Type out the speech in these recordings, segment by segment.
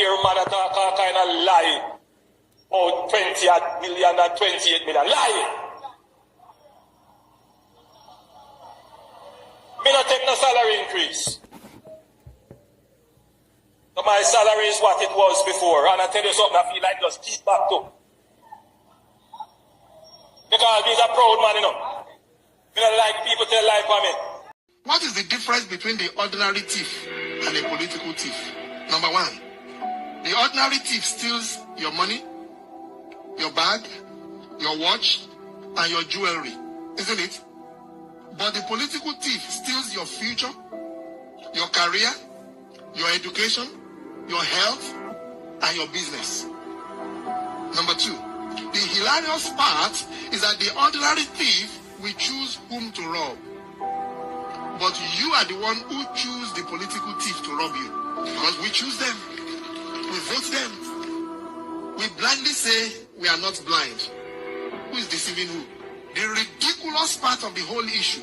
hear man talk all kind of lie. Oh, 20 million and 28 million. Lie. Me not take no salary increase. So my salary is what it was before. And I tell you something, I feel like just keep back to. Because he's a proud man, you know. Me don't like people tell lie for me. What is the difference between the ordinary thief and a political thief? Number one, the ordinary thief steals your money, your bag, your watch, and your jewelry, isn't it? But the political thief steals your future, your career, your education, your health, and your business. Number two, the hilarious part is that the ordinary thief will choose whom to rob. But you are the one who choose the political thief to rob you. Because we choose them. We vote them. We blindly say we are not blind. Who is deceiving who? The ridiculous part of the whole issue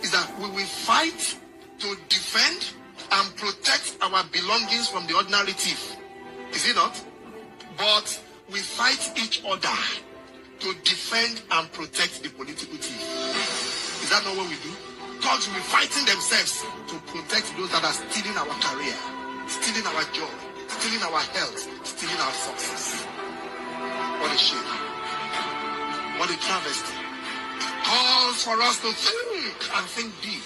is that we will fight to defend and protect our belongings from the ordinary thief. Is it not? But we fight each other to defend and protect the political thief. Is that not what we do? Thugs will be fighting themselves to protect those that are stealing our career, stealing our joy, stealing our health, stealing our success. What a shame. What a travesty. Calls for us to think and think deep.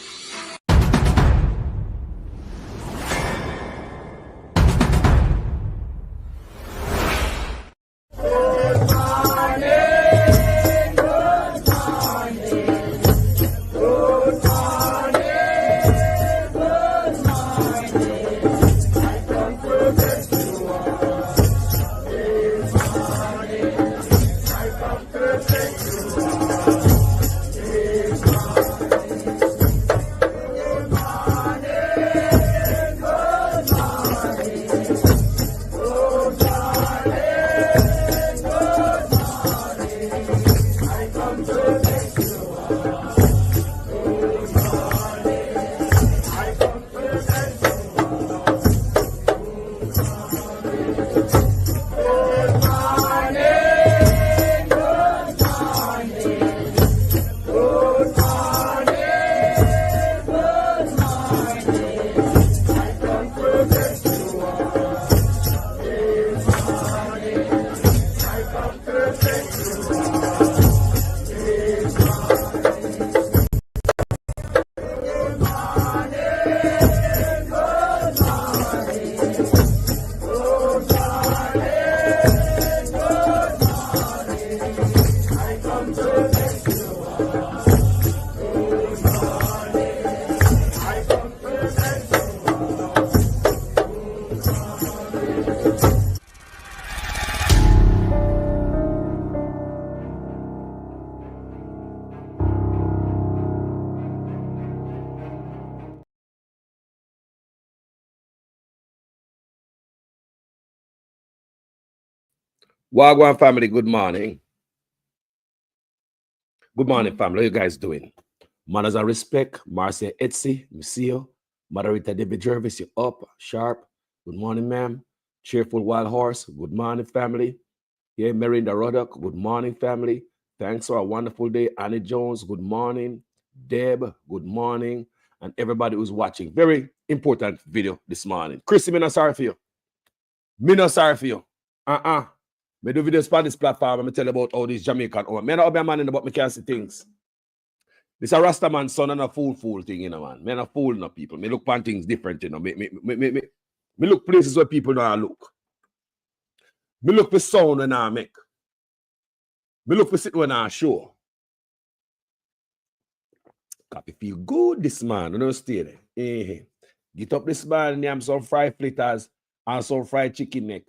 Wagwan family, good morning. Good morning, family. How you guys doing? Manners and respect, Marcia Etsy, Monsieur, Moderator David Jervis, you up, sharp. Good morning, ma'am. Cheerful Wild Horse, good morning, family. Yeah, Merinda Ruddock, good morning, family. Thanks for a wonderful day. Annie Jones, good morning. Deb, good morning. And everybody who's watching. Very important video this morning. Krissy, me no sorry for you. Me no sorry for you. Me do videos on this platform and me tell you about all these Jamaican. Me not be a man in the but me can't see things. This a Rasta man son and a fool thing, you know, man. Me not fool no people. Me look upon things different, you know. Me look places where people don't look. Me look for sound when I make. Me look for sit when I show. Copy feel good this man. You know, stay there. Get up this man and have some fried fritters and some fried chicken neck.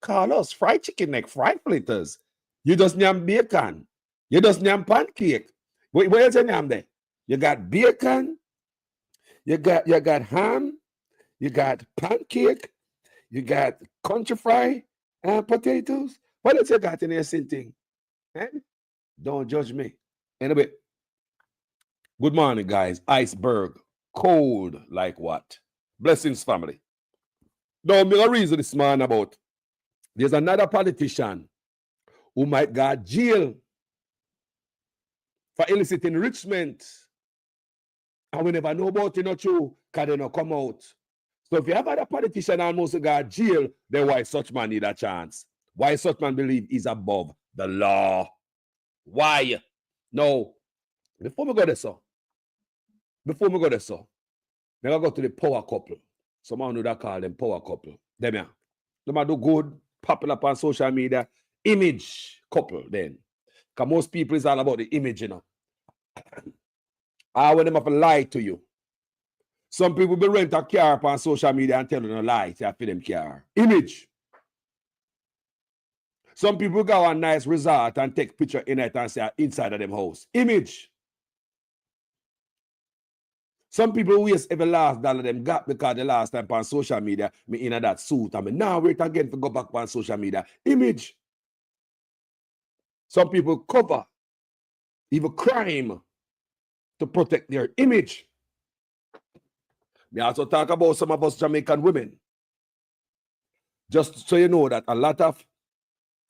Call us fried chicken neck, fried fritters. You just name bacon. You just name pancake. What else you name there? You got bacon. You got ham. You got pancake. You got country fry and potatoes. What else you got in your same thing? Eh? Don't judge me. Anyway, good morning, guys. Iceberg. Cold like what? Blessings, family. Now, me a reason this man about. There's another politician who might go to jail for illicit enrichment. And we never know about it, not true, because they not come out. So if you have other politician almost go to jail, then why such man need a chance? Why such man believe he's above the law? Why? No. Before we go there, so. I'm going to go to the power couple. Someone know that call them power couple. Them here. Them do good, popular on social media. Image couple then. Because most people is all about the image, you know. I want them have to lie to you. Some people will rent a car on social media and tell them a lie to for them car. Image. Some people go on a nice resort and take picture in it and say inside of them house. Image. Some people waste every last dollar them got because the last time on social media, me in that suit. I mean, now wait again to go back on social media. Image. Some people cover even crime to protect their image. We also talk about some of us Jamaican women. Just so you know that a lot of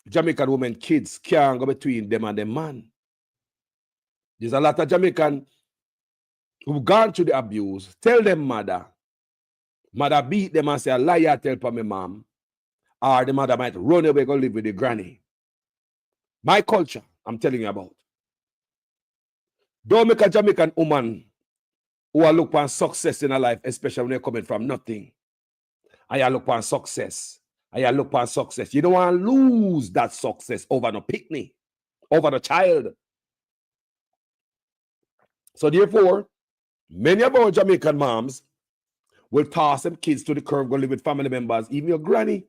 Jamaican women kids can't go between them and their man. There's a lot of Jamaican who've gone through the abuse, tell them mother beat them and say a liar tell for my mom, or the mother might run away go live with the granny. My culture, I'm telling you about. Don't make a Jamaican woman who are look for success in her life, especially when they're coming from nothing. And you look for success. You don't want to lose that success over no picnic, over the child. So therefore, many of our Jamaican moms will toss them kids to the curb, go live with family members, even your granny.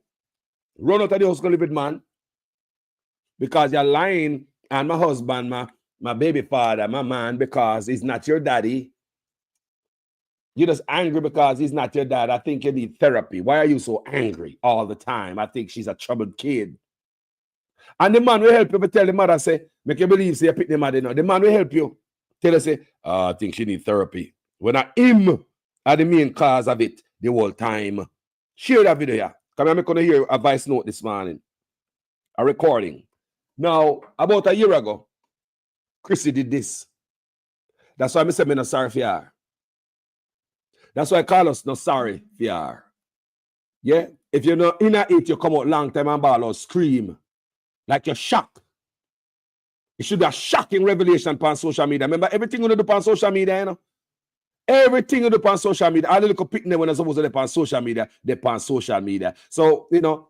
Run out of the house, go live with man. Because you're lying, and my husband, my baby father, my man, because he's not your daddy. You're just angry because he's not your dad. I think you need therapy. Why are you so angry all the time? I think she's a troubled kid. And the man will help you, but tell the mother, say, make you believe, say, you pick the mother. The man will help you. Tell her, say, I think she needs therapy. When him are the main cause of it the whole time. Share that video here. Come here, I'm going to hear a voice note this morning. A recording. Now, about a year ago, Krissy did this. That's why I said, I'm not sorry for her. That's why I call us not sorry for her. Yeah? If you're not in it, you come out long time and ball or scream. Like you're shocked. It should be a shocking revelation on social media. Remember, everything you do on social media, you know? Everything you do on social media. All the little picnic when I'm supposed to be on social media, they're on social media. So, you know,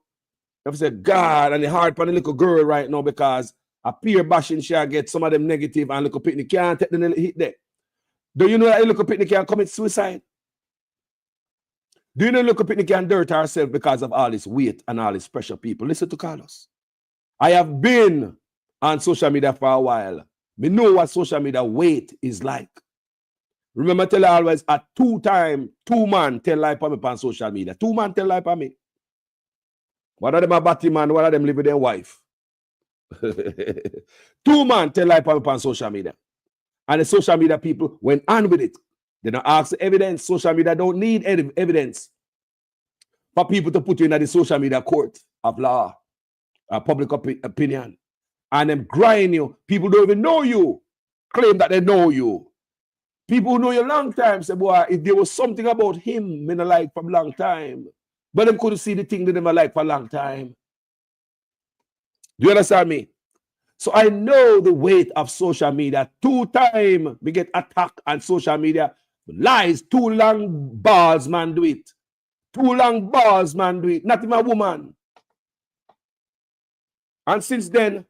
if I say, God, and the hard for the little girl right now because a peer bashing shall get some of them negative and little picnic can't take the hit there. Do you know that a little picnic can commit suicide? Do you know little picnic can dirt herself because of all this weight and all this pressure, people? Listen to Carlos. I have been on social media for a while. We know what social media weight is like. Remember, tell her always a two man tell life on me on social media. 2 man tell life on me. One of them a batty man, one of them live with their wife. 2 man tell life on me on social media. And the social media people went on with it. They don't ask evidence. Social media don't need evidence for people to put you in the social media court of law, public opinion. And them grind you. People don't even know you. Claim that they know you. People who know you a long time say, boy, if there was something about him in a life for a long time, but them couldn't see the thing that they like for a long time. Do you understand me? So I know the weight of social media. 2 times we get attacked on social media. Lies, 2 long balls, man, do it. 2 long balls, man, do it. Not even a woman. And since then,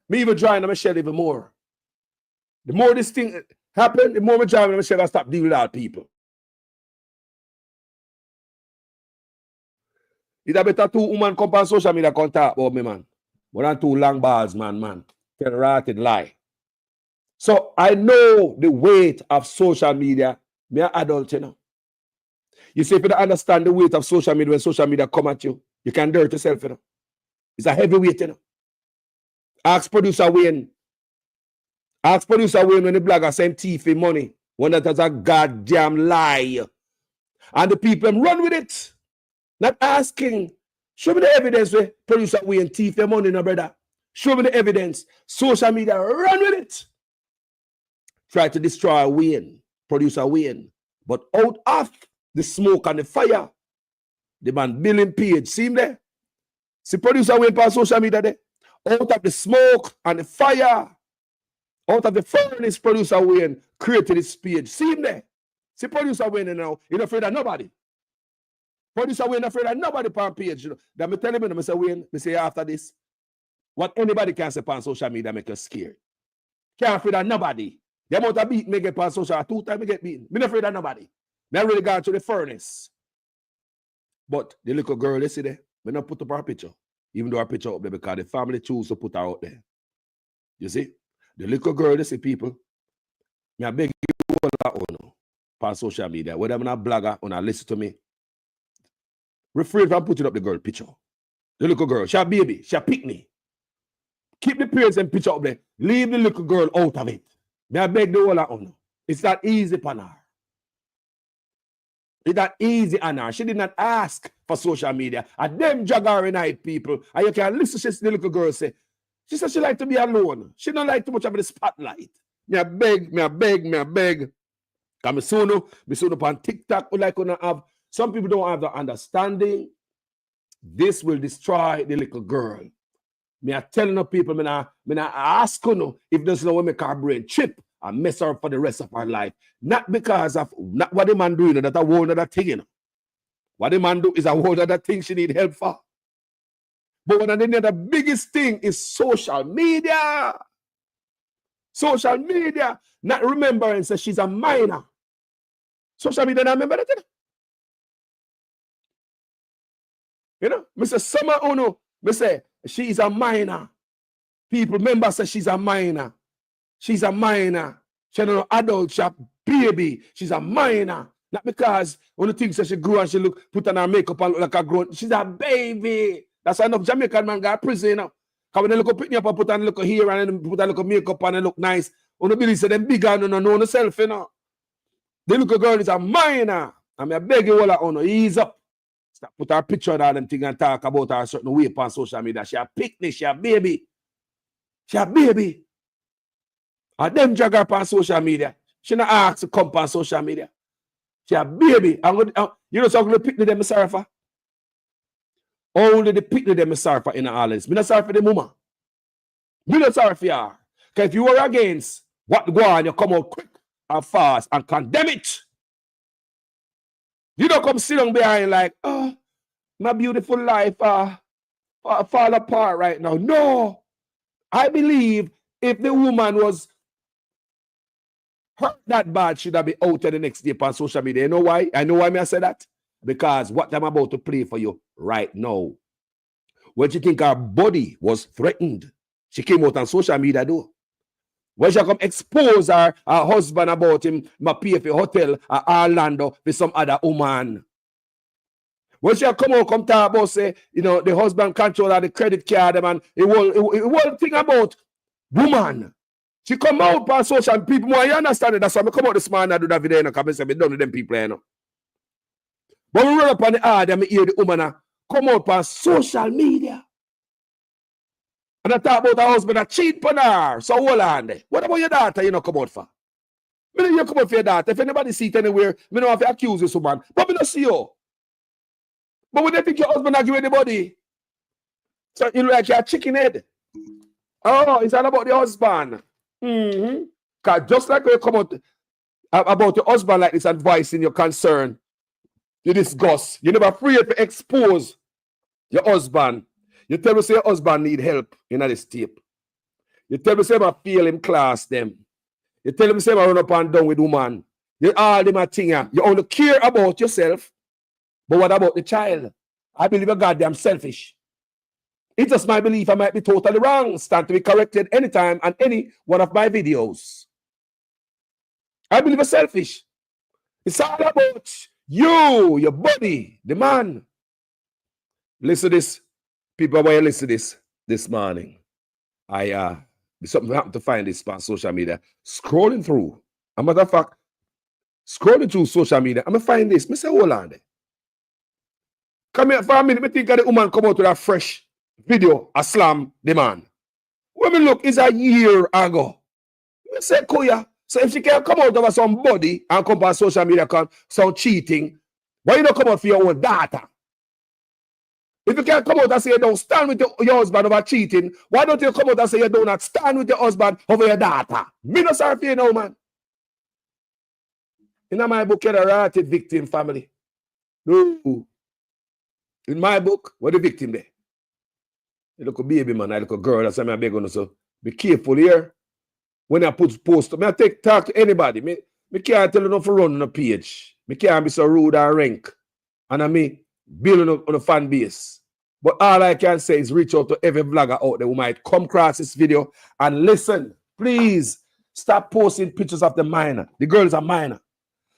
me even drawing on Michelle even more. The more this thing happened, the more me drawing on Michelle, I stop dealing with all people. It's a better 2 women come on social media can talk about me, man. More than 2 long balls, man. Tell rotted lie. So I know the weight of social media. Me an adult, you know. You see, if you don't understand the weight of social media, when social media come at you, you can dirt yourself, you know. It's a heavy weight, you know. Ask producer Wayne. When the blogger send thief in money. When that is a goddamn lie. And the people run with it. Not asking. Show me the evidence where producer Wayne thief your money, no brother. Show me the evidence. Social media, run with it. Try to destroy Wayne, producer Wayne. But out of the smoke and the fire, the man billing page. See him there? See producer Wayne on social media there? Out of the smoke and the fire, out of the furnace, producer Wayne created his page. See him there? See producer Wayne now, he's not afraid of nobody. Producer Wayne afraid of nobody on page. You know? That me tell him, Mr. Wayne, me say after this, what anybody can say on social media make you scared. Can't afraid of nobody. The amount of beat me get on social, 2 times me get beaten. Me not afraid of nobody. Me really gone to the furnace. But the little girl, you see there, me not put up her picture. Even though her picture up there because the family choose to put her out there. You see? The little girl, you see people, me I beg you all on social media, whether I'm a blogger or not listen to me, refrain from putting up the girl picture. The little girl, she a baby, she a picnic. Keep the parents and picture up there. Leave the little girl out of it. Me I beg the whole on. It's that easy for her. It's that easy on her. She did not ask for social media. And them jagger night people. And you can listen to the little girl say. She said she like to be alone. She don't like too much of the spotlight. Me I beg. Because me soon up on TikTok, like gonna have. Some people don't have the understanding. This will destroy the little girl. Me are telling the people, me not ask you if there's no way make her brain chip and mess her up for the rest of her life. Not because of not what the man doing, that a whole other thing. You know. What the man do is a whole other thing she need help for. But one of the biggest thing is social media. Social media. Not remembering say she's a minor. Social media not remember that. You know, Mr. Summer Uno, me say she is a minor. People remember say she's a minor. She's a minor. She's not an adult, she's a baby. She's a minor. Not because when the things that she grew and she put on her makeup and look like a grown. She's a baby. That's why enough Jamaican man got prison, you know. Because when they look up pick up and put on a little hair and then put on a little makeup and they look nice, when the believe say them bigger and don't know themselves, you know. The little girl is a minor. And I beg you all on ease up. Stop put her picture on them thing and talk about her a certain way on social media. She a picnic, she a baby. She a baby. And them drag her on social media. She not ask to come on social media. She a baby. You know so I'm going to pick them sorry for? Only the pick them sorry for in all this. Me not sorry for the mama. Me not sorry for her. Because if you were against what go on, you come out quick and fast and condemn it. You don't come sit down behind like, oh, my beautiful life fall apart right now. No. I believe if the woman was hurt that bad, should have been out the next day on social media. You know why? I know why I say that. Because what I'm about to play for you right now. When she think her body was threatened, she came out on social media though. When she come expose her husband about him, my pay for hotel at Orlando with some other woman. When she come out, come talk about say, you know, the husband control the credit card, and it whole thing about woman. She come out on social and people more, you understand it. That's why I come out this morning and do that video, you know, because I done with them people, you know. But we run up on the ad and I hear the woman come out on social media. And I talk about her husband that cheat on her. So hold on there. What about your daughter you know come out for? Me know you come out for your daughter. If anybody see it anywhere, me know have to accuse this woman. But me not see you. But when they think your husband not give anybody, so you look like you're a chicken head. Oh, it's all about the husband. Because just like when you come out about your husband like this and voicing your concern, you discuss, you're never afraid to expose your husband. You tell me say your husband need help in this tape. You tell me say I feel him class them. You tell me say I run up and down with woman. You all them a thing. You only care about yourself. But what about the child? I believe you're goddamn selfish. It's just my belief. I might be totally wrong. Stand to be corrected anytime on any one of my videos. I believe you're selfish. It's all about you, your body, the man. Listen to this. People, why you listen to this morning? Something happened to find this on social media. Scrolling through. A matter of fact, scrolling through social media, I'm going to find this. I say, hold on there. Come here for a minute. Me think of the woman come out with a fresh video, a slam the man. When me look, it's a year ago. Me say, Kuya. So if she can come out over somebody and come on social media, some cheating, why you don't come out for your own data? If you can't come out and say you don't stand with your husband over cheating, why don't you come out and say you do not stand with your husband over your data? Me no sorry for you now, man. In my book, you're a rated victim family. No. In my book, what the victim there? You look a baby man, I look a girl, that's why I'm begging you, so be careful here. When I put post, I talk to anybody. Me can't tell you not to run on a page. Me can't be so rude and rank. And I mean, building on a fan base. But all I can say is reach out to every vlogger out there who might come across this video and listen. Please stop posting pictures of the minor. The girl is a minor.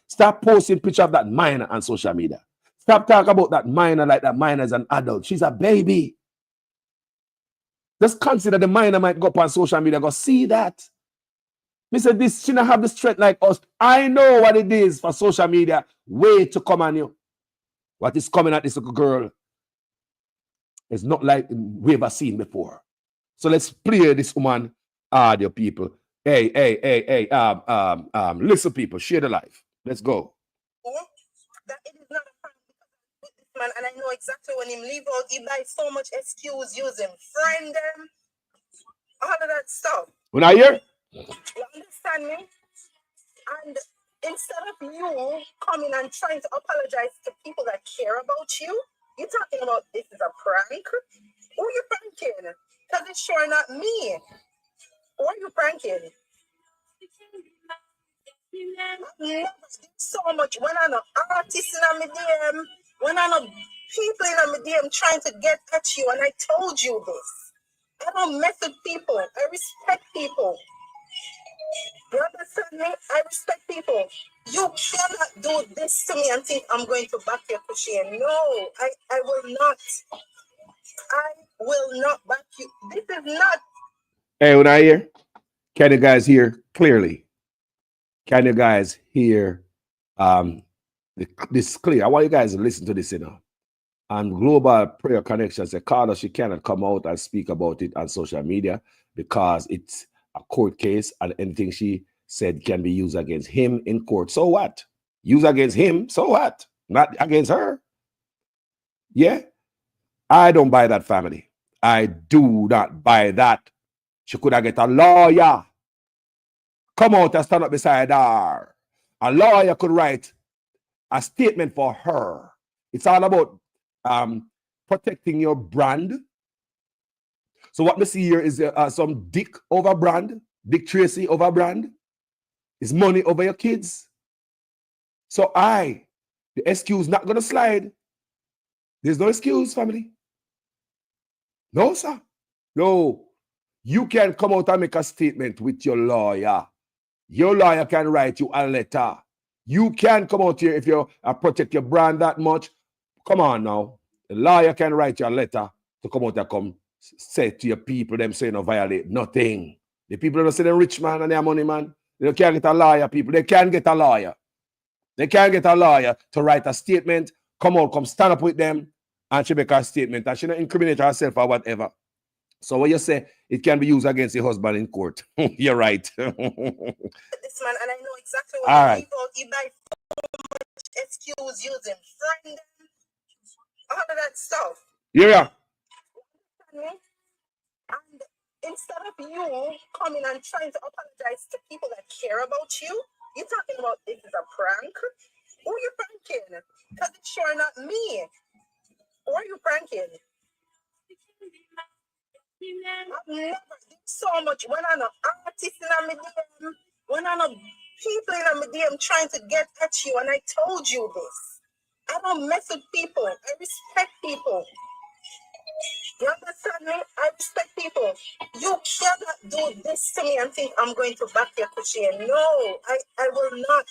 Stop posting pictures of that minor on social media. Stop talking about that minor like that minor is an adult. She's a baby. Just consider the minor might go up on social media and go, see that. Me said this, she don't have the strength like us. I know what it is for social media. Way to come on you. What is coming at this little girl is not like we've ever seen before. So let's play this woman audio, people. Hey, listen, people, share the life. Let's go. That it is not a prank with this man, and I know exactly when him leave out, he buy so much excuse using friend them, all of that stuff. When I hear? You understand me? And instead of you coming and trying to apologize to people that care about you, you're talking about this is a prank? Who are you pranking? Because it's sure not me. Who are you pranking? So much when I'm an artist in my DM, when I'm a people in my DM trying to get at you, and I told you this. I don't mess with people. I respect people. You understand me? I respect people. You cannot do this to me and think I'm going to back your cushion. No, I will not. I will not back you. This is not. Hey, when I hear? Can you guys hear clearly? Can you guys hear this clear? I want you guys to listen to this, you know. And Global Prayer Connection said, Carla, she cannot come out and speak about it on social media because it's a court case and anything she said can be used against him in court. So what? Use against him, so what? Not against her. Yeah? I don't buy that, family. I do not buy that. She could have get a lawyer. Come out and stand up beside her. A lawyer could write a statement for her. It's all about protecting your brand. So what we see here is some dick over brand, Dick Tracy over brand. Is money over your kids. So the excuse not going to slide. There's no excuse, family. No, sir. No. You can come out and make a statement with your lawyer. Your lawyer can write you a letter. You can come out here if you protect your brand that much. Come on now. The lawyer can write you a letter to come out and come say to your people, them say no violate nothing. The people don't say they're rich man and they're money man. They can't get a lawyer, people. They can't get a lawyer. They can't get a lawyer to write a statement, come out, come stand up with them, and she make a statement. And she not incriminate herself or whatever. So when you say it can be used against your husband in court, you're right. This man, and I know exactly what all right. He buy so much excuse using friend, all of that stuff. Yeah. And instead of you coming and trying to apologize to people that care about you, you're talking about this is a prank. Who are you pranking? Because it's sure not me. Who are you pranking? I've never did so much when I'm an artist in my DM, when I'm a people in my DM trying to get at you, and I told you this. I don't mess with people. I respect people. You understand me? I respect people. You cannot do this to me and think I'm going to back your cushion. No, I will not.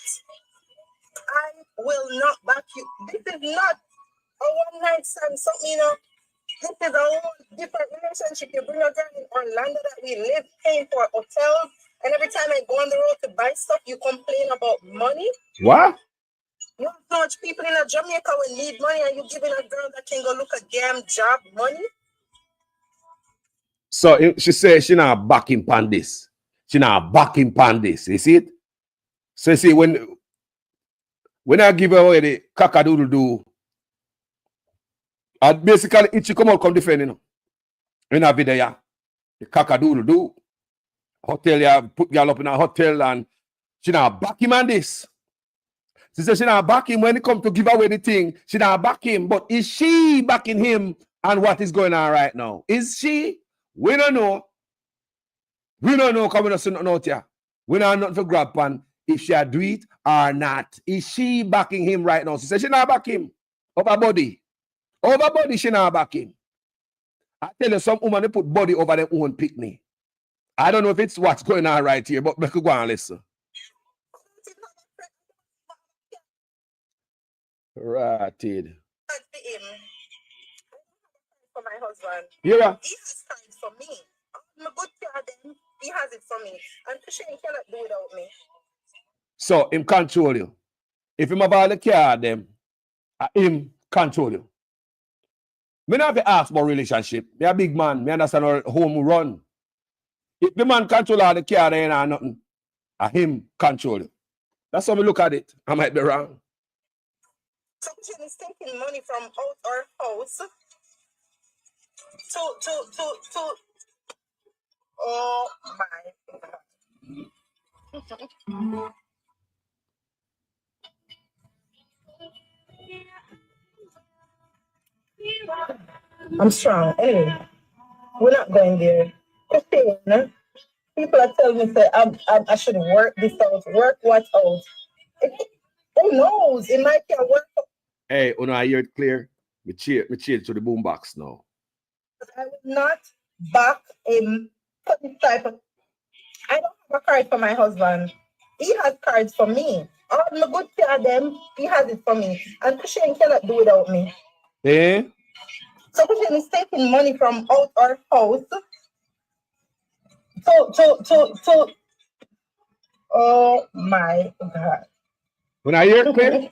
I will not back you. This is not a one-night stand, something, you know. This is a whole different relationship. You bring a girl in Orlando that we live paying for hotels, and every time I go on the road to buy stuff, you complain about money. What? You have so much people in Jamaica will need money and you giving a girl that can go look a damn job money? So she says she not backing pan this. She not backing pan this. You see it? So you see, when I give her away the cackadoodle do, basically it she come out come defend, you know. In a video, the cackadoodle do. Hotel, yeah, put girl up in a hotel and she not back him on this. She said she not back him when it come to give away the thing. She not back him. But is she backing him and what is going on right now? Is she? We don't know. We don't know coming us out here. We don't know nothing for grab pan if she do it or not. Is she backing him right now? She said she not back him. Over body. Over body, she not back him. I tell you, some woman they put body over their own picnic. I don't know if it's what's going on right here, but we could go and listen. Ratted. For my husband. Yeah. He has cards for me. I'm a good card, then he has it for me. And Krissy cannot do without me. So him control you. If him have all the card, them him control you. Me not have to ask about relationship. Me a big man. Me understand how home run. If the man control all the card, there ain't nothing. Him control you. That's how we look at it. I might be wrong. So Krissy is taking money from out our house to oh my God. I'm strong. Anyway, we're not going there. Krissy, people are telling me that I should work this out. Work what out? Who knows? It might be a work. Hey, I hear it clear. Me cheer to the boombox now. I will not back him for this type of. I don't have a card for my husband. He has cards for me. All my good card them, he has it for me. And Krissy cannot do without me. Eh? So Krissy is taking money from out our house to oh my God. When I hear it clear.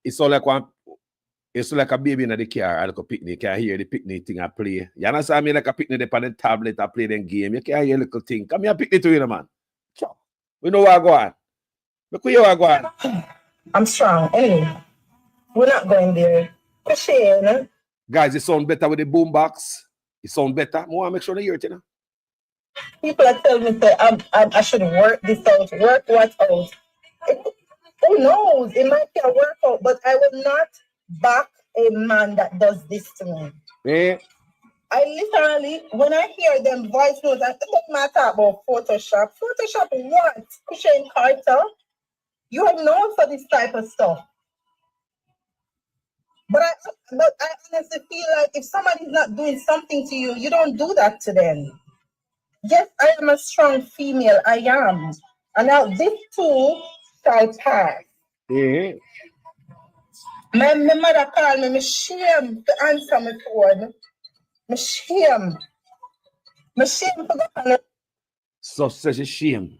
It's all like a baby in the car. I like a picnic. You can hear the picnic thing I play. You understand me? Like a picnic on the tablet, I play the game. You can hear a little thing. Come here, picnic to you, man. We know where I go on. Look where you go on. I'm strong. Anyway, we're not going there. Krissy, guys, it sound better with the boombox. It sound better. I want to make sure they hear it, you know. People are telling me that I should work this out. Work what out? Who knows? It might be a workout, but I will not back a man that does this to me. Eh? I literally, when I hear them voice notes, I think matter about Photoshop. Photoshop what? Krissy Carter? You are known for this type of stuff. But I honestly feel like if somebody's not doing something to you, you don't do that to them. Yes, I am a strong female. I am. And now this too shall pass. Yeah. My mother called me, shame to answer my phone. Shame. Shame to go on the So such a shame.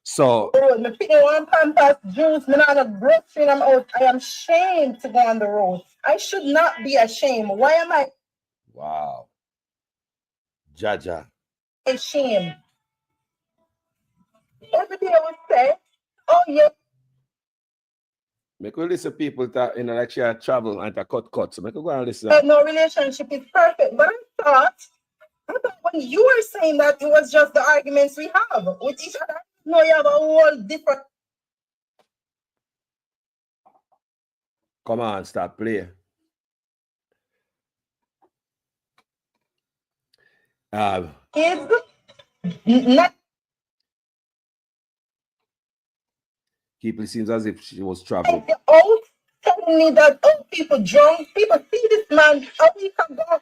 So road. Me picking one Pampers juice, me not a grocery, I'm out. I am ashamed to go on the road. I should not be ashamed. Why am I? Wow. Jaja. Ashamed. Every day I would say, oh yeah. Make we listen people that like she travel and to cut. So make we go and listen. No relationship is perfect. But I thought when you were saying that it was just the arguments we have with each other. No, you have a whole different. Come on, stop playing. Kids, not. People seems as if she was traveling. Oh, telling me that people drunk. People see this man a week ago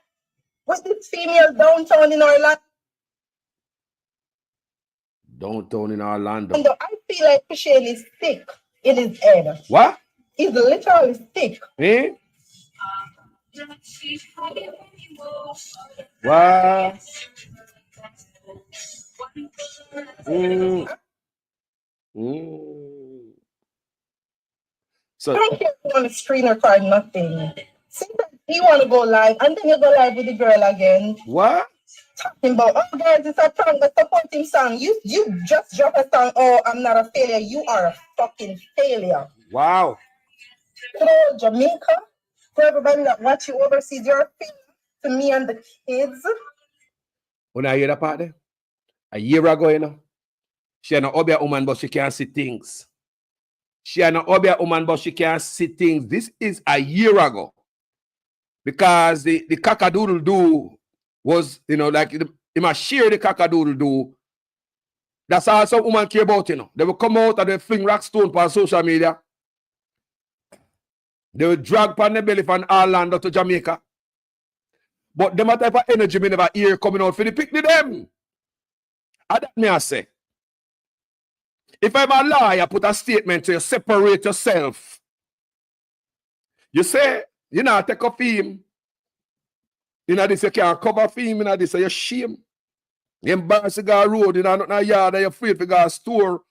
with this female downtown in Orlando. Downtown in Orlando. And I feel like Krissy is sick in his head. What? He's literally sick. Eh? What? So I don't care if you want to screen record nothing. Sometimes you want to go live and then you go live with the girl again. what? Talking about, oh guys, it's a song, a supporting song. You just drop a song, oh, I'm not a failure. You are a fucking failure. Wow. Hello, Jamaica. For everybody that watch you overseas, you're a failure to me and the kids. When I hear that part there, a year ago, you know, she an obia woman, but she can't see things. She an obia woman, but she can't see things. This is a year ago. Because the cackadoodle do was, you know, like he must share the cackadoodle do. That's all some woman care about, you know. They will come out and they fling rock stone on social media. They will drag pan the belly from Orlando to Jamaica. But them type of energy me never hear coming out for the picnic them. And that me I say. If I'm a liar, put a statement to you, separate yourself. You say, you know, take a film. You know, this you can't cover film, you know, this you're shame. You embarrass to go road, you know, not in a yard, you're afraid to go store.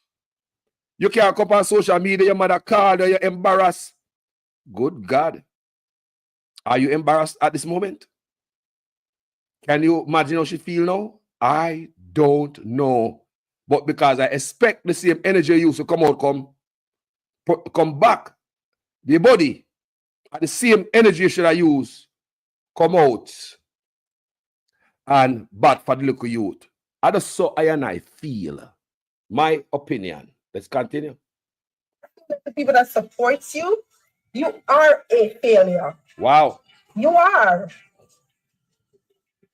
You can't come on social media, your mother called, you're embarrassed. Good God. Are you embarrassed at this moment? Can you imagine how she feel now? I don't know. But because I expect the same energy you used to come out, come back, the body, and the same energy you should have used, come out and bad for the local youth. I just saw I and I feel. My opinion. Let's continue. The people that support you, you are a failure. Wow. You are.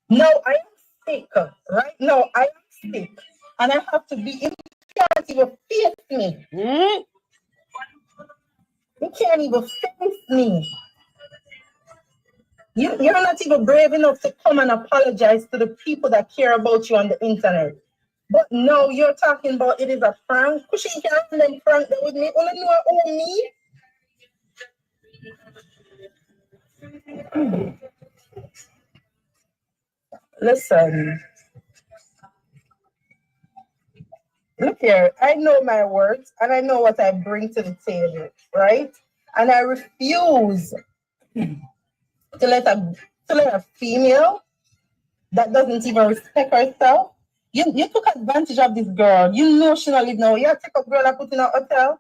No, I am sick. Right now, I am sick. And I have to be, you can't even face me. You can't even face me. You're not even brave enough to come and apologize to the people that care about you on the internet. But no, you're talking about it is a prank. She can't them prank that with me. Only know me. Listen. Look here, I know my words and I know what I bring to the table, right? And I refuse to let a female that doesn't even respect herself. You took advantage of this girl. You know she not live now. You take a girl and put in a hotel.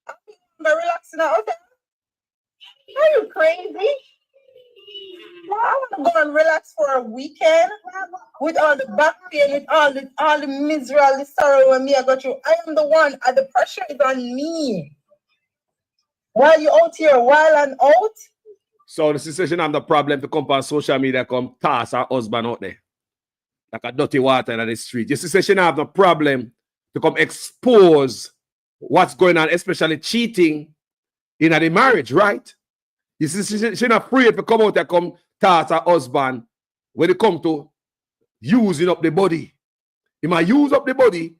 I'm relax in a hotel. Are you crazy? I want to go and relax for a weekend with all the back pain, with all the misery, all the sorrow when me I got through. I am the one, and the pressure is on me. While you out here, while and out. So the situation have the problem to come on social media, come toss her husband out there. Like a dirty water in the street. The situation have the problem to come expose what's going on, especially cheating in the marriage, right? You see, she's not afraid to come out and come toss her husband when it come to using up the body. He might use up the body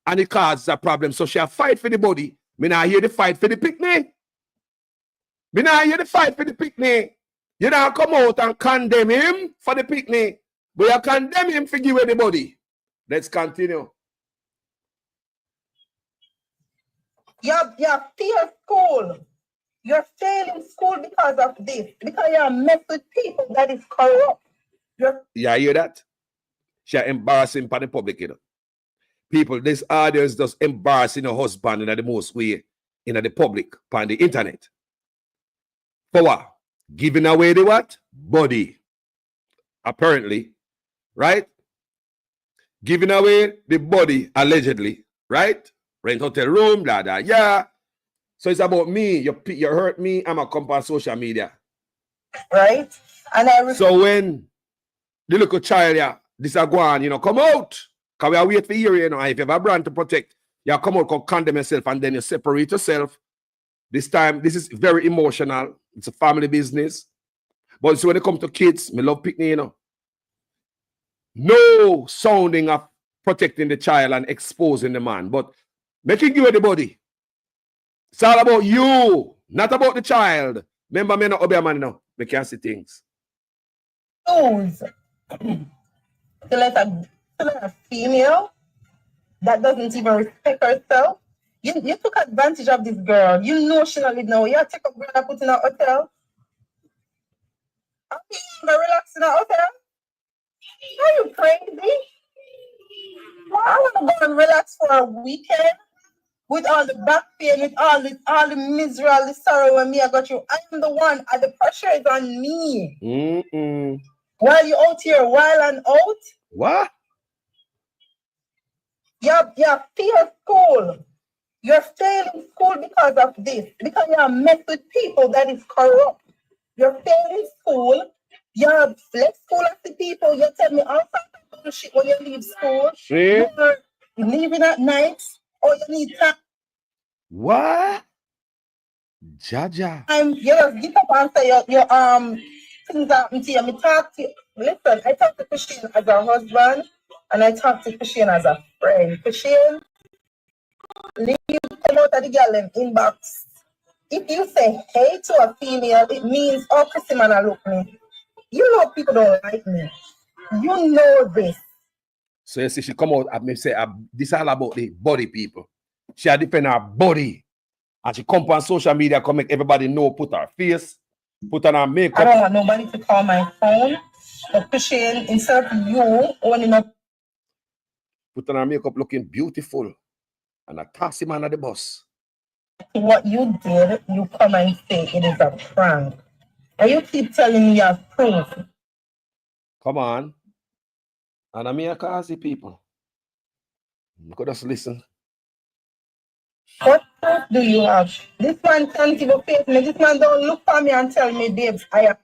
and it causes a problem. So she'll fight for the body. Me not hear the fight for the picnic. Me not hear the fight for the picnic. You don't come out and condemn him for the picnic, but you condemn him for giving the body. Let's continue. You're failed school. You're failing school because of this. Because you're messed with people that is corrupt. Yeah, you hear that? She's embarrassing for the public, you know. People, this audience just embarrassing her husband in the most way in the public, on the internet. For what? Giving away the what? Body. Apparently. Right? Giving away the body, allegedly. Right? Rent hotel room, blah, blah, yeah. So it's about me. You hurt me, I'm a come on social media. Right? And so when the little child, yeah, this are going, you know, come out. Because we are wait for you, you know. If you have a brand to protect, you come out, come condemn yourself, and then you separate yourself. This time, this is very emotional. It's a family business. But so when it comes to kids, me love picnic, you know. No sounding of protecting the child and exposing the man, but making you the body. It's all about you, not about the child. Remember, me not obey a man now. Me can't see things. To let a female that doesn't even respect herself. You took advantage of this girl. You know she not live now. You take a girl and put in a hotel. Are you gonna relax in a hotel? Are you crazy? I want to go and relax for a weekend with all the back pain, with all the misery, all the sorrow when me I got you. I am the one, and the pressure is on me. While you out here, while and out. What? You failed school. You're failing school because of this. Because you're met with people that is corrupt. You're failing school. You're left school as the people. You tell me all kinds of bullshit when you leave school. See? You're leaving at night. Or you need time. What? Jaja. You just get up and say your things happen to you. Me talk to you. Listen, I talk to Christian as a husband and I talk to Christian as a friend. Christian, leave come out of the girl in inbox. If you say hey to a female, it means oh Krissy man I look me. You know people don't like me. You know this. So you see she come out and me say this all about the body people. She a defend her body. And she come on social media, come make everybody know, put her face, put on her makeup. I don't want nobody to call my phone. But Christian, instead of you owning up. Put on her makeup looking beautiful. And I toss him under the bus. What you did, you come and say it is a prank. And you keep telling me you have proof. Come on. And I mean, I call the people. You could just listen. What proof do you have? This man can't even face me. This man don't look for me and tell me, babes, I am.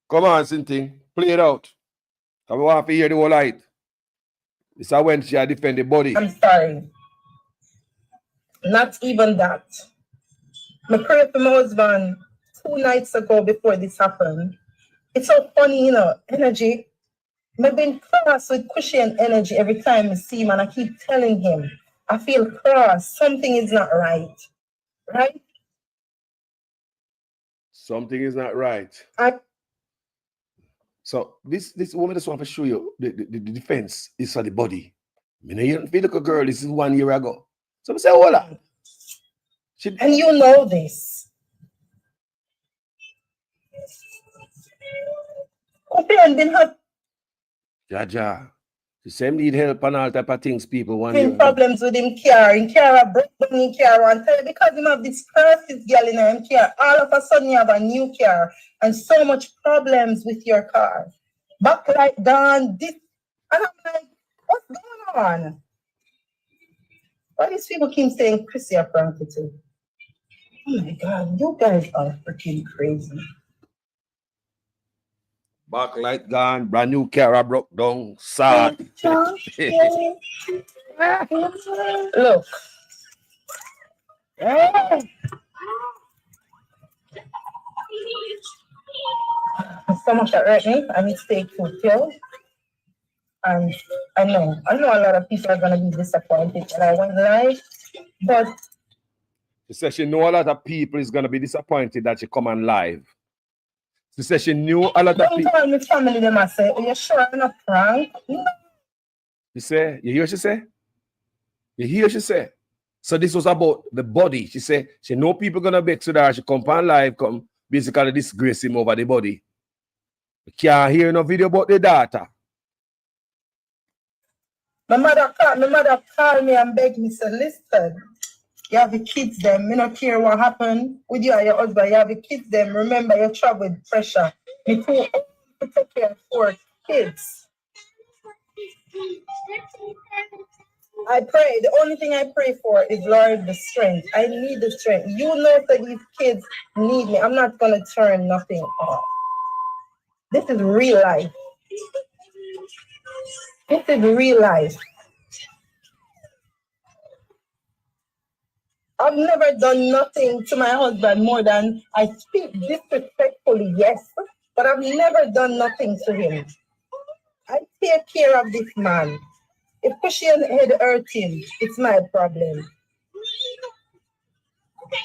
Come on, Cinti. Play it out. I want to hear the whole light. This is when she defend the body. I'm sorry. Not even that. I prayed for my husband 2 nights ago before this happened. It's so funny, you know, energy. I've been cross with Christian energy every time I see him, and I keep telling him, I feel cross. Something is not right. Right? Something is not right. So this woman just want to show you the defense is for the body. You know, you don't feel like a girl. This is 1 year ago. So I say, hold on. And you know this. Christian didn't have Jaja. The same need help and all type of things, people. 1 year problems with him car. In car, broke down in car and tell because him have this perfect girl in him car. All of a sudden you have a new car and so much problems with your car. Backlight gone, this, and I'm like, what's going on? Why these people keep saying Krissy are pranky too? Oh my God, you guys are freaking crazy. Backlight gone, brand new car broke down, sad. Look. So much that hurt me. I need to stay fulfilled. And I know a lot of people are gonna be disappointed that I went live, but she said she know a lot of people is gonna be disappointed that she come on live. She said she knew a lot of people. Don't tell me family them I say, are you sure I'm not prank? No. She said, you hear what she say? You hear what she say? So this was about the body. She said she know people gonna vex with her. She come on live, come basically disgrace him over the body. You can't hear no video about the daughter. My mother called me and begged me, said, listen, you have the kids them. Me not care what happened with you and your husband. You have the kids them. Remember, you travel with pressure. Me too old to take care of 4 kids. I pray. The only thing I pray for is, Lord, the strength. I need the strength. You know that these kids need me. I'm not going to turn nothing off. This is real life. This is real life. I've never done nothing to my husband more than I speak disrespectfully, yes, but I've never done nothing to him. I take care of this man. If Christian head hurt him, it's my problem.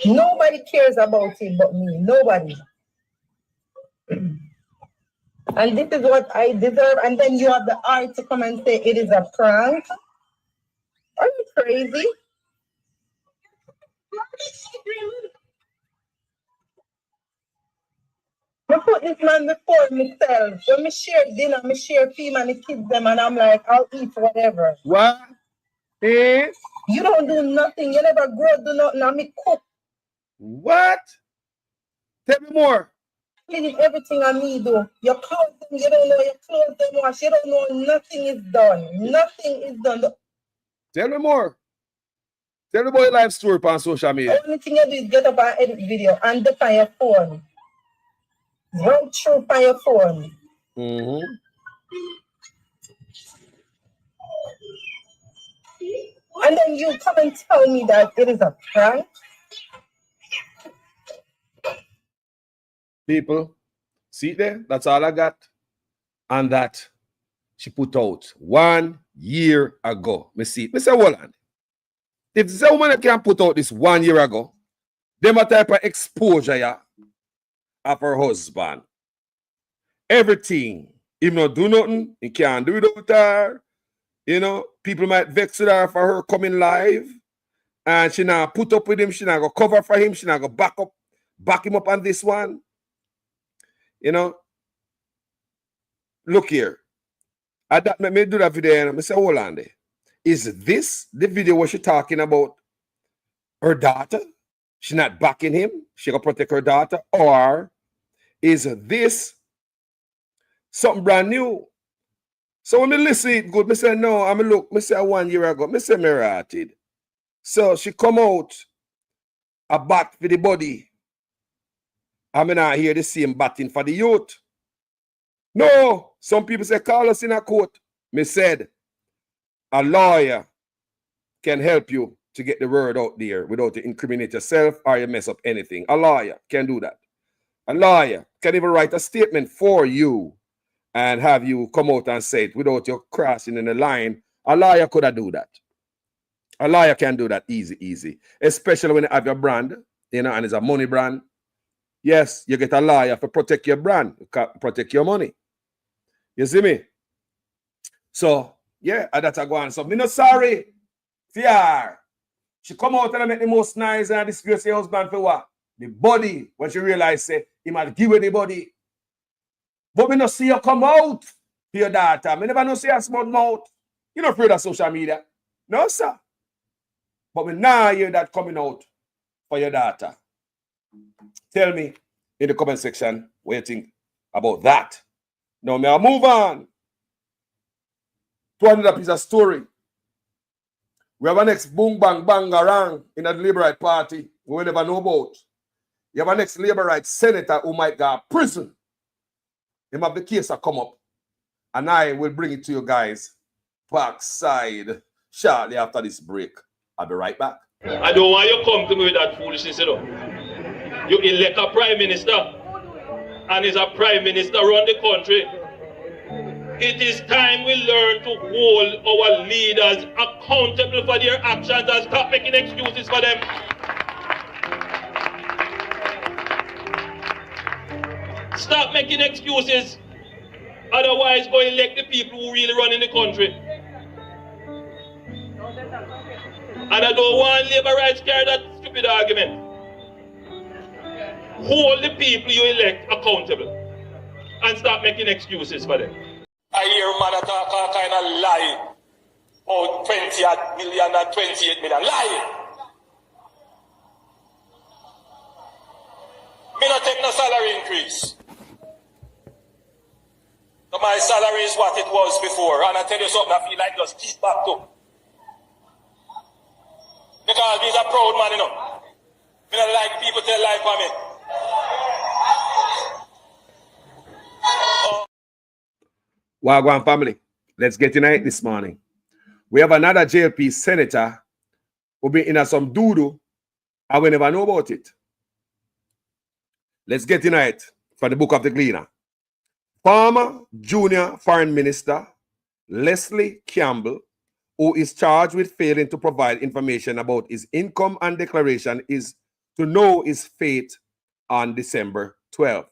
Nobody cares about him but me. Nobody. And this is what I deserve. And then you have the art to come and say it is a prank. Are you crazy? I put this man before myself. When I share dinner, I share film and the kids them, and I'm like, I'll eat whatever. What? Eh? You don't do nothing. You never grow, do nothing. I me cook. What? Tell me more. Cleaning everything I need do. Your clothes, you don't know your clothes them wash. You don't know nothing is done. Nothing is done. Tell me more. Tell me about your life story on social media. The only thing you do is get up and edit video and dip on your phone. Run through on your phone. Mm-hmm. And then you come and tell me that it is a prank. People, see there? That's all I got. And that she put out 1 year ago. Me see. Me say, hold on. If this woman can put out this 1 year ago, them a type of exposure yeah, of her husband. Everything. If not do nothing, he can't do it without her. You know, people might vex with her for her coming live. And she not put up with him. She not go cover for him. She not go back him up on this one. You know, look here. I me do that video and I say, hold on there. Is this the video where she talking about her daughter? She not backing him. She gonna protect her daughter. Or is this something brand new? So when me listen it good, me say no. I mean look, me say 1 year ago, me say me rated. So she come out a bat for the body. I mean I hear the same batting for the youth. No, some people say call us in a court. Me said a lawyer can help you to get the word out there without you incriminate yourself or you mess up anything. A lawyer can do that. A lawyer can even write a statement for you and have you come out and say it without you crossing in the line. A lawyer could have do that. A lawyer can do that easy. Especially when you have your brand, you know, and it's a money brand. Yes, you get a lawyer to protect your brand, protect your money. You see me? So, yeah, that's a go on. So, me not sorry. Fear. She come out and make the most nice and disgrace your husband for what? The body. When she realize, say, he might give her the body. But me not see you come out to your daughter. Me never know see a small mouth. You not afraid of social media. No, sir. But me now hear that coming out for your daughter. Tell me in the comment section what you think about that. Now, may I move on to another piece of story. We have a next boom bang bangarrang in the Labour Right Party we will never know about. You have a next Labour Right senator who might go to prison. Him have the case that come up. And I will bring it to you guys backside shortly after this break. I'll be right back. I don't want you to come to me with that foolishness, you know. You elect a prime minister, and is a prime minister around the country. It is time we learn to hold our leaders accountable for their actions and stop making excuses for them. Stop making excuses. Otherwise, go elect the people who really run in the country. And I don't want Labour rights carry that stupid argument. Hold the people you elect accountable and stop making excuses for them. I hear man talk a kind of lie. Oh, 20 million and 28 million. Lie! Me not take no salary increase. So my salary is what it was before. And I tell you something, I feel like just keep back to. Because he's a proud man, you know. Me don't like people tell lie for me. Wagwan family, let's get in it this morning. We have another JLP senator who be in some doodoo and we never know about it. Let's get in it for the book of the Gleaner. Former Junior Foreign Minister Leslie Campbell, who is charged with failing to provide information about his income and declaration, is to know his fate on December 12th.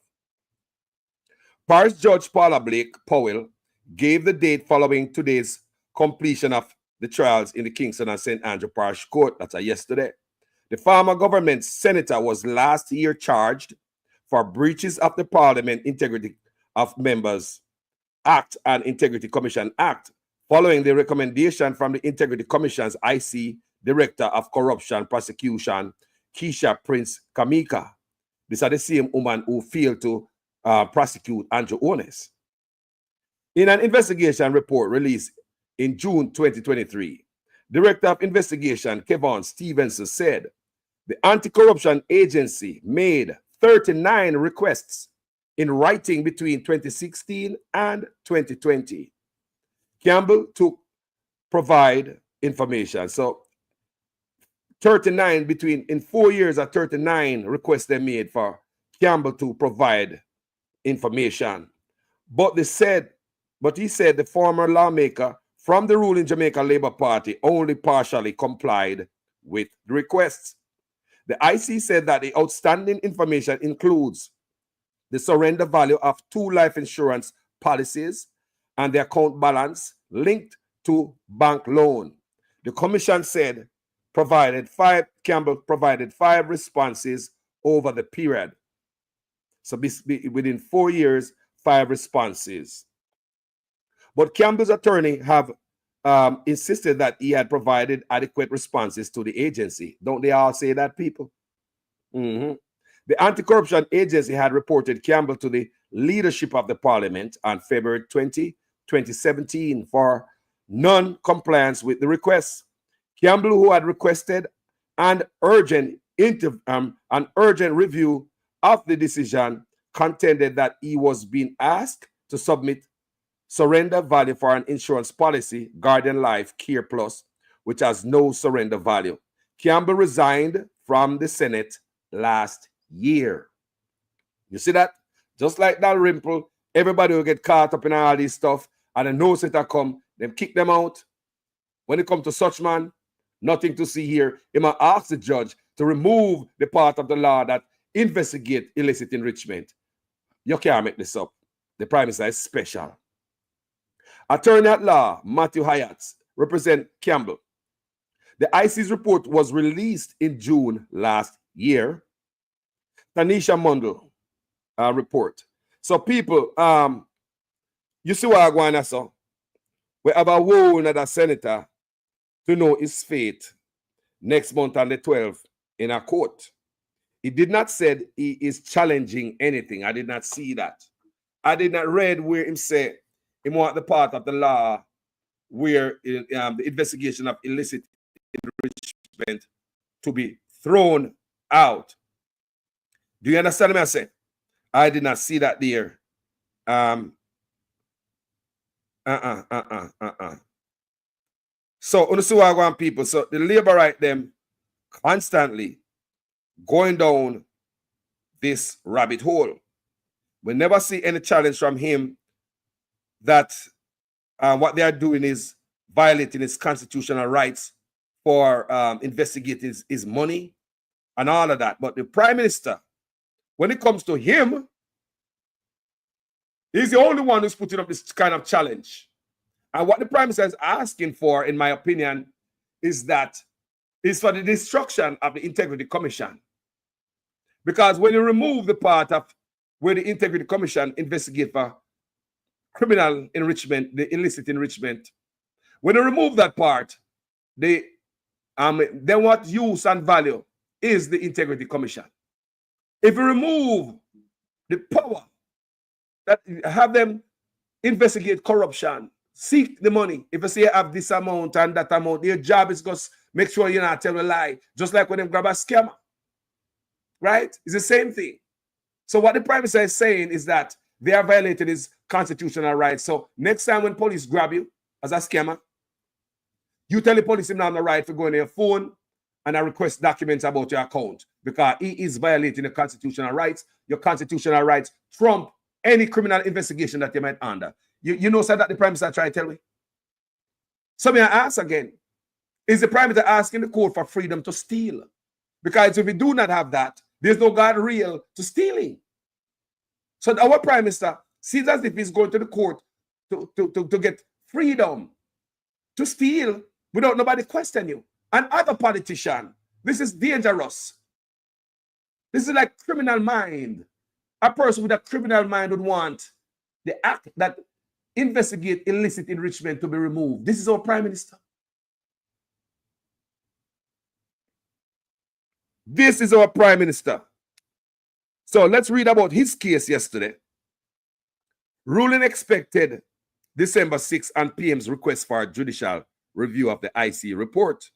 Parish Judge Paula Blake Powell gave the date following today's completion of the trials in the Kingston and St. Andrew Parish Court. That's yesterday. The former government senator was last year charged for breaches of the Parliament Integrity of Members Act and Integrity Commission Act, following the recommendation from the Integrity Commission's IC Director of Corruption Prosecution, Keisha Prince Kamika. These are the same woman who failed to prosecute Andrew Ones. In an investigation report released in June 2023, Director of Investigation Kevon Stevenson said the Anti-Corruption Agency made 39 requests in writing between 2016 and 2020. Campbell to provide information. So 39 in 4 years, 39 requests they made for Campbell to provide information. But he said the former lawmaker from the ruling Jamaica Labour Party only partially complied with the requests. The IC said that the outstanding information includes the surrender value of 2 life insurance policies and the account balance linked to bank loan. The commission said Campbell provided 5 responses over the period. So within 4 years, 5 responses. But Campbell's attorney have insisted that he had provided adequate responses to the agency. Don't they all say that, people? The Anti-Corruption Agency had reported Campbell to the leadership of the Parliament on February 20, 2017 for non-compliance with the requests. Campbell, who had requested an urgent review of the decision, contended that he was being asked to submit surrender value for an insurance policy, Guardian Life Care Plus, which has no surrender value. Campbell resigned from the Senate last year. You see that? Just like Dalrymple, everybody will get caught up in all this stuff, and the no setter come, them kick them out. When it comes to such man, nothing to see here. He might ask the judge to remove the part of the law that investigate illicit enrichment. You can't make this up. The Prime Minister is special. Attorney at law Matthew Hyatt represent Campbell. The IC's report was released in June last year. Tanisha Mundle report. So people, you see what I'm going to say? We have a whole another senator to know his fate next month on the 12th in a court. He did not say he is challenging anything. I did not see that. I did not read where him say he want the part of the law where the investigation of illicit enrichment to be thrown out. Do you understand what I say? I did not see that there. So, on the I want people, so the labor right them constantly going down this rabbit hole. We never see any challenge from him that what they are doing is violating his constitutional rights for investigating his money and all of that. But the Prime Minister, when it comes to him, he's the only one who's putting up this kind of challenge. And what the Prime Minister is asking for, in my opinion, is for the destruction of the Integrity Commission. Because when you remove the part of where the Integrity Commission investigate for criminal enrichment, the illicit enrichment, when you remove that part, then what use and value is the Integrity Commission? If you remove the power that have them investigate corruption, seek the money. If you say you have this amount and that amount, your job is just make sure you're not telling a lie. Just like when they grab a scammer. Right? It's the same thing. So what the Prime Minister is saying is that they are violating his constitutional rights. So next time when police grab you as a scammer, you tell the police him not the right to go on your phone and request documents about your account because he is violating the constitutional rights. Your constitutional rights trump any criminal investigation that you might under. You know, so that the Prime Minister trying to tell me. So may I ask again, is the Prime Minister asking the court for freedom to steal? Because if we do not have that, there's no guardrail to stealing. So our Prime Minister Seems as if he's going to the court to get freedom, to steal without nobody question you. And other politician, this is dangerous. This is like criminal mind. A person with a criminal mind would want the act that investigate illicit enrichment to be removed. This is our prime minister. This is our prime minister. So let's read about his case yesterday. Ruling expected December 6th and PM's request for a judicial review of the IC report.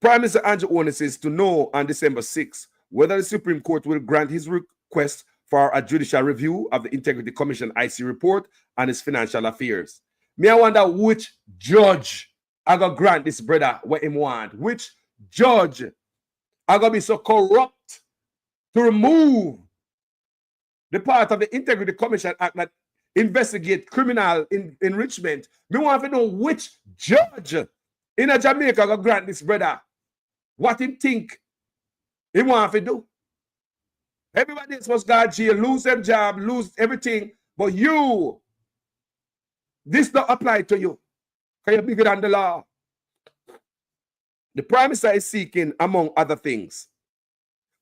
Prime Minister Andrew Onis is to know on December 6th whether the Supreme Court will grant his request for a judicial review of the Integrity Commission IC report and his financial affairs. Me, I wonder which judge I gonna grant this brother what him want. Which judge I gonna be so corrupt to remove the part of the Integrity Commission Act that investigate criminal enrichment. Me want to know which judge in a Jamaica gonna grant this brother what he think he want to do. Everybody else was got jail, lose their job, lose everything, but you, this don't apply to you. Because you're bigger than the law. The Prime Minister is seeking, among other things,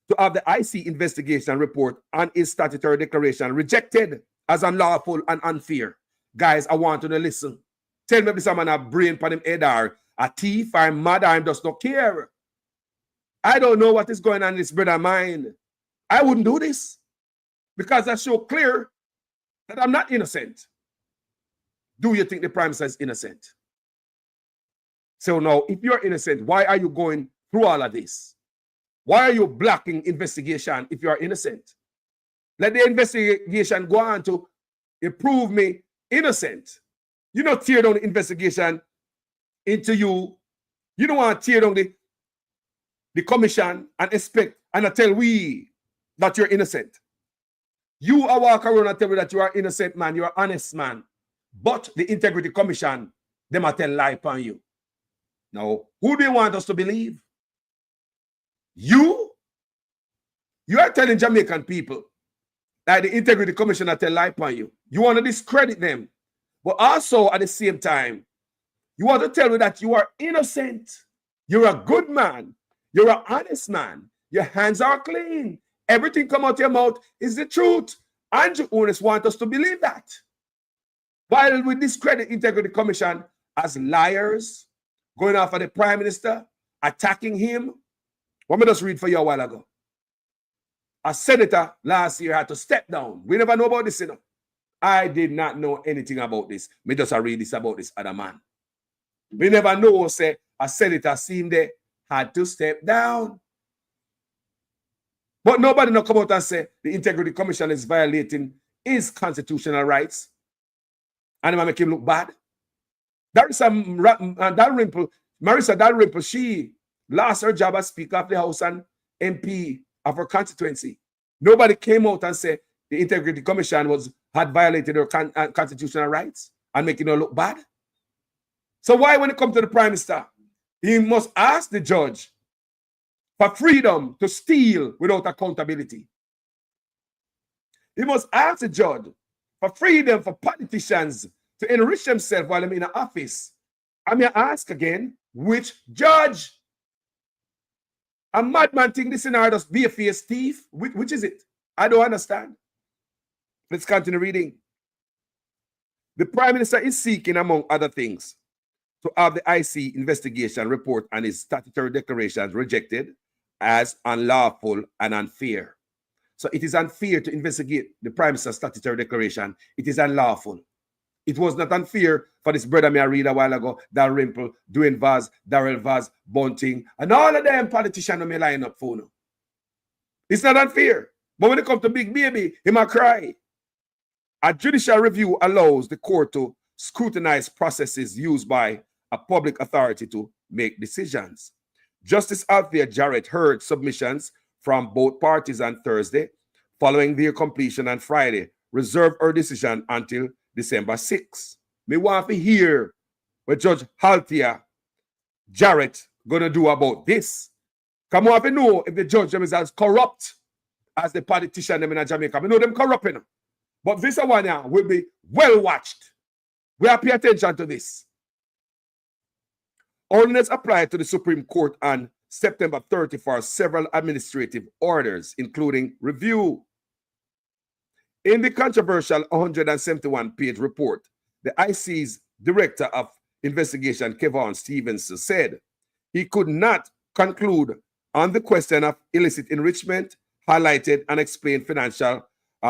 to have the IC investigation report and his statutory declaration rejected as unlawful and unfair. Guys, I want you to listen. Tell me if someone a brain for him head or a thief or mad or him just don't care. I don't know what is going on in this brother's mind. I wouldn't do this because I show clear that I'm not innocent. Do you think the Prime Minister is innocent? So now, if you're innocent, why are you going through all of this? Why are you blocking investigation if you're innocent? Let the investigation go on to prove me innocent. You don't tear down the investigation into you. You don't want to tear down the commission and expect and tell we that you're innocent. You are walk around and tell me that you are innocent man, you're an honest man. But the Integrity Commission, they might tell lie upon you. Now, who do you want us to believe? You are telling Jamaican people that the Integrity Commission tell lie upon you. You want to discredit them. But also at the same time, you want to tell me that you are innocent. You're a good man. You're an honest man. Your hands are clean. Everything come out your mouth is the truth. Andrew Onis wants us to believe that. While we discredit Integrity Commission as liars, going after the Prime Minister, attacking him. What me just read for you a while ago. A senator last year had to step down. We never know about this, you know. I did not know anything about this. Me just read this about this other man. We never know, say, a senator seemed they had to step down. But nobody no come out and say the Integrity Commission is violating his constitutional rights. And it make him look bad. Marissa Dalrymple, she lost her job as Speaker of the House and MP of her constituency. Nobody came out and said the Integrity Commission had violated her constitutional rights and making her look bad. So why, when it comes to the Prime Minister, he must ask the judge for freedom to steal without accountability? He must ask the judge for freedom for politicians to enrich themselves while I'm in an office. I may ask again, which judge? A madman think this scenario does be a face thief? Which is it? I don't understand. Let's continue reading. The Prime Minister is seeking, among other things, to have the IC investigation report and his statutory declarations rejected as unlawful and unfair. So it is unfair to investigate the Prime Minister's statutory declaration. It is unlawful. It was not unfair for this brother me I read a while ago, Dalrymple, Dwayne Vaz, Darrell Vaz, Bunting, and all of them politicians may line up for now. It's not unfair. But when it comes to Big Baby, he might cry. A judicial review allows the court to scrutinize processes used by a public authority to make decisions. Justice Althea Jarrett heard submissions from both parties on Thursday, following their completion on Friday, reserved her decision until December 6th. Me want to hear what Judge Althea Jarrett gonna do about this. Come on, to know if the judge is as corrupt as the politician them in Jamaica. We know them corrupting. But this one here will be well watched. We have to pay attention to this. Ordinance applied to the Supreme Court on September 30 for several administrative orders, including review. In the controversial 171-page report, the IC's Director of Investigation, Kevon Stevenson, said he could not conclude on the question of illicit enrichment, highlighted and explained financial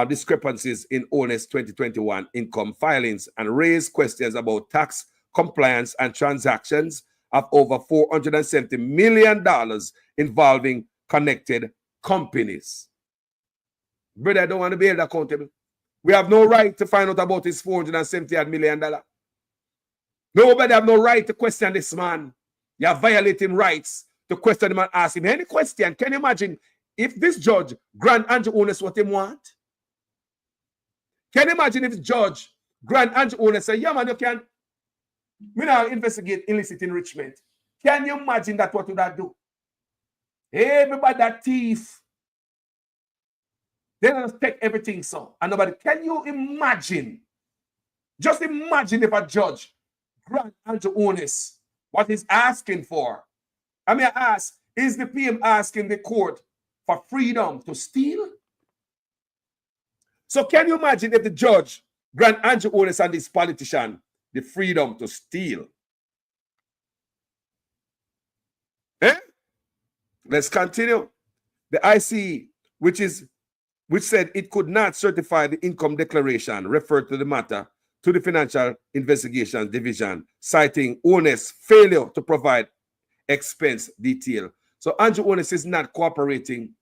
discrepancies in ONS 2021 income filings, and raised questions about tax compliance and transactions of over $470 million involving connected companies. Brother, I don't want to be held accountable. We have no right to find out about his $470 million. Nobody have no right to question this man. You are violating rights to question him and ask him any question. Can you imagine if this judge grant Andrew Ones what he want? Can you imagine if judge grant Andrew Ones say, yeah man, you can now investigate illicit enrichment? Can you imagine that what would that do? Everybody that thief, they don't take everything so. And nobody, can you imagine? Just imagine if a judge grant Andrew Ones what he's asking for. I mean, I ask, is the PM asking the court for freedom to steal? So can you imagine if the judge grant Andrew Ones and this politician the freedom to steal? Eh? Let's continue. The IC, which said it could not certify the income declaration, referred to the matter to the Financial Investigations Division, citing Ones' failure to provide expense detail. So Andrew Ones is not cooperating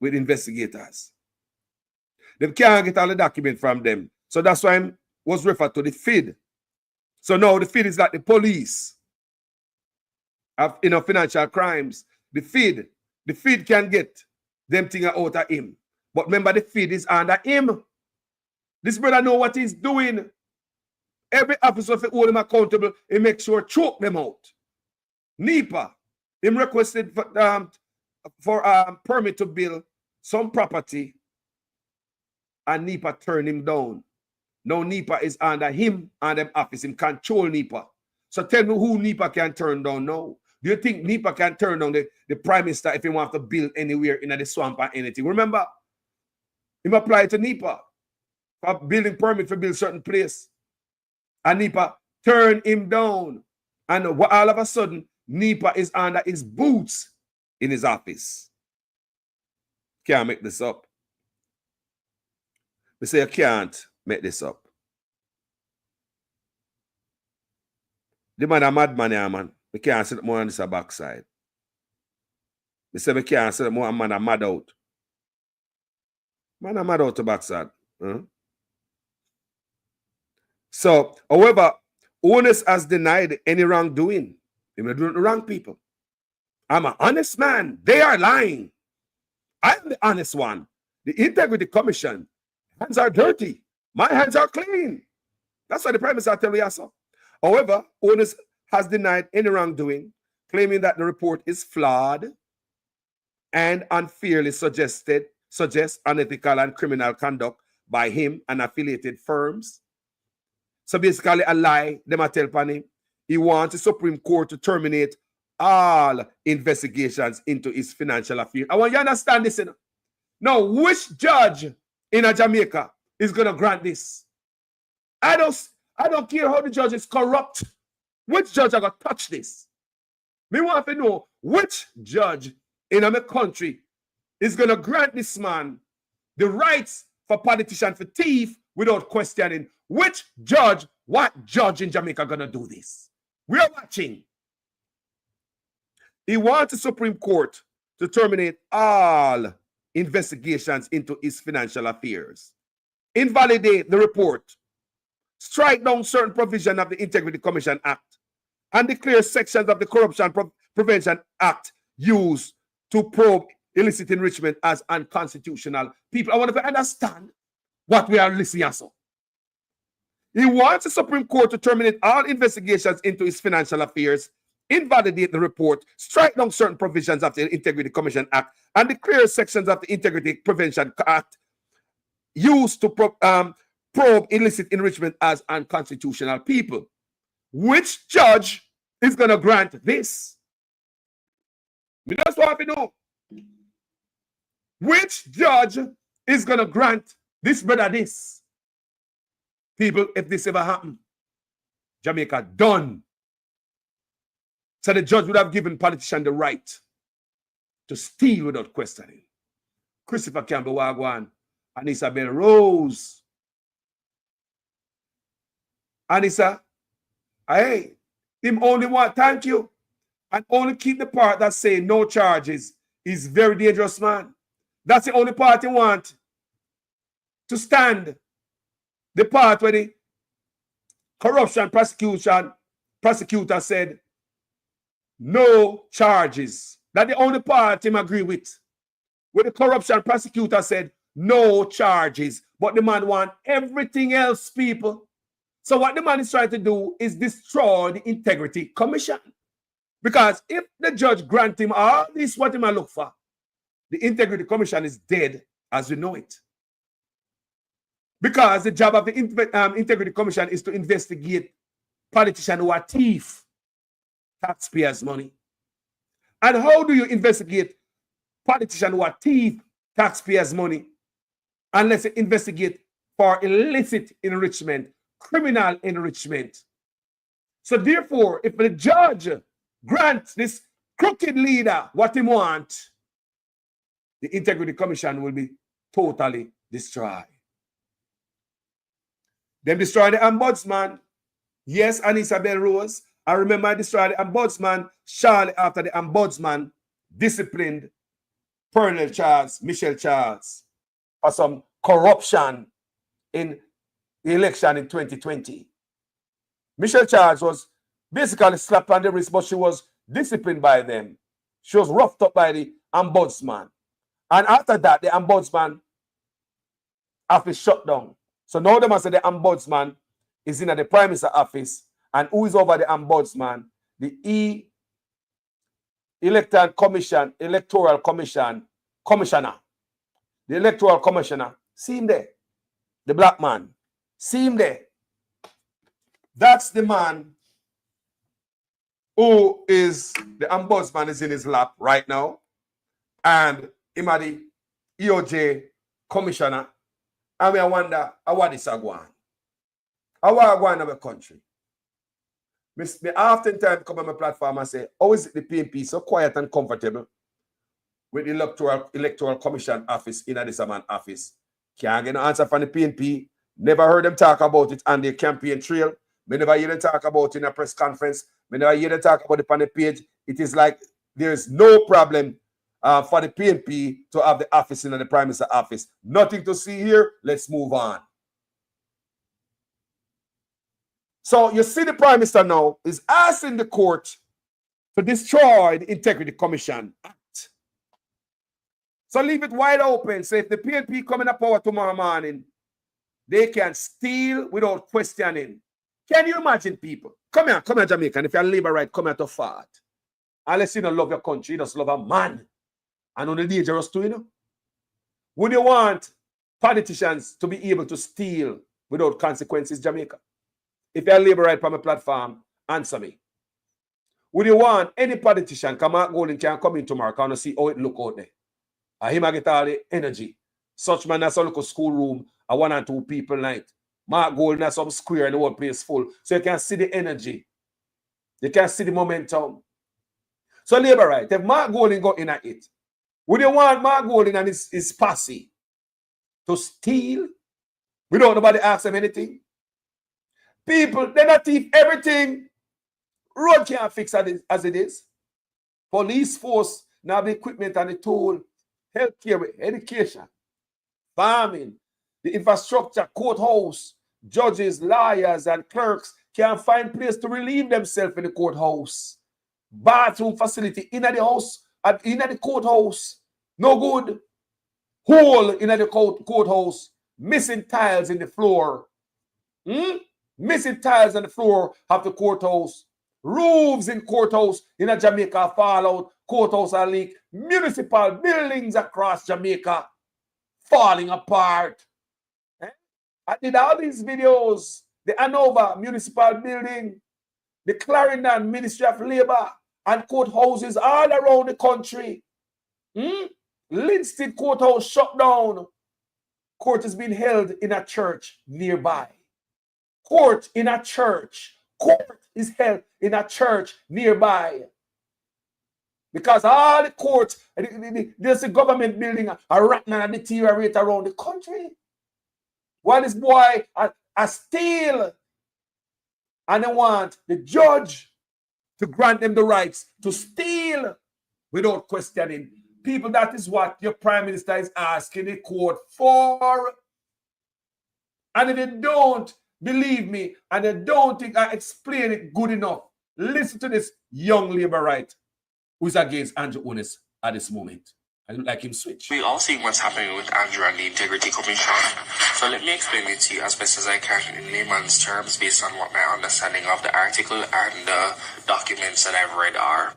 with investigators. They can't get all the document from them. So that's why I was referred to the FID. So now the FID is like the police of financial crimes. The FID can get them things out of him. But remember, the FID is under him. This brother know what he's doing. Every officer, if he hold him accountable, he makes sure choke them out. NEPA, him requested for permit to build some property, and NEPA turned him down. Now NEPA is under him and them office. Him control NEPA. So tell me who NEPA can turn down now. Do you think NEPA can turn down the Prime Minister if he wants to build anywhere in the swamp or anything? Remember, him apply to NEPA for building permit for build certain place. And NEPA turn him down. And all of a sudden, NEPA is under his boots in his office. Can't make this up. We say you can't make this up. The man a madman here, man. We can't sit more on this backside. We say we can't sit more man a mad out. Man a mad out the backside. Huh? So, however, Ones has denied any wrongdoing. They're not doing the wrong people. I'm an honest man. They are lying. I am the honest one. The Integrity Commission, hands are dirty. My hands are clean. That's what the Prime Minister tells you so. However, Ones has denied any wrongdoing, claiming that the report is flawed and unfairly suggests unethical and criminal conduct by him and affiliated firms. So basically a lie, them a tell upon him. He wants the Supreme Court to terminate all investigations into his financial affairs. I want you to understand this. Now, which judge in Jamaica is going to grant this? I don't care how the judge is corrupt. Which judge are going to touch this? Me want to know which judge in my country is going to grant this man the rights for politician for thief without questioning which judge, what judge in Jamaica going to do this? We are watching. He wants the Supreme Court to terminate all investigations into his financial affairs, invalidate the report, strike down certain provisions of the Integrity Commission Act, and declare sections of the Corruption Prevention Act used to probe illicit enrichment as unconstitutional. People, I want to understand what we are listening to. He wants the Supreme Court to terminate all investigations into his financial affairs, invalidate the report, strike down certain provisions of the Integrity Commission Act, and declare sections of the Integrity Prevention Act used to probe illicit enrichment as unconstitutional people. Which judge is going to grant this? We just want to know. Which judge is going to grant this brother this? People, if this ever happened, Jamaica done. So the judge would have given politicians the right to steal without questioning. Christopher Campbell Wagwan and Isabel Rose. Anissa, hey, him only want thank you and only keep the part that say no charges. He's very dangerous man. That's the only part he want to stand. The part where the corruption prosecutor said no charges. That's the only part him agree with. Where the corruption prosecutor said no charges. But the man want everything else, people. So what the man is trying to do is destroy the Integrity Commission. Because if the judge grant him all this, what he might look for, the Integrity Commission is dead as we know it. Because the job of the Integrity Commission is to investigate politicians who are thieves, taxpayers' money. And how do you investigate politicians who are thieves, taxpayers' money, unless you investigate for illicit enrichment, criminal enrichment? So therefore, if the judge grants this crooked leader what he wants, the Integrity Commission will be totally destroyed. Them destroy the ombudsman. Yes, and Isabel Rose. I remember I destroyed the ombudsman shortly after the ombudsman disciplined Colonel Charles, Michelle Charles, for some corruption in the election in 2020. Michelle Charles was basically slapped on the wrist, but she was disciplined by them. She was roughed up by the ombudsman. And after that, the ombudsman office shut down. So now they must say the ombudsman is in at the Prime Minister's office, and who is over the ombudsman? The Electoral Commission Commissioner. The Electoral Commissioner. See him there. The black man. See him there. That's the man who is, the ombudsman is in his lap right now. And him are the EOJ commissioner. And we wonder how this is going. How are going in our country? Me oftentimes come on my platform and say, how is it the PNP so quiet and comfortable with the electoral commission office in this man office? Can't get no answer from the PNP. Never heard them talk about it on their campaign trail. Me never hear them talk about it in a press conference. Me never hear them talk about it on the page. It is like there's no problem for the PNP to have the office in the Prime Minister's office. Nothing to see here. Let's move on. So you see the Prime Minister now is asking the court to destroy the Integrity Commission Act. So leave it wide open. So if the PNP come in power tomorrow morning, they can steal without questioning. Can you imagine people? Come here, Jamaica. And if you're labor right, come here to fight. Unless you don't love your country, you just love a man. And only dangerous too, you know. Would you want politicians to be able to steal without consequences, Jamaica? If you're labor right from a platform, answer me. Would you want any politician, come out Golden can come in tomorrow, can see how it look out there? And him get all the energy. Such man has a local schoolroom, a 1 or 2 people night. Mark Golden has some square and the whole place full. So you can see the energy. You can see the momentum. So labor right, if Mark Golden go in at it, would you want Mark Golden and his posse to steal without nobody ask them anything? People, they're not thief everything. Road can't fix as it is. Police force, now the equipment and the tool, healthcare, education, farming, the infrastructure, courthouse, judges, lawyers, and clerks can't find place to relieve themselves in the courthouse. Bathroom facility in the house, in the courthouse, no good. Hole in the courthouse, missing tiles in the floor. Missing tiles on the floor of the courthouse. Roofs in courthouse in a Jamaica fall out. Courthouse are leak. Municipal buildings across Jamaica falling apart. I did all these videos. The Anova Municipal Building, the Clarendon Ministry of Labor, and courthouses all around the country. Linstead Courthouse shut down. Court is being held in a church nearby. Court in a church. Court is held in a church nearby. Because all the courts, there's a government building are rotten and deteriorate around the country. While this boy are steal, and they want the judge to grant them the rights to steal without questioning. People, that is what your prime minister is asking the court for. And if they don't believe me and they don't think I explain it good enough, listen to this young labor right who's against Andrew Holness at this moment. I don't like him switch. We all see what's happening with Andrew and the Integrity Commission. So let me explain it to you as best as I can in layman's terms based on what my understanding of the article and the documents that I've read are.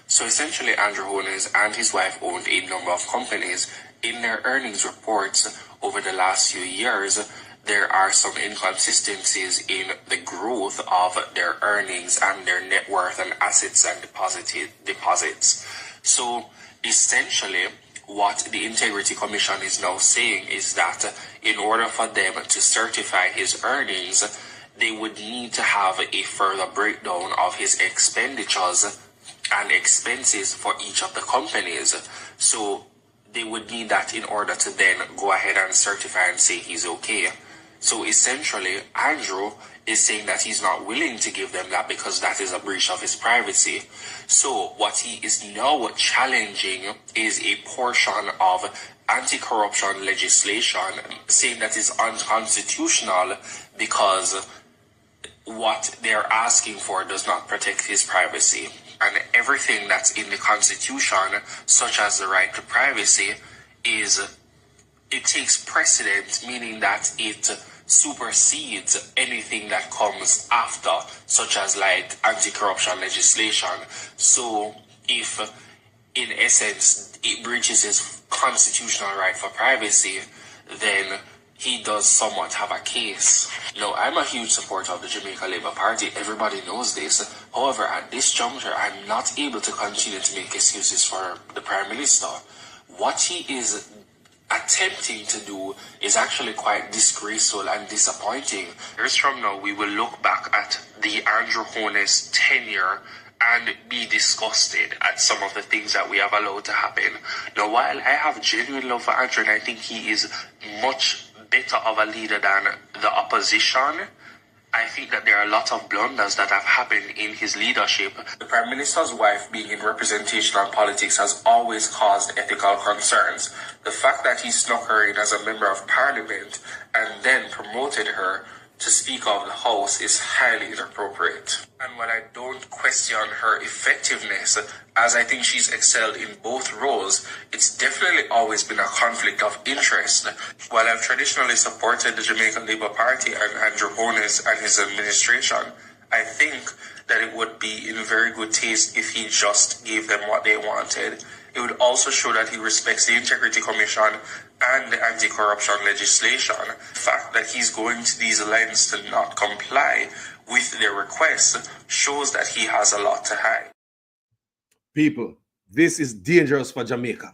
So essentially, Andrew Holness and his wife owned a number of companies. In their earnings reports over the last few years, there are some inconsistencies in the growth of their earnings and their net worth and assets and deposits. So essentially, what the Integrity Commission is now saying is that in order for them to certify his earnings, they would need to have a further breakdown of his expenditures and expenses for each of the companies. So they would need that in order to then go ahead and certify and say he's okay. So essentially, Andrew is saying that he's not willing to give them that because that is a breach of his privacy. So what he is now challenging is a portion of anti-corruption legislation, saying that is unconstitutional because what they're asking for does not protect his privacy. And everything that's in the Constitution, such as the right to privacy, it takes precedence, meaning that it supersedes anything that comes after, such as like anti-corruption legislation. So if in essence it breaches his constitutional right for privacy, then he does somewhat have a case. Now, I'm a huge supporter of the Jamaica Labour Party. Everybody knows this. However, at this juncture, I'm not able to continue to make excuses for the Prime Minister. What he is attempting to do is actually quite disgraceful and disappointing. Years from now, we will look back at the Andrew Holness tenure and be disgusted at some of the things that we have allowed to happen. Now, while I have genuine love for Andrew and I think he is much better of a leader than the opposition, I think that there are a lot of blunders that have happened in his leadership. The Prime Minister's wife being in representational politics has always caused ethical concerns. The fact that he snuck her in as a member of parliament and then promoted her to Speaker of the House is highly inappropriate. And while I don't question her effectiveness, as I think she's excelled in both roles, it's definitely always been a conflict of interest. While I've traditionally supported the Jamaican Labour Party and Andrew Holness and his administration, I think that it would be in very good taste if he just gave them what they wanted. It would also show that he respects the Integrity Commission and the anti-corruption legislation. The fact that he's going to these lengths to not comply with their requests shows that he has a lot to hide. People, this is dangerous for Jamaica.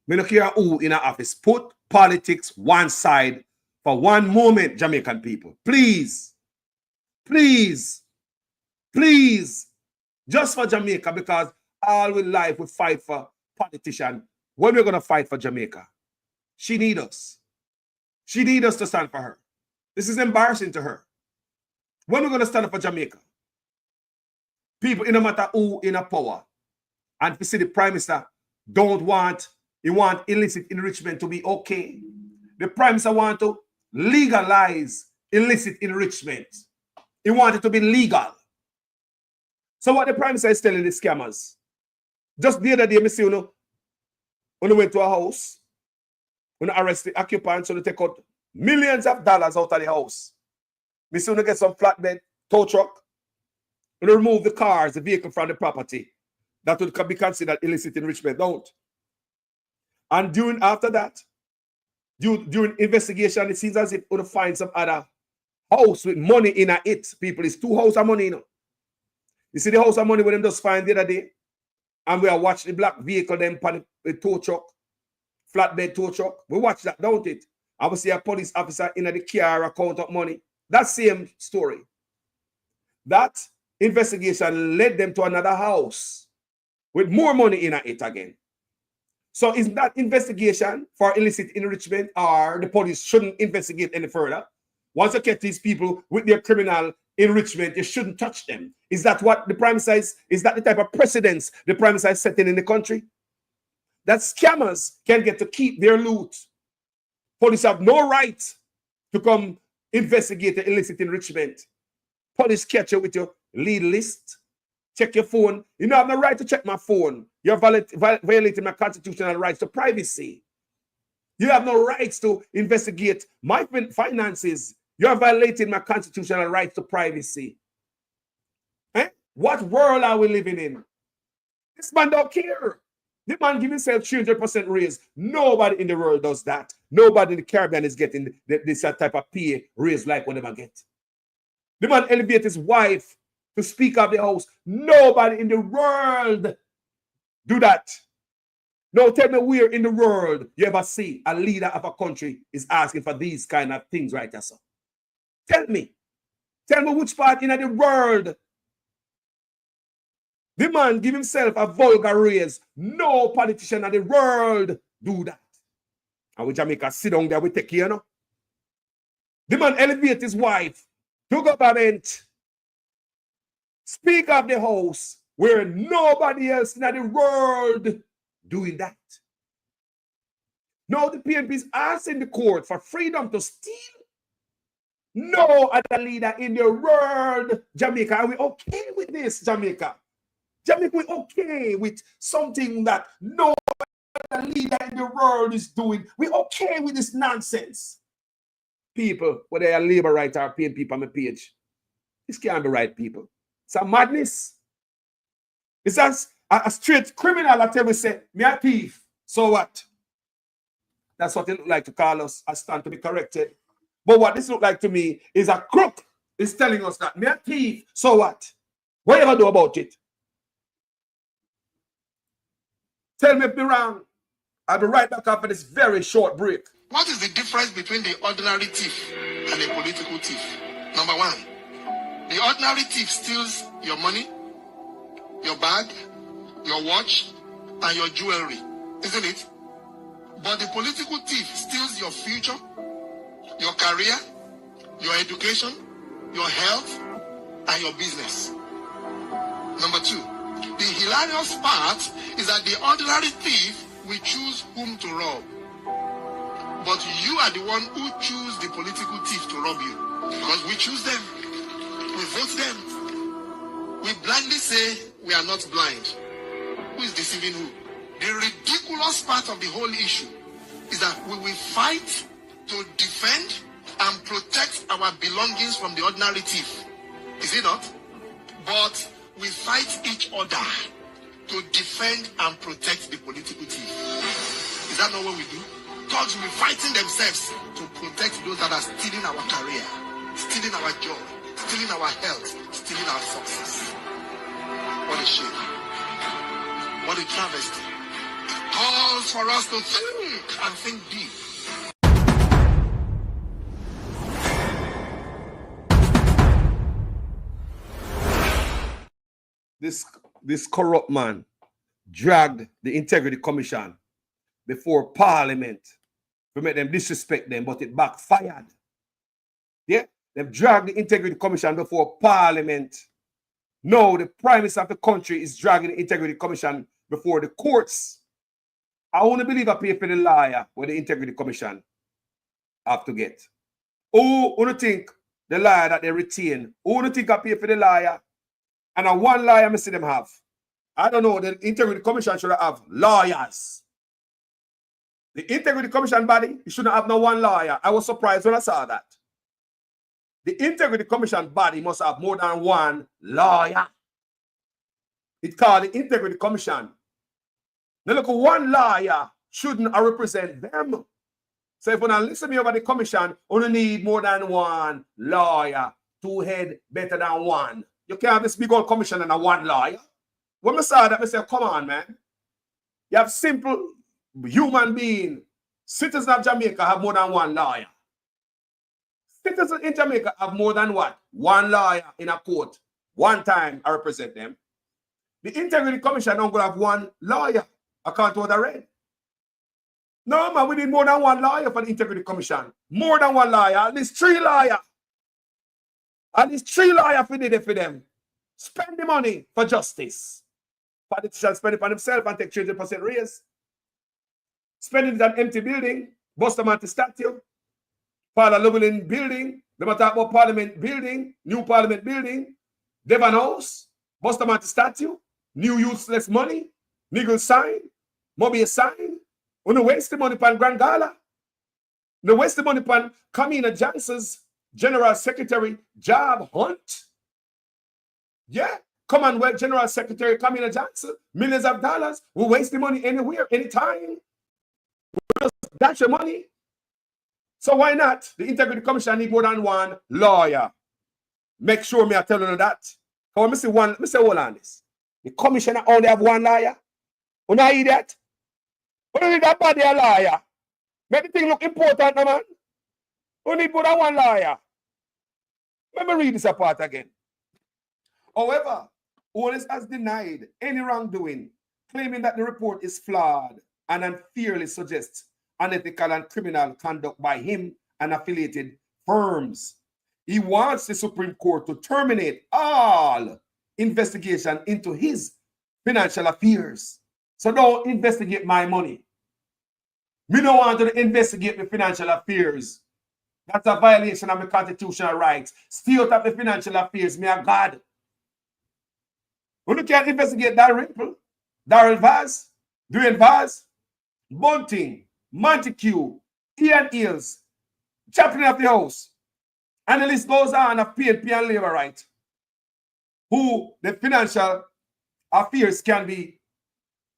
We don't care who in our office. Put politics one side for one moment, Jamaican people. Please, please, please. Just for Jamaica, because all with life we fight for politician. When we're going to fight for Jamaica, she needs us. She needs us to stand for her. This is embarrassing to her. When we're going to stand up for Jamaica, people, no matter who in a power, and we see the Prime Minister he want illicit enrichment to be okay. The Prime Minister want to legalize illicit enrichment. He want it to be legal. So what the Prime Minister is telling the scammers, just the other day, I see when I went to a house, when I arrest the occupants, so they take out millions of dollars out of the house. We see when I get some flatbed, tow truck, and remove the cars, the vehicle from the property. That would be considered illicit enrichment, don't? And after that, during investigation, it seems as if we would find some other house with money in it. People, it's 2 houses of money, you know. You see the house of money with them just find the other day, and we are watching the black vehicle them on the tow truck, flatbed tow truck. We watch that, don't it? I will see a police officer in the car account of money. That same story. That investigation led them to another house with more money in it again. So is that investigation for illicit enrichment, or the police shouldn't investigate any further? Once you get these people with their criminal enrichment, you shouldn't touch them. Is that what the Prime Minister is that the type of precedence the Prime Minister is setting in the country? That scammers can get to keep their loot. Police have no right to come investigate the illicit enrichment. Police catch you with your lead list. Check your phone. You don't have no right to check my phone. You're violating my constitutional rights to privacy. You have no rights to investigate my finances. You're violating my constitutional rights to privacy. Eh? What world are we living in? This man don't care. The man give himself 300% raise. Nobody in the world does that. Nobody in the Caribbean is getting this type of pay raise like what they get. The man elevate his wife to speak of the house. Nobody in the world do that. Now tell me where in the world you ever see a leader of a country is asking for these kind of things right there, sir. Tell me. Tell me which part in the world. The man give himself a vulgar raise. No politician in the world do that. And we Jamaica sit down there, we take care, you know. The man elevate his wife to government. Speak of the house where nobody else in the world doing that. No, the PNP is asking the court for freedom to steal. No other leader in the world, Jamaica. Are we okay with this, Jamaica? Jamaica, we okay with something that no other leader in the world is doing. We okay with this nonsense. People, whether they are labor right or PNP on my page, this can't be right, people. It's a madness. It's a straight criminal that ever say, me a thief. So what? That's what it look like to call us. I stand to be corrected. But what this look like to me is a crook is telling us that me a thief. So what? What you gonna do about it? Tell me if I'm wrong. I'll be right back after this very short break. What is the difference between the ordinary thief and a political thief? Number one, the ordinary thief steals your money, your bag, your watch, and your jewelry, isn't it? But the political thief steals your future, your career, your education, your health, and your business. Number two, the hilarious part is that the ordinary thief will choose whom to rob. But you are the one who choose the political thief to rob you. Because we choose them. We vote them. We blindly say we are not blind. Who is deceiving who? The ridiculous part of the whole issue is that we will fight to defend and protect our belongings from the ordinary thief. Is it not? But we fight each other to defend and protect the political thief. Is that not what we do? Thugs will be fighting themselves to protect those that are stealing our career, stealing our joy, stealing our health, stealing our success. What a shame. What a travesty. It calls for us to think and think deep. This corrupt man dragged the Integrity Commission before Parliament to make them disrespect them, but it backfired. Yeah, they've dragged the Integrity Commission before Parliament. No, the Prime Minister of the country is dragging the Integrity Commission before the courts. I only believe I pay for the lawyer what the Integrity Commission have to get. Who do think the lawyer that they retain? Who do think I pay for the lawyer? And a one lawyer I see them have. I don't know, the Integrity Commission should have lawyers. The Integrity Commission body, you shouldn't have no one lawyer. I was surprised when I saw that. The Integrity Commission body must have more than one lawyer. It's called the Integrity Commission. Now look, one lawyer shouldn't represent them. So if you want to listen to me over the commission, you need more than one lawyer. Two head better than one. You can't have this big old commission and a one lawyer. When I saw that, I said, come on, man. You have simple human being. Citizens of Jamaica have more than one lawyer. Citizens in Jamaica have more than what? One lawyer in a court. One time I represent them. The Integrity Commission don't have one lawyer. I can't what I read. No, man, we need more than one lawyer for the Integrity Commission. More than one lawyer. At least 3 lawyers. At least 3 lawyers for them. Spend the money for justice. Politicians spend it on themselves and take 30% raise. Spend it on empty building. Bust them at statue. Father Llewellyn building. They might talk about Parliament building. New Parliament building. Devon House. Bust them at statue. New useless money. Niggle sign. Moby sign. When you waste the money upon Grand Gala. You waste the money upon Kamina Johnson's General Secretary job hunt. Yeah. Commonwealth General Secretary Kamina Johnson. Millions of dollars. We waste the money anywhere, anytime. We just dash your money. So why not? The Integrity Commission need more than one lawyer. Make sure me I tell you that. Come on, let me say hold on this. The commissioner only have one lawyer. You know idiot? You need that body a lawyer. Make the thing look important, no, man. You need more than one lawyer. Let me read this apart again. However, Olis has denied any wrongdoing, claiming that the report is flawed and unfairly suggests unethical and criminal conduct by him and affiliated firms. He wants the Supreme Court to terminate all investigation into his financial affairs. So don't investigate my money. Me don't want to investigate my financial affairs. That's a violation of my constitutional rights. Steal up the financial affairs, me a God. When you can't investigate Dalrymple, Darrell Vaz, Dwayne Vaz, Bunting, Montague, Ian Hills, Chaplain of the House, and the list goes on of PNP and Labour Right, who the financial affairs can be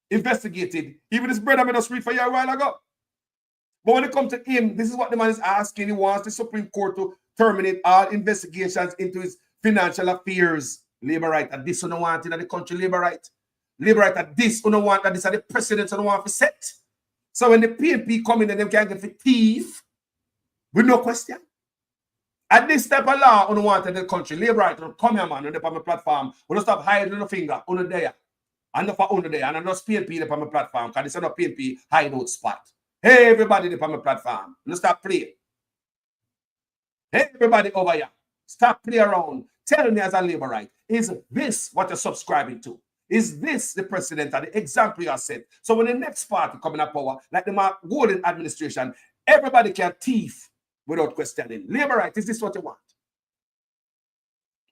investigated. Even his brother made us read for you a while ago. But when it comes to him, this is what the man is asking. He wants the Supreme Court to terminate all investigations into his financial affairs. Labour Right, and this you don't want in the country, Labour Right. Labour Right, and this you don't want, that this are the precedents you don't want to set. So when the PNP come in and them can get for thief, with no question. At this type of law, you don't want in the country, Labour Right, come here, man, on the platform. We don't stop hiding the finger, on there. And not for under there, and not PNP on my platform, because this is not PNP hideout spot. Hey, everybody on my platform, don't stop playing. Hey, everybody over here, stop playing around. Tell me as a Labour Right, is this what you're subscribing to? Is this the precedent and the example you have set? So when the next party coming up power, like the Mark Gordon administration, everybody can thief without questioning. Labour Right, is this what you want?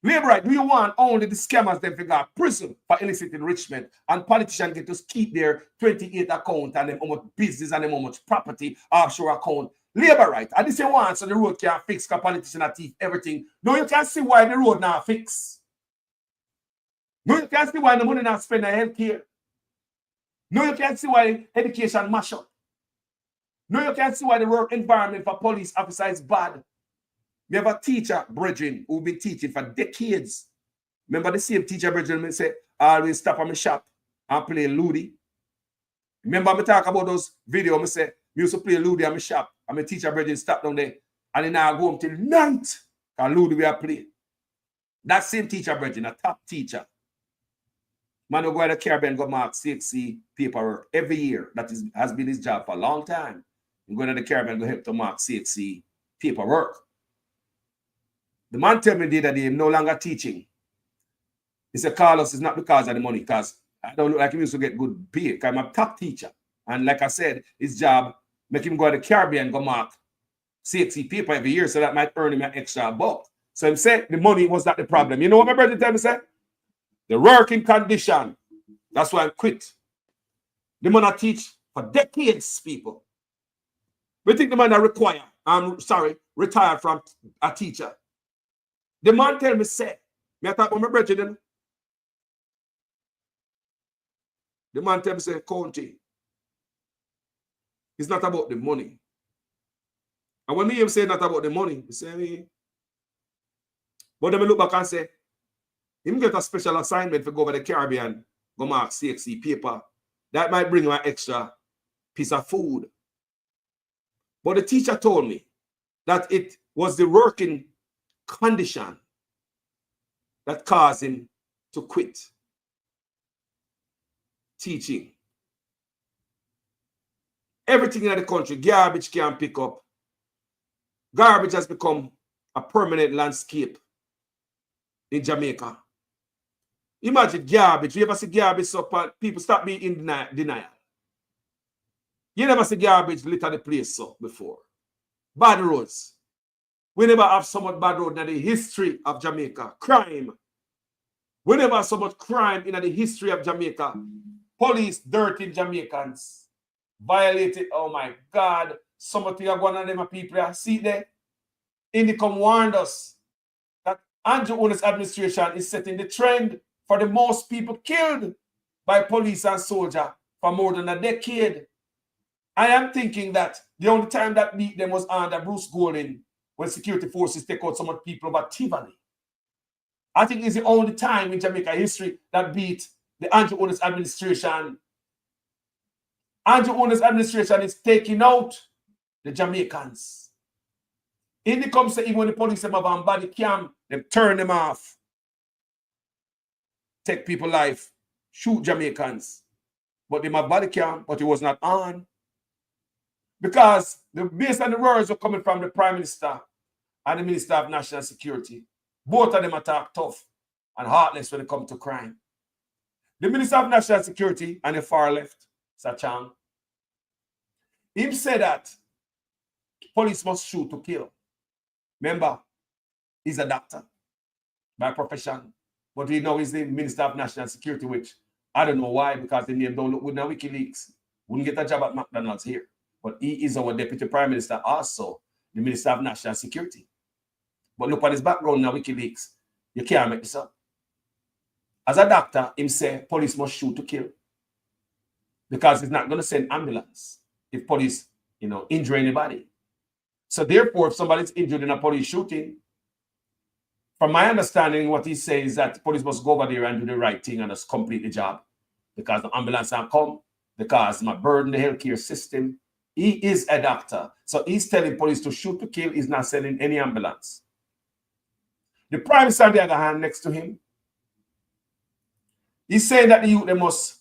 Labour Right, do you want only the scammers them figure prison for illicit enrichment and politicians get to keep their 28 account and them how much business and them how much property offshore account? Labour Right, and this you want so the road can fix because politicians are thief everything. No, you can see why the road now fix. No, you can see why the money not spent on healthcare. No, you can see why education mash up. No, you can see why the work environment for police officers is bad. We have a teacher, brethren, who've been teaching for decades. Remember the same teacher, brethren, say, I always stop at my shop and play Ludi. Remember me talk about those videos, I say, I used to play Ludi at my shop, and my teacher, brethren, stop down there, and then I go home till night, and Ludi we are playing. That same teacher, brethren, a top teacher. Man will go to the Caribbean, go mark CXC paperwork every year. That has been his job for a long time. You go to the Caribbean, go help to mark CXC paperwork. The man tell me the other day, I'm no longer teaching. He said, Carlos, it's not because of the money, because I don't look like he used to get good pay, because I'm a top teacher. And like I said, his job, make him go to the Caribbean, go mark CXC paper every year, so that might earn him an extra buck. So he said the money was not the problem. You know what my brother tell me, say? The working condition. That's why I quit. The man I teach for decades, people. We think the man I retired from a teacher. The man tell me, say, me I talk about my brethren. The man tell me, say, County, it's not about the money. And when me him say not about the money, he say, but then me look back and say, him get a special assignment for go over the Caribbean, go mark CXC paper. That might bring him an extra piece of food. But the teacher told me that it was the working condition that caused him to quit teaching. Everything in the country, garbage can't pick up. Garbage has become a permanent landscape in Jamaica. Imagine garbage. You ever see garbage up and people start being in denial. You never see garbage litter the place up before. Bad roads. We never have so much bad road in the history of Jamaica. Crime. We never have so much crime in the history of Jamaica. Police dirty Jamaicans. Violated. Oh my God. Somebody are going on them people. See there? Indicom warned us that Andrew Owen's administration is setting the trend for the most people killed by police and soldiers for more than a decade. I am thinking that the only time that beat them was under Bruce Golding when security forces take out some of the people over Tivoli. I think it's the only time in Jamaica history that beat the Andrew Owen's administration. Andrew Owen's administration is taking out the Jamaicans. In the comes even when the police have a body cam, they turn them off. Take people life, shoot Jamaicans. But they have body cam, but it was not on. Because based on the words were coming from the Prime Minister and the Minister of National Security, both of them attack tough and heartless when it comes to crime. The Minister of National Security and the far left, Sachang, him said that police must shoot to kill. Remember, he's a doctor by profession, but he now is the Minister of National Security, which I don't know why, because the name don't look good in WikiLeaks. Wouldn't get a job at McDonald's here. But he is our Deputy Prime Minister, also the Minister of National Security. But look at his background in WikiLeaks. You can't make this up. As a doctor, him say police must shoot to kill. Because he's not going to send ambulance if police, injure anybody. So therefore, if somebody's injured in a police shooting, from my understanding, what he says is that the police must go over there and do the right thing and just complete the job. Because the ambulance can't come, because it might burden the healthcare system. He is a doctor. So he's telling police to shoot to kill. He's not sending any ambulance. The Prime Minister, on the other hand, next to him, he's saying that the youth, they must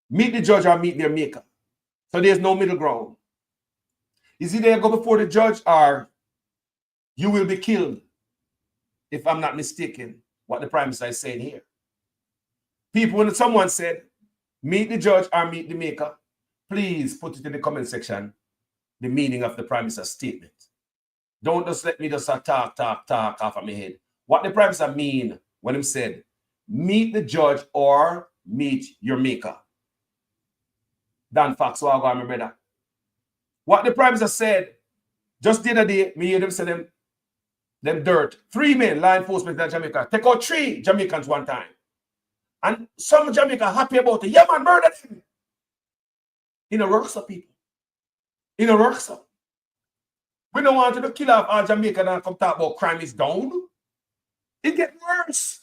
meet the judge or meet their maker. So there's no middle ground. Is either go before the judge or you will be killed, if I'm not mistaken, what the Prime Minister is saying here. People, when someone said, meet the judge or meet the maker, please put it in the comment section, the meaning of the Prime Minister's statement. Don't just let me just talk off of my head. What the Prime Minister mean when he said, meet the judge or meet your maker. Dan Fox, so I go remember that. What the Prime Minister said, just the other day, me hear them say them dirt. 3 men, law enforcement in Jamaica. Take out 3 Jamaicans one time. And some Jamaica happy about it. Yeah, man, murder them. In a works of people. In a works of. We don't want to kill off all Jamaica and come talk about crime is down. It gets worse.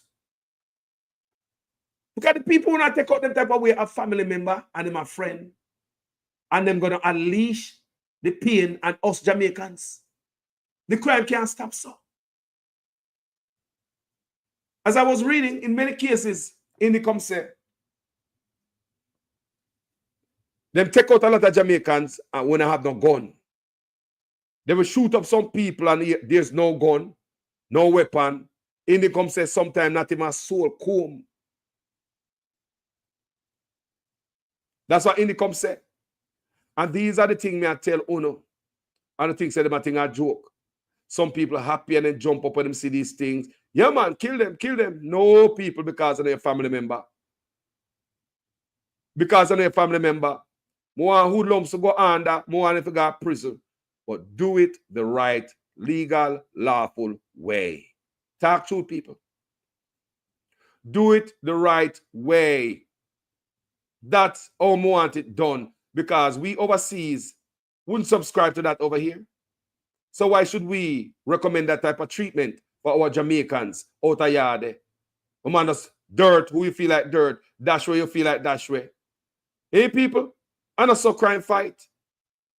Because the people who not take out them type of way, a family member and them a friend. And them going to unleash the pain on us Jamaicans. The crime can't stop so. As I was reading, in many cases, Indicom said, them take out a lot of Jamaicans and when they have no gun. They will shoot up some people and there's no gun, no weapon. Indicom says sometimes not even a soul comb. That's what Indicom said. And these are the things I tell Uno. And the things that them think are joke. Some people are happy and then jump up when them see these things. Yeah, man, kill them, kill them. No people because of their family member. Because of their family member. More hoodlums to go under, more if to go to prison. But do it the right, legal, lawful way. Talk to people. Do it the right way. That's how we want it done, because we overseas wouldn't subscribe to that over here. So why should we recommend that type of treatment for our Jamaicans out of yard? Man, just dirt, who you feel like dirt, dash where you feel like dash way. Hey people, and also crime fight.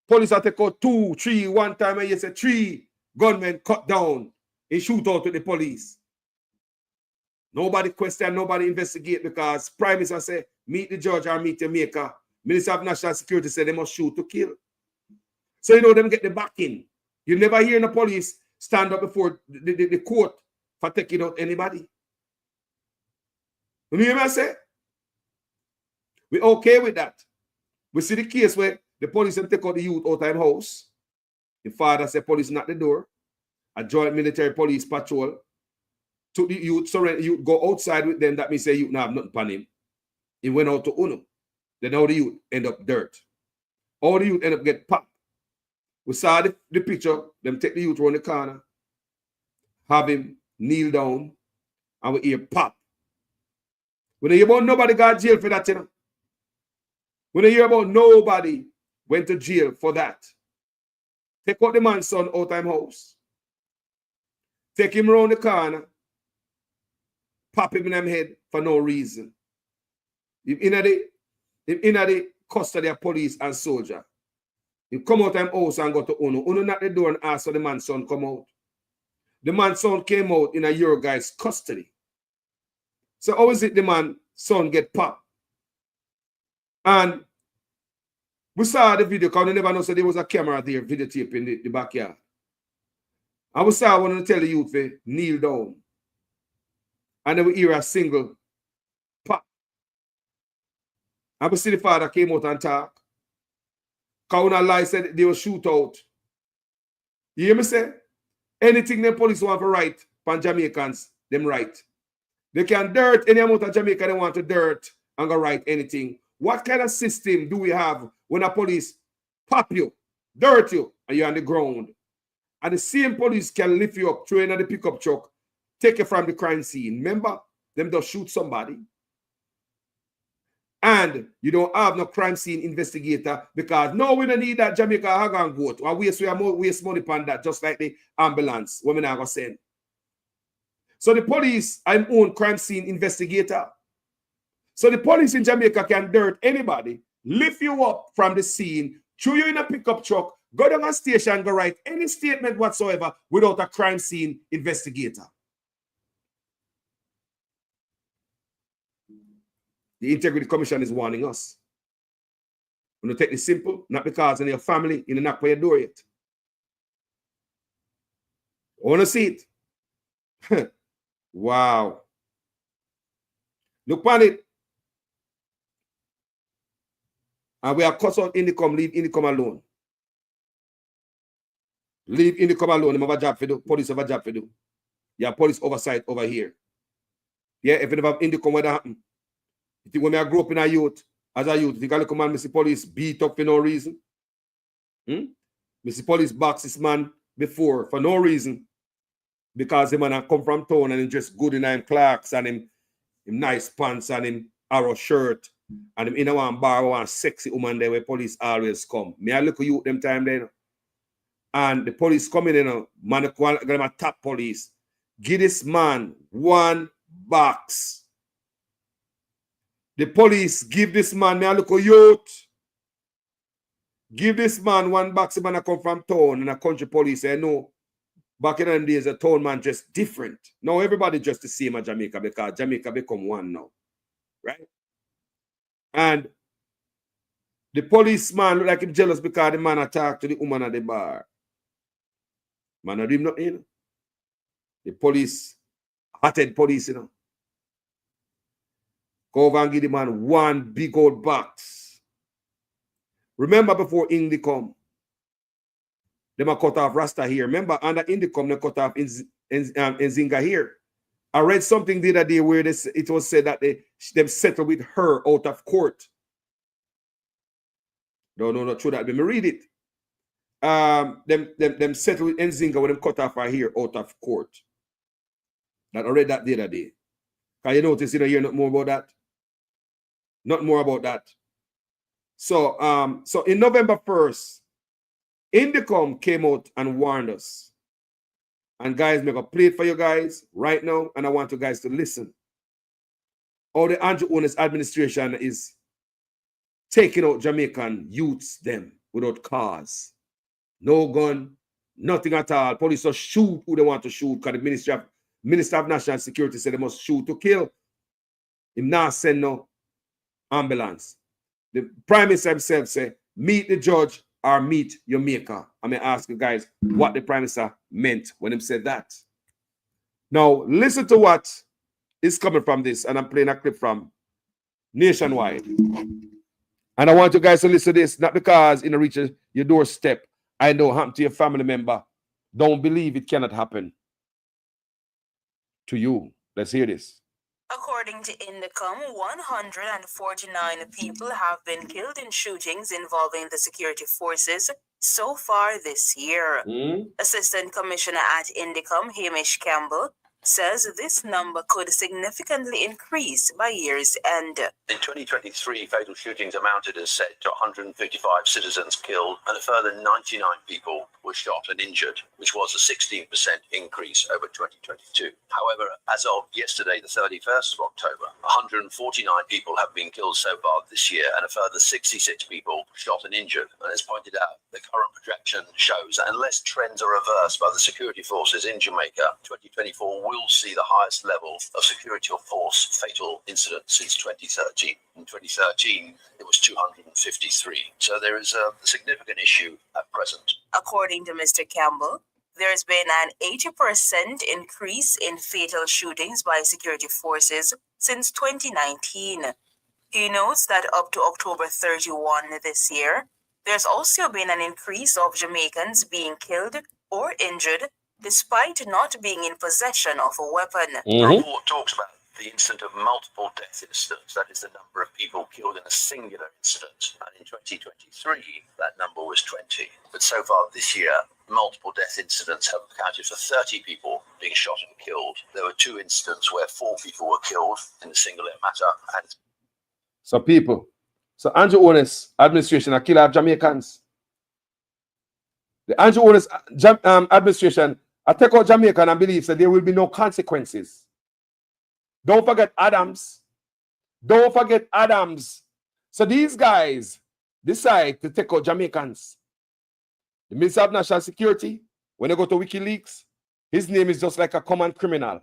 Police have take out 2, 3, one time and you say 3 gunmen cut down and shoot out with the police. Nobody question, nobody investigate, because Prime Minister say, meet the judge or meet the maker. Minister of National Security said they must shoot to kill. So you know them get the backing. You never hear the police stand up before the court for taking out anybody. You hear me say? We're okay with that. We see the case where the police them take out the youth out of the house. The father said police knock the door. A joint military police patrol took the youth, surrender, youth go outside with them. That means say youth now have nothing upon him. He went out to Uno. Then all the youth end up dirt. All the youth end up get popped. We saw the picture, them take the youth around the corner, have him kneel down, and we hear pop. We don't hear about nobody got jail for that, you know. We don't hear about nobody went to jail for that. Take out the man's son out of his house. Take him around the corner, pop him in his head for no reason. In the custody of police and soldier. You come out of his house and go to Uno. Uno knock the door and ask for the man's son come out. The man's son came out in a your guy's custody. So how is it the man's son get popped? And we saw the video, because we never know, so there was a camera there videotaping the backyard. And we saw one of them tell the youth to kneel down. And then we hear a single pop. And we see the father came out and talk. Because when lie said they will shoot out. You hear me say? Anything the police want to write from Jamaicans, them write. They can dirt any amount of Jamaica they want to dirt and go write anything. What kind of system do we have when a police pop you, dirt you, and you're on the ground? And the same police can lift you up, throw you in the pickup truck, take you from the crime scene. Remember, them just shoot somebody. And you don't have no crime scene investigator, because no, we don't need that Jamaica hag and goat. Or waste money on that, just like the ambulance, women are going to send. So the police are own crime scene investigator. So the police in Jamaica can dirt anybody, lift you up from the scene, throw you in a pickup truck, go down a station, go write any statement whatsoever without a crime scene investigator. The Integrity Commission is warning us. When you take this simple, not because in your family, you knock on your door yet. I want to see it. Wow. Look on it. And we are cut out Indicom, leave Indicom alone. Leave Indicom alone. They have a job for do. Police have a job for do. Yeah, police oversight over here. Yeah, if you have Indicom, what happen? You think when I grew up in a youth, as a youth, you think I look man, Mr. Police beat up for no reason? Mr. Police box this man before for no reason. Because the man come from town and he just good in him Clarks and him nice pants and him arrow shirt. And him in a one bar, one sexy woman there where police always come. Me I look at you them time there. And the police coming in, man, gonna tap police. Give this man one box. The police give this man, me I look at youth. Give this man one box. The man I come from town and a country police say no. Back in them days, a town man just different. Now everybody just the same as Jamaica, because Jamaica become one now. Right? And the policeman look like him jealous because the man attacked to the woman at the bar. Man, I did not in. The police, hot-head police, you know. Go over and give the man one big old box. Remember before Indicom, they cut off Rasta here. Remember under Indicom, they cut off Nzinga here. I read something the other day where it was said that they settled with her out of court. No, not true that. Let me read it. Them settled with Nzinga when them cut off her here out of court. That I read that the other day. Can you notice you don't hear nothing more about that? Not more about that. So so in November 1st, Indicom came out and warned us. And guys, make a play for you guys right now, and I want you guys to listen. How the Andrew Owners administration is taking out Jamaican youths them without cause. No gun, nothing at all. Police just shoot who they want to shoot because the Minister of National Security said they must shoot to kill. Him not send no ambulance. The Prime Minister himself say, meet the judge or meet your maker. I may ask you guys what the Prime Minister meant when he said that. Now, listen to what is coming from this, and I'm playing a clip from Nationwide. And I want you guys to listen to this, not because it reaches your doorstep. I know happened to your family member. Don't believe it cannot happen to you. Let's hear this. According to Indicom, 149 people have been killed in shootings involving the security forces so far this year. Assistant Commissioner at Indicom, Hamish Campbell, says this number could significantly increase by year's end. In 2023, fatal shootings amounted, as said, to 155 citizens killed and a further 99 people were shot and injured, which was a 16% increase over 2022. However, as of yesterday, the 31st of October, 149 people have been killed so far this year and a further 66 people shot and injured. And as pointed out, the current projection shows that unless trends are reversed by the security forces in Jamaica, 2024 will see the highest level of security force fatal incidents since 2013. In 2013, it was 253. So there is a significant issue at present. According to Mr. Campbell, there's been an 80% increase in fatal shootings by security forces since 2019. He notes that up to October 31 this year, there's also been an increase of Jamaicans being killed or injured despite not being in possession of a weapon. The report talks about the incident of multiple death incidents. That is the number of people killed in a singular incident. And in 2023, that number was 20. But so far this year, multiple death incidents have accounted for 30 people being shot and killed. There were 2 incidents where 4 people were killed in a singular matter. And so Andrew Owners administration are killer of Jamaicans. The Andrew Owners administration I take out Jamaican and believes that there will be no consequences. Don't forget Adams. Don't forget Adams. So these guys decide to take out Jamaicans. The Minister of National Security, when they go to WikiLeaks, his name is just like a common criminal.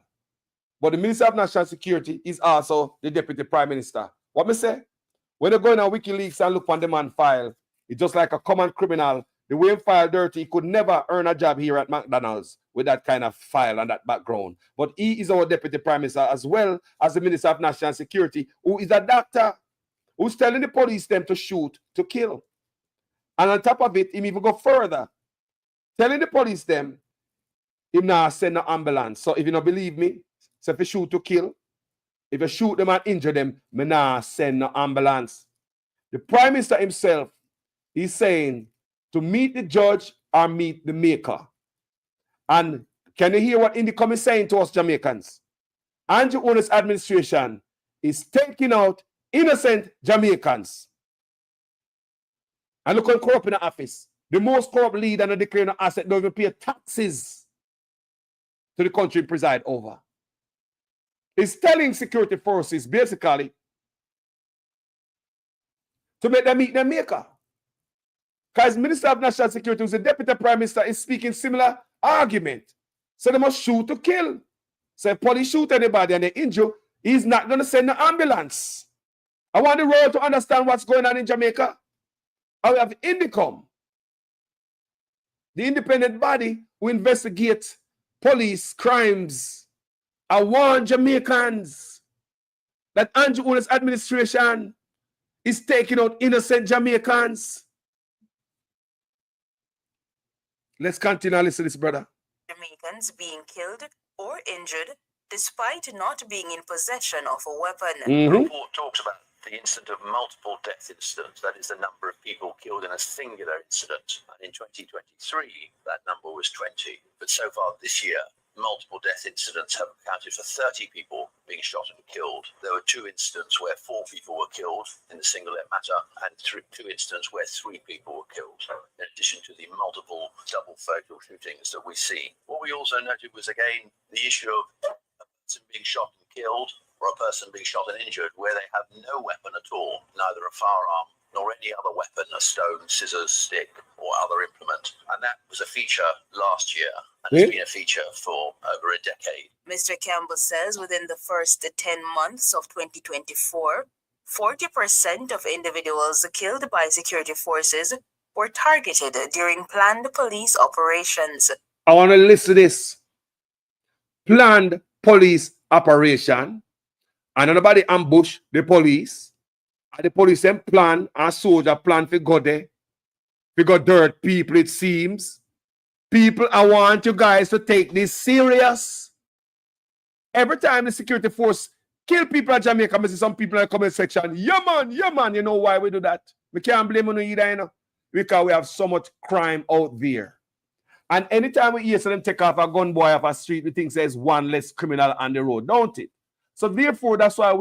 But the Minister of National Security is also the Deputy Prime Minister. What me say? When they go in on WikiLeaks and look on the man file, it's just like a common criminal. The way he filed dirty, he could never earn a job here at McDonald's with that kind of file and that background. But he is our Deputy Prime Minister as well as the Minister of National Security, who is a doctor, who's telling the police them to shoot, to kill. And on top of it, he even go further, telling the police them, he now send no ambulance. So if you don't believe me, so if you shoot to kill, if you shoot them and injure them, me nah send no ambulance. The Prime Minister himself, he's saying to meet the judge or meet the maker. And can you hear what Indicom is saying to us Jamaicans? Andrew Owners administration is taking out innocent Jamaicans. And look how corrupt in the office. The most corrupt leader and the declaring asset don't even pay taxes to the country preside over. It's telling security forces basically to make them meet their maker. Because Minister of National Security, who's the Deputy Prime Minister, is speaking similar argument. So they must shoot to kill. So if police shoot anybody and they injure, he's not going to send an ambulance. I want the world to understand what's going on in Jamaica. I have Indicom, the independent body who investigates police crimes. I warn Jamaicans that Andrew Owners administration is taking out innocent Jamaicans. Let's continue and listen to this, brother. Jamaicans being killed or injured despite not being in possession of a weapon. The report talks about the incident of multiple death incidents. That is the number of people killed in a singular incident. And in 2023, that number was 20. But so far this year, multiple death incidents have accounted for 30 people being shot and killed. There were 2 incidents where 4 people were killed in the Singlet matter, and 2 incidents where 3 people were killed, in addition to the multiple double fatal shootings that we see. What we also noted was, again, the issue of a person being shot and killed, or a person being shot and injured where they have no weapon at all, neither a firearm nor any other weapon, a stone, scissors, stick, or other implement. And that was a feature last year, and it's been a feature for over a decade. Mr. Campbell says within the first 10 months of 2024, 40% of individuals killed by security forces were targeted during planned police operations. I want to listen to this. Planned police operation. And nobody ambush the police. And the police them plan and soldier plan for go there. We got dirt people, it seems. People, I want you guys to take this serious. Every time the security force kill people in Jamaica, I see some people in the comment section. Yeah, man, you know why we do that? We can't blame you either, you know. Because we have so much crime out there. And anytime we hear them take off a gun boy off a street, we think there's one less criminal on the road, don't it? So therefore, that's why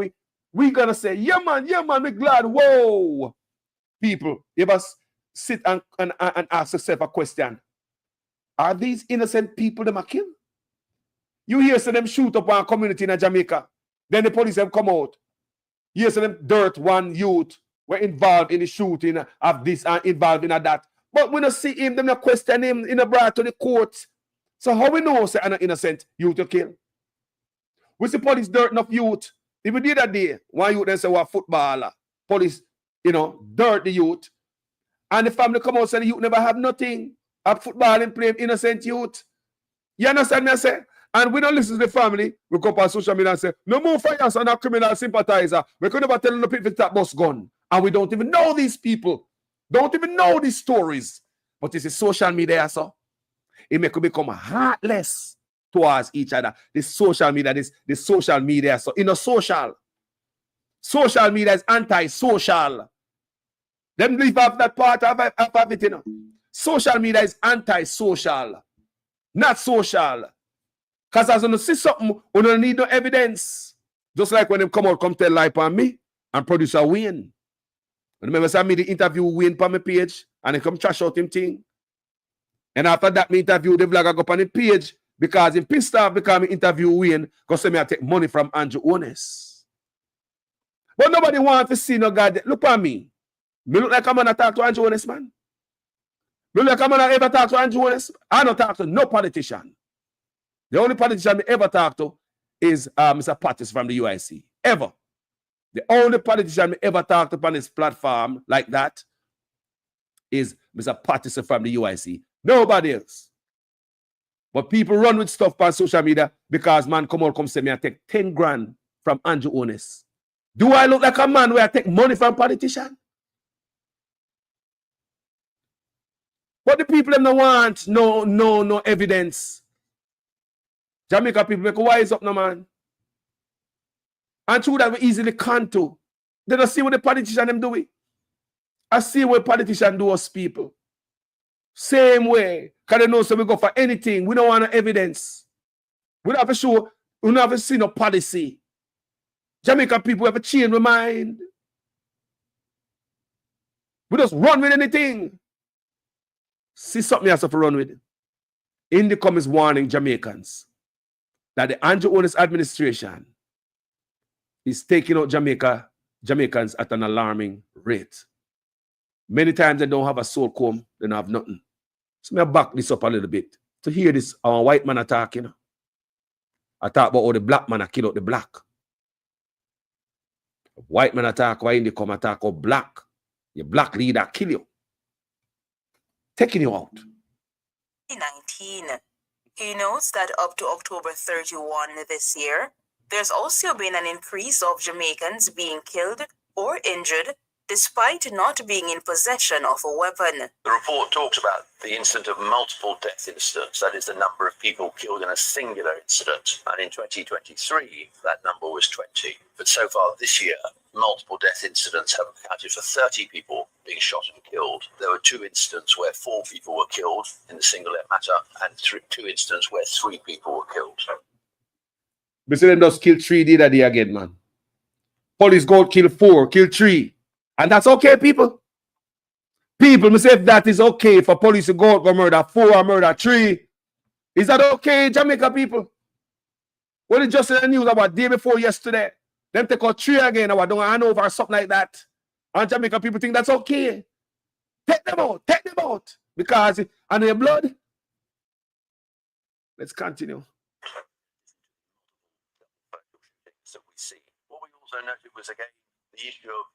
we gonna say, yeah, man, we're glad. Whoa. People, you must sit and ask yourself a question. Are these innocent people them a kill? You hear some them shoot up one community in Jamaica. Then the police have come out. You hear some them dirt one youth were involved in the shooting of this and involved in that. But we don't see him, them not question him in a brought to the court. So how we know say an innocent youth to kill? We see police dirt enough youth. If we did that day, one youth then say what footballer. Police, dirt the youth. And the family come out and say the youth never have nothing. A football and play innocent youth. You understand me I say? And we don't listen to the family. We go up on social media and say, no more fires on a criminal sympathizer. We could never tell them the people that bus gun. And we don't even know these people. Don't even know these stories. But it's a social media, so it may become heartless towards each other. This social media, so social media is anti-social. Them leave off that part of it, Social media is anti-social, not social. Because as you see something, you don't need no evidence. Just like when them come tell lie on me and producer Wayne. And remember, I made the interview Wayne on my page and they come trash out him thing. And after that, me interview the vlogger go up on the page because he pissed off because me interview Wayne because I take money from Andrew Ones. But nobody wants to see no God. Look at me. Me look like I'm going to talk to Andrew Ones, man. Me look like I'm going to ever talk to Andrew Ones. I don't talk to no politician. The only politician I ever talk to is Mr. Pattis from the UIC. Ever. The only politician I ever talked to on this platform like that is Mr. Pattis from the UIC. Nobody else. But people run with stuff on social media because man come say me I take 10 grand from Andrew Ones. Do I look like a man where I take money from politician? But the people them don't want no evidence. Jamaica people make a wise up, no man. And through that we easily can't do. They don't see what the politician them do it. I see what politicians do us people. Same way. Because they know so we go for anything. We don't want no evidence. We don't have to show, we don't have to see no policy. Jamaica people have a change of mind. We just run with anything. See something else to run with. Indicom is warning Jamaicans that the Andrew Onis administration is taking out Jamaicans at an alarming rate. Many times they don't have a soul comb, they don't have nothing. So I back this up a little bit to hear this our white man attack, I talk about how the black man kill out the black. White man attack, why Indicom attack or black? Your black leader kill you. Taking you out. 2019. He notes that up to October 31 this year, there's also been an increase of Jamaicans being killed or injured despite not being in possession of a weapon. The report talks about the incident of multiple death incidents, that is the number of people killed in a singular incident. And in 2023, that number was 20. But so far this year, multiple death incidents have accounted for 30 people being shot and killed. There were 2 incidents where 4 people were killed in the Singlet matter, and 2 incidents where 3 people were killed. But them just kill 3 the other day again, man. Police go kill 4, kill 3. And that's okay, people. People, me say if that is okay for police to go out for murder 4 or murder 3, is that okay, Jamaica people? What is just in the news about day before yesterday? Them take out 3 again, or don't hand over or something like that. And Jamaica people think that's okay. Take them out. Because and their blood. Let's continue. That we see. What we also noted was again the issue of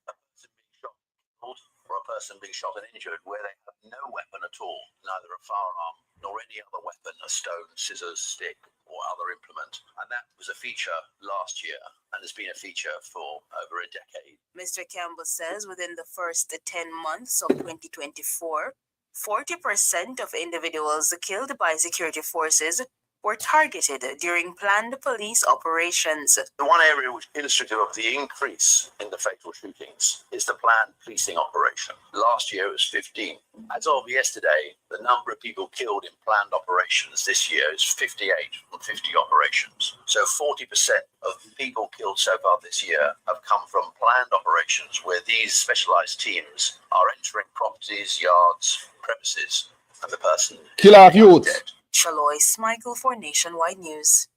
a person being shot or a person being shot and injured where they have no weapon at all, neither a firearm nor any other weapon, a stone, scissors, stick, or other implement. And that was a feature last year and has been a feature for over a decade. Mr. Campbell says within the first 10 months of 2024, 40% of individuals killed by security forces were targeted during planned police operations. The one area which is illustrative of the increase in the fatal shootings is the planned policing operation. Last year it was 15. As of yesterday, the number of people killed in planned operations this year is 58 from 50 operations. So 40% of people killed so far this year have come from planned operations where these specialised teams are entering properties, yards, premises, and the person Kill our youth. dead. Shalois Michael for Nationwide News.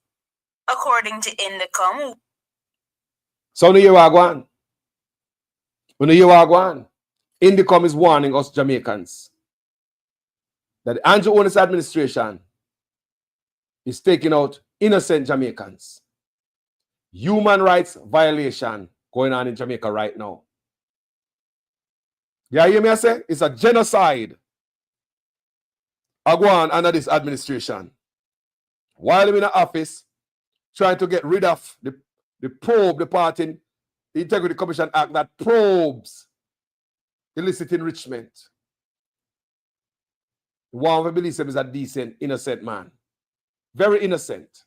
According to Indicom, So when you are going, Indicom is warning us Jamaicans that the Andrew Holness administration is taking out innocent Jamaicans. Human rights violation going on in Jamaica right now. You hear me I say? It's a genocide go on under this administration. While I'm in the office, trying to get rid of the probe, the part in the Integrity Commission Act that probes illicit enrichment. One of the believes him is a decent, innocent man. Very innocent.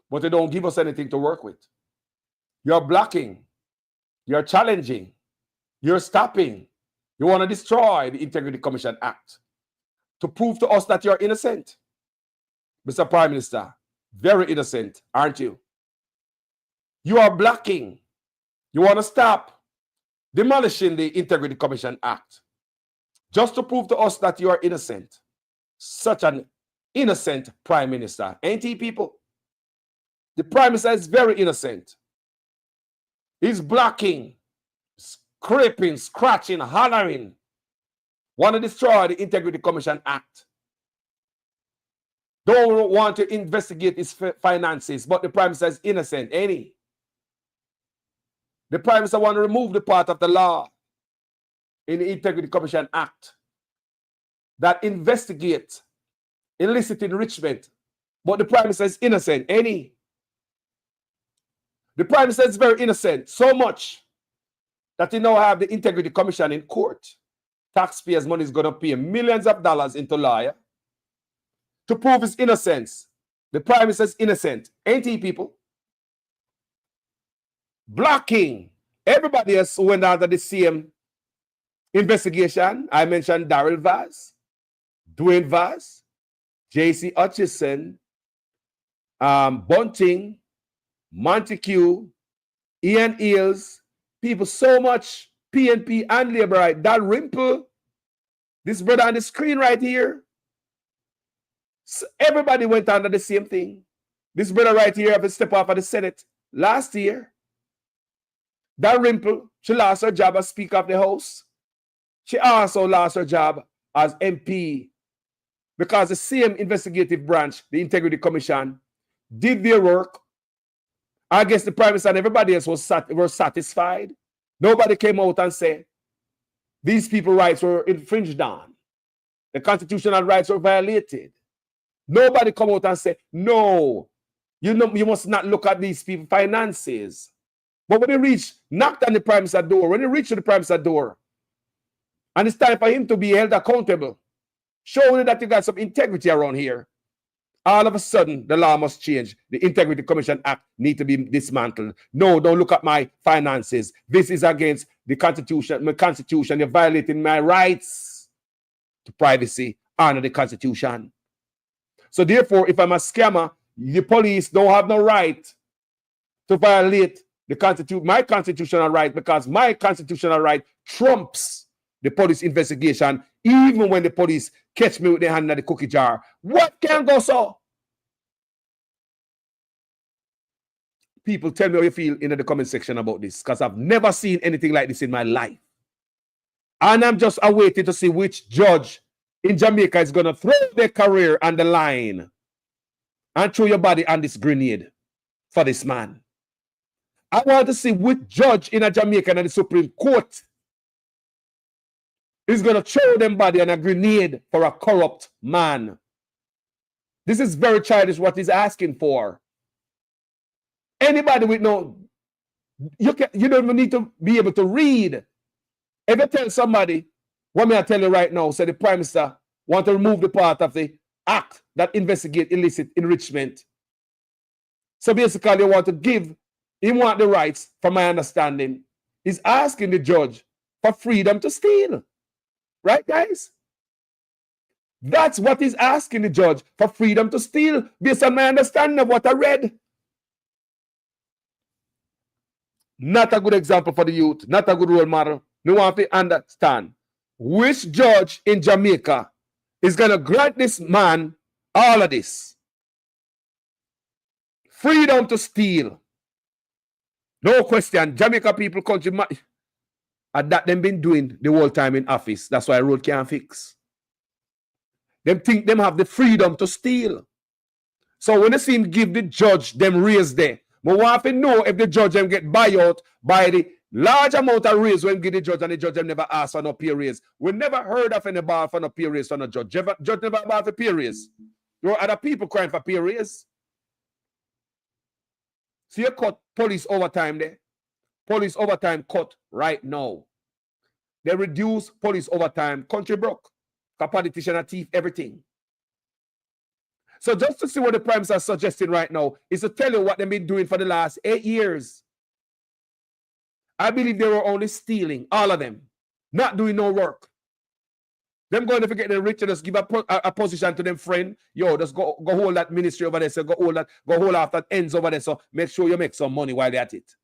But they don't give us anything to work with. You're blocking. You're challenging. You're stopping. You want to destroy the Integrity Commission Act to prove to us that you're innocent. Mr. Prime Minister, very innocent, aren't you? You are blocking. You want to stop demolishing the Integrity Commission Act just to prove to us that you are innocent. Such an innocent Prime Minister, ain't he, people? The Prime Minister is very innocent. He's blocking, scraping, scratching, hollering. Want to destroy the Integrity Commission Act. Don't want to investigate his finances, but the Prime Minister is innocent, ain't he? The Prime Minister want to remove the part of the law in the Integrity Commission Act that investigates illicit enrichment, but the Prime Minister is innocent, ain't he? The Prime Minister is very innocent, so much that he now have the Integrity Commission in court. Taxpayers' money is going to pay millions of dollars into lawyer to prove his innocence. The Prime Minister is innocent, ain't he, people? Blocking. Everybody else went under the same investigation. I mentioned Darrell Vaz, Dwayne Vaz, J.C. Hutchison, Bunting, Montague, Ian Eels, people so much, PNP and Labour right. Dalrymple, this brother on the screen right here. So everybody went under the same thing. This brother right here have to step off of the Senate last year. Dalrymple, she lost her job as Speaker of the House. She also lost her job as MP because the same investigative branch, the Integrity Commission, did their work. I guess the Prime Minister and everybody else were satisfied. Nobody came out and said these people's rights were infringed on. The constitutional rights were violated. Nobody come out and say, no, you must not look at these people's finances. But when they knocked on the Prime Minister's door, when they reached the Prime Minister's door, and it's time for him to be held accountable, showing that you got some integrity around here, all of a sudden the law must change. The Integrity Commission Act need to be dismantled. No, don't look at my finances. This is against the Constitution. My Constitution, you're violating my rights to privacy under the Constitution. So therefore, if I'm a scammer, the police don't have no right to violate the my constitutional right, because my constitutional right trumps the police investigation, even when the police catch me with their hand in the cookie jar. What can go so? People, tell me how you feel in the comment section about this, because I've never seen anything like this in my life. And I'm just awaiting to see which judge in Jamaica is going to throw their career on the line and throw your body on this grenade for this man. I want to see which judge in a Jamaica and the Supreme Court is going to throw them body on a grenade for a corrupt man. This is very childish what he's asking for. Anybody with no, you don't even need to be able to read. If you tell somebody, what may I tell you right now, say the Prime Minister want to remove the part of the act that investigate illicit enrichment. So basically you want to give him want the rights, from my understanding, is asking the judge for freedom to steal. Right, guys? That's what he's asking the judge, for freedom to steal, based on my understanding of what I read. Not a good example for the youth, not a good role model. You want to understand which judge in Jamaica is going to grant this man all of this. Freedom to steal. No question. Jamaica people, country, and that them been doing the whole time in office. That's why road can't fix. Them think them have the freedom to steal. So when they see him give the judge them raise there, but we have to know if the judge them get buyout by the large amount of raise when give the judge, and the judge them never ask for no pay raise. We never heard of any bar for no pay raise for no judge. Judge never bar for pay raise. There are other people crying for pay raise. So you cut police overtime there. Police overtime cut right now. They reduce police overtime. Country broke. A politician, a thief, everything. So just to see what the Prime Minister is suggesting right now is to tell you what they've been doing for the last 8 years. I believe they were only stealing, all of them, not doing no work. Them going to forget the rich and just give a position to them friend. Yo, just go hold that ministry over there. So go hold after ends over there. So make sure you make some money while they're at it.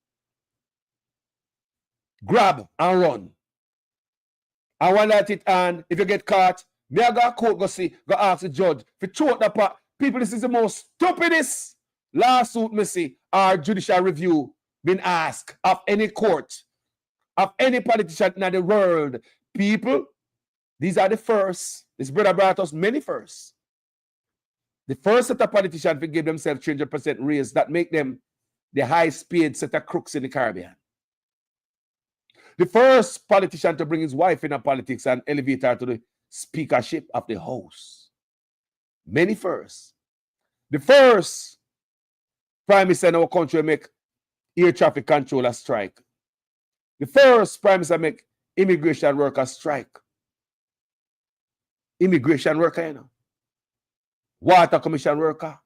Grab and run. And while at it, and if you get caught, me I got a court, go ask the judge. If you throw that part, people, this is the most stupidest lawsuit, me see, or judicial review been asked of any court, of any politician in the world. People, these are the first. This brother brought us many firsts. The first set of politicians to give themselves 300% raise that make them the highest paid set of crooks in the Caribbean. The first politician to bring his wife in politics and elevate her to the speakership of the House. Many firsts. The first Prime Minister in our country make air traffic controller strike. The first Prime Minister make immigration worker strike. Immigration worker, you know. Water Commission worker.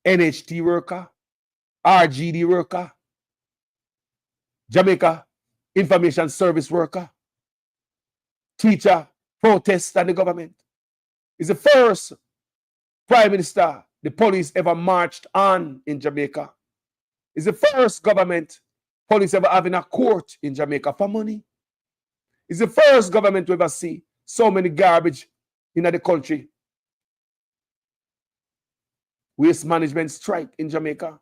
NHT worker. RGD worker. Jamaica Information Service worker. Teacher protest and the government. It's the first Prime Minister the police ever marched on in Jamaica. It's the first government police ever having a court in Jamaica for money. It's the first government to ever see so many garbage in the country. Waste management strike in Jamaica.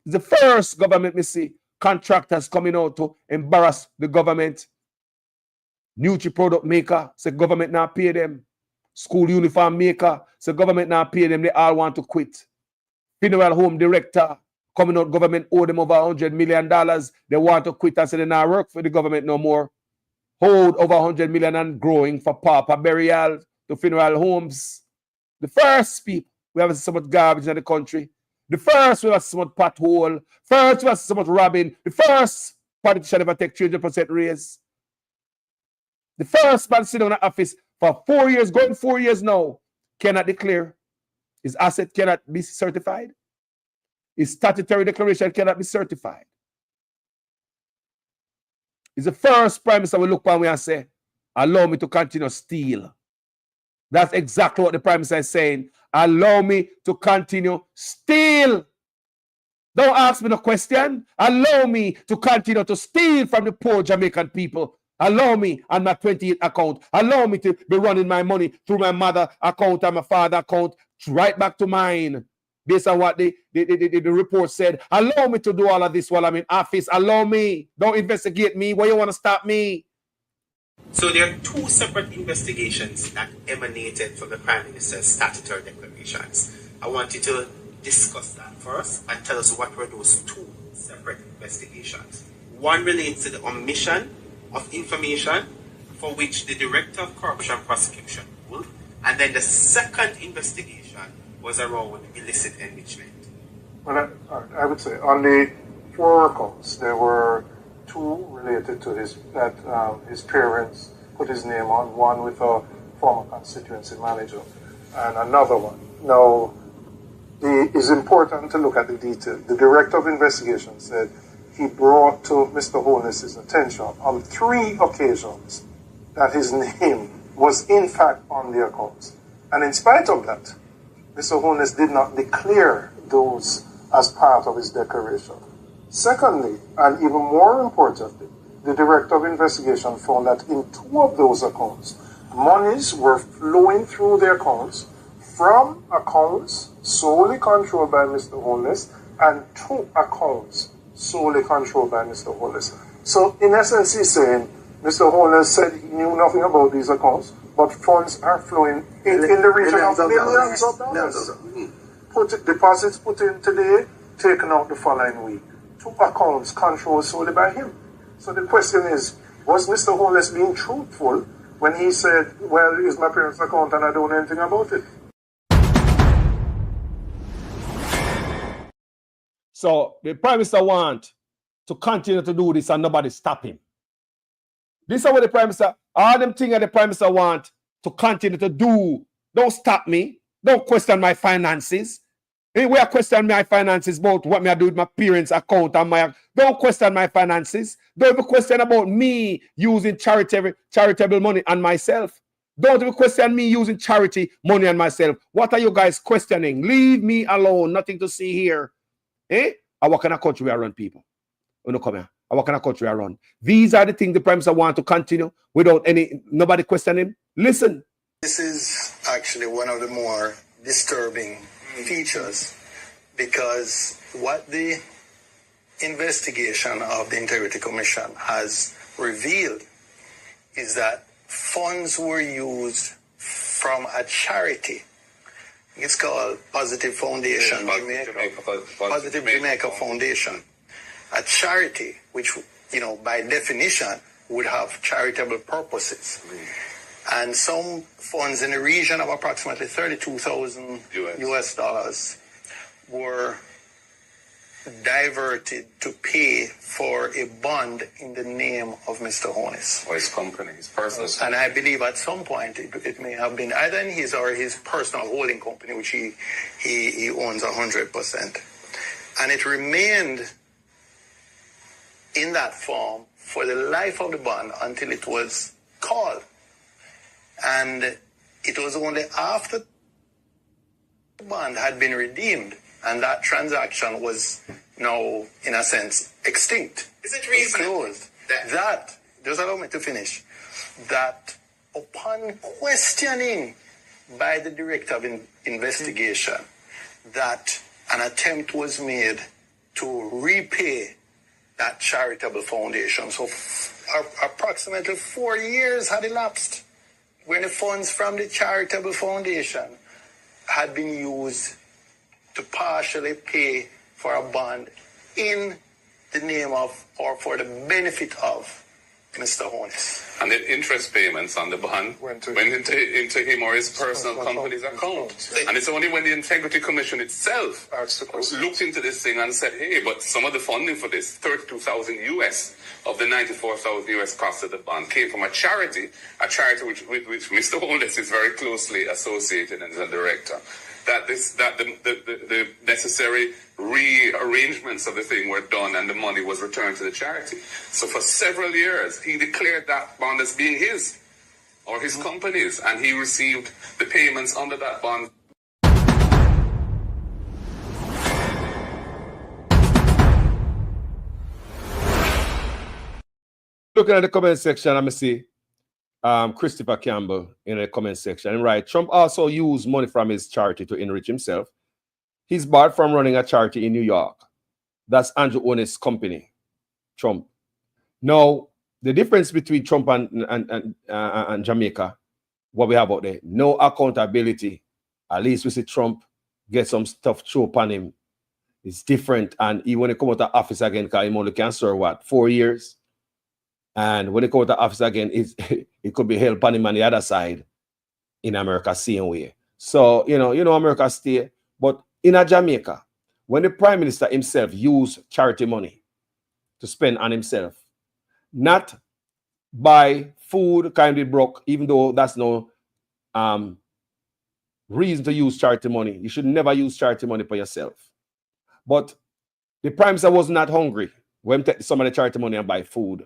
It's the first government we see contractors coming out to embarrass the government. Nutri product maker, say government not pay them. School uniform maker, say government not pay them. They all want to quit. Funeral home director, coming out, government owe them over $100 million. They want to quit and say they not work for the government no more. Hold over $100 million and growing for pauper burial to funeral homes. The first people, we have so much garbage in the country. The first we have so much pothole. First we have so much robbing. The first politician ever take 300% raise. The first man sitting in the office for 4 years, going 4 years now, cannot declare His asset cannot be certified. His statutory declaration cannot be certified. It's the first prime minister we look at and say, allow me to continue to steal. That's exactly what the prime minister is saying. Allow me to continue steal. Don't ask me no question. Allow me to continue to steal from the poor Jamaican people. Allow me on my 28 account. Allow me to be running my money through my mother account and my father account right back to mine. Based on what the report said. Allow me to do all of this while I'm in office. Allow me. Don't investigate me. Why you want to stop me? So there are two separate investigations that emanated from the Prime Minister's statutory declarations. I want you to discuss that first and tell us what were those two separate investigations. One relates to the omission of information for which the Director of Corruption Prosecution ruled, and then the second investigation was around illicit enrichment. Well, I would say on the 4 accounts, there were 2 related to his parents put his name on, one with a former constituency manager and another one. Now, it's important to look at the detail. The Director of Investigation said he brought to Mr. Holness's attention on 3 occasions that his name was in fact on the accounts. And in spite of that, Mr. Holness did not declare those as part of his declaration. Secondly, and even more importantly, the Director of Investigation found that in 2 of those accounts, monies were flowing through the accounts from accounts solely controlled by Mr. Holness and 2 accounts solely controlled by Mr. Holness. So in essence, he's saying Mr. Holness said he knew nothing about these accounts, but funds are flowing in the region of millions of dollars. Deposits put in today, taken out the following week. 2 accounts controlled solely by him. So the question is, was Mr. Holness being truthful when he said, well, it's my parents' account and I don't know anything about it? So the Prime Minister wants to continue to do this and nobody stop him. This is what the Prime Minister, all them things that the Prime Minister want to continue to do. Don't stop me. Don't question my finances. Anyway, I question my finances about what me I do with my parents' account and my. Don't question my finances. Don't even question about me using charitable money on myself. Don't even question me using charity money on myself. What are you guys questioning? Leave me alone. Nothing to see here. Eh? What kind of country we run, people? No, come here. What kind of country I run? These are the things the Prime Minister want to continue without nobody questioning him. Listen. This is actually one of the more disturbing features, because what the investigation of the Integrity Commission has revealed is that funds were used from a charity. It's called Positive Foundation, Positive Jamaica Foundation. A charity which, by definition, would have charitable purposes. And some funds in the region of approximately $32,000 US dollars were diverted to pay for a bond in the name of Mr. Holness. Or his company, his personal. And I believe at some point it may have been either in his or his personal holding company, which he owns 100%. And it remained in that form for the life of the bond until it was called. And it was only after the bond had been redeemed and that transaction was now, in a sense, extinct. Is it reasonable? Closed. That, just allow me to finish, that upon questioning by the Director of Investigation that an attempt was made to repay that charitable foundation. So approximately 4 years had elapsed when the funds from the charitable foundation had been used to partially pay for a bond in the name of or for the benefit of Mr. Holness. and the interest payments on the bond went into him or his personal company's account. And it's only when the Integrity Commission itself looked into this thing and said, hey, but some of the funding for this, 32,000 US of the 94,000 US cost of the bond, came from a charity with which Mr. Holness is very closely associated and is a director. That the necessary rearrangements of the thing were done and the money was returned to the charity. So for several years, he declared that bond as being his or his company's, and he received the payments under that bond. Looking at the comment section, I'm see Christopher Campbell in the comment section. And right, Trump also used money from his charity to enrich himself. He's barred from running a charity in New York. That's Andrew Owen's company, Trump. Now, the difference between Trump and Jamaica, what we have out there, no accountability. At least we see Trump get some stuff thrown upon him. It's different. And he when he come out of office again, because he only can serve what, 4 years? And when he come out of office again, it could be held upon him on the other side in America, same way. So, you know, America stay. But in a Jamaica, when the Prime Minister himself used charity money to spend on himself, not buy food kind of broke, even though that's no reason to use charity money. You should never use charity money for yourself. But the Prime Minister was not hungry when he take some of the charity money and buy food.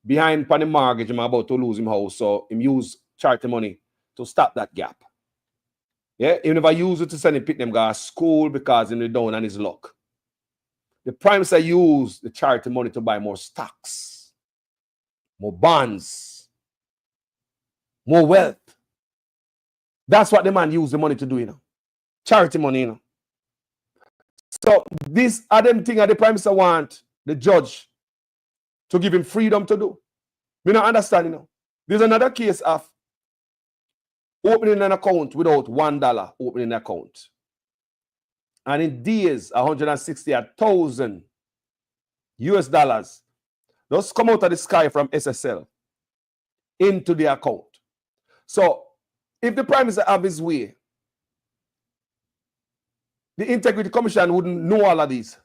Behind the mortgage, I'm about to lose him house, so him use charity money to stop that gap. Yeah, he never use it to send him pick them guys to school because he's down on his luck. The Prime Minister used the charity money to buy more stocks, more bonds, more wealth. That's what the man used the money to do, you know. Charity money, you know. So this are them thing that the Prime Minister want the judge to give him freedom to do. We don't understand, you know. There's another case of opening an account without $1 opening an account. And in days, 160,000 US dollars just come out of the sky from SSL into the account. So if the Prime Minister have his way, the Integrity Commission wouldn't know all of these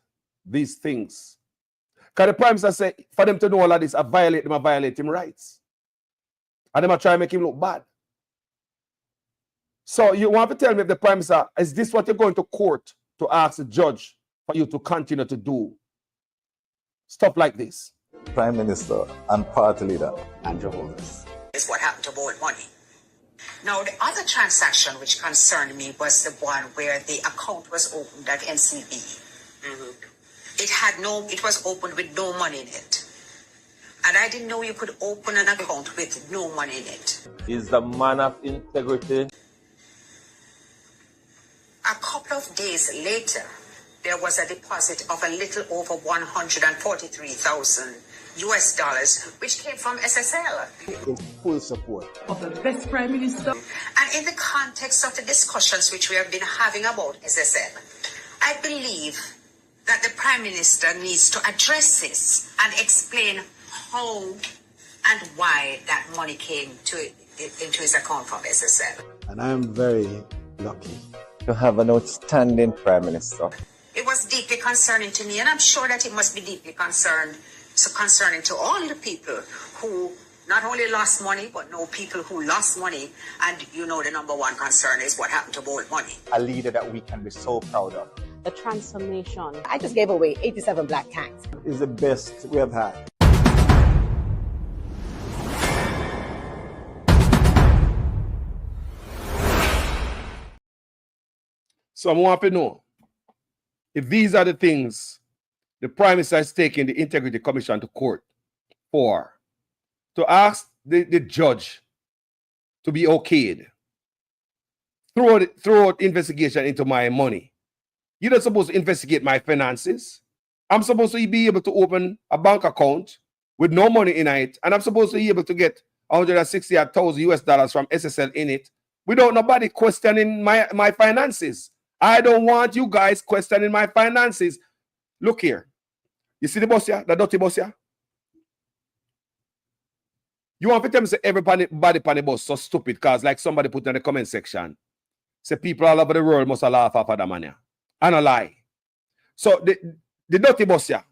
things. Because the Prime Minister said, for them to know all of this, I violate him rights. And them are trying to make him look bad. So you want to tell me if the Prime Minister, is this what you're going to court to ask the judge for you to continue to do? Stuff like this. Prime Minister and party leader, Andrew Holness. Is what happened to borrow money. Now, the other transaction which concerned me was the one where the account was opened at NCB. It was opened with no money in it. And I didn't know you could open an account with no money in it. Is the man of integrity? A couple of days later, there was a deposit of a little over 143,000 US dollars, which came from SSL. In full support of the best Prime Minister. And in the context of the discussions which we have been having about SSL, I believe that the Prime Minister needs to address this and explain how and why that money came into his account from SSL. And I am very lucky to have an outstanding Prime Minister. It was deeply concerning to me, and I'm sure that it must be deeply concerning to all the people who not only lost money, but know people who lost money. And you know the number one concern is what happened to borrowed money. A leader that we can be so proud of. The transformation. I just gave away 87 black tanks. Is the best we have had. So I want to know if these are the things the Prime Minister is taking the Integrity Commission to court for, to ask the judge to be okayed, throw out investigation into my money. You're not supposed to investigate my finances. I'm supposed to be able to open a bank account with no money in it, and I'm supposed to be able to get 160,000 US dollars from SSL in it without nobody questioning my finances. I don't want you guys questioning my finances. Look here. You see the boss here? The dirty boss here? You want to tell me say everybody on the bus so stupid because like somebody put in the comment section. Say people all over the world must laugh off of that man. And a lie. So the dirty bus, yeah.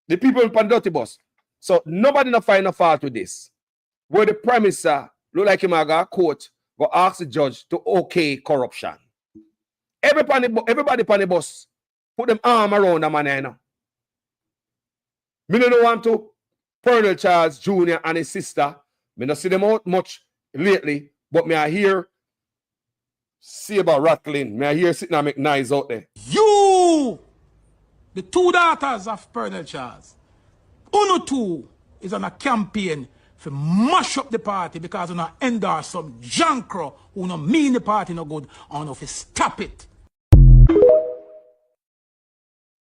The people on the dirty bus. So nobody not find a fault with this. Where the Prime Minister look like him got a court, go ask the judge to okay corruption. Everybody on the bus put them arm around the man, you know. Me don't want to Colonel Charles Jr. and his sister. Me not see them out much lately, but me I hear saber rattling. Me I hear sitting and make noise out there. You, the two daughters of Colonel Charles, Uno two is on a campaign to mash up the party because on endorse some jankro who no mean the party no good and if stop it.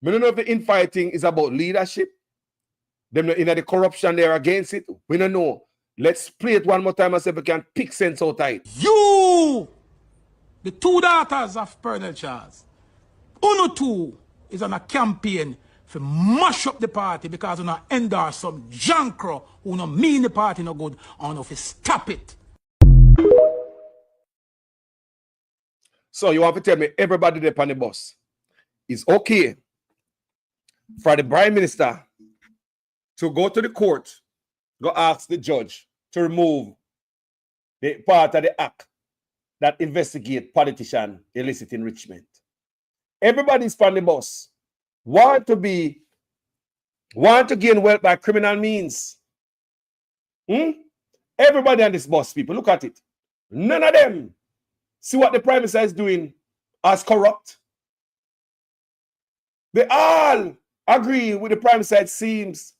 Me don't know if the infighting is about leadership. Them in the corruption they're against it. We don't know. Let's play it one more time and see if we can pick sense out of it. You, the two daughters of Colonel Charles, Uno two is on a campaign to mash up the party because on endorse some jankro who no mean the party no good and if stop it. So you want to tell me everybody there on the bus is okay for the Prime Minister to go to the court, go ask the judge to remove the part of the act that investigate politician illicit enrichment. Everybody's on the bus want to gain wealth by criminal means. Everybody on this bus, people, look at it. None of them see what the Prime Minister is doing as corrupt. They all agree with the Prime Minister, it seems,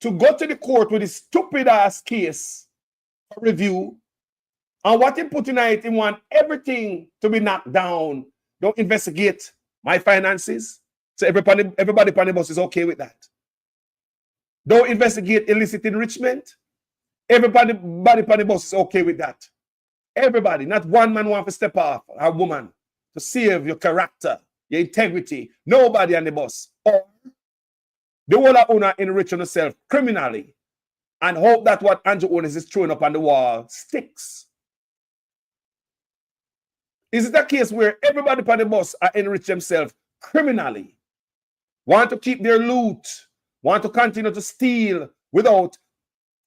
to go to the court with this stupid ass case for review. And what he put in it, he want everything to be knocked down. Don't investigate my finances. So everybody on the bus is okay with that. Don't investigate illicit enrichment. Everybody on the bus is okay with that. Everybody, not one man wants to step off, a woman, to save your character, your integrity. Nobody on the bus. Or the whole owner enriching herself criminally and hope that what Andrew Owens is throwing up on the wall sticks. Is it a case where everybody on the bus are enrich themselves criminally, want to keep their loot, want to continue to steal without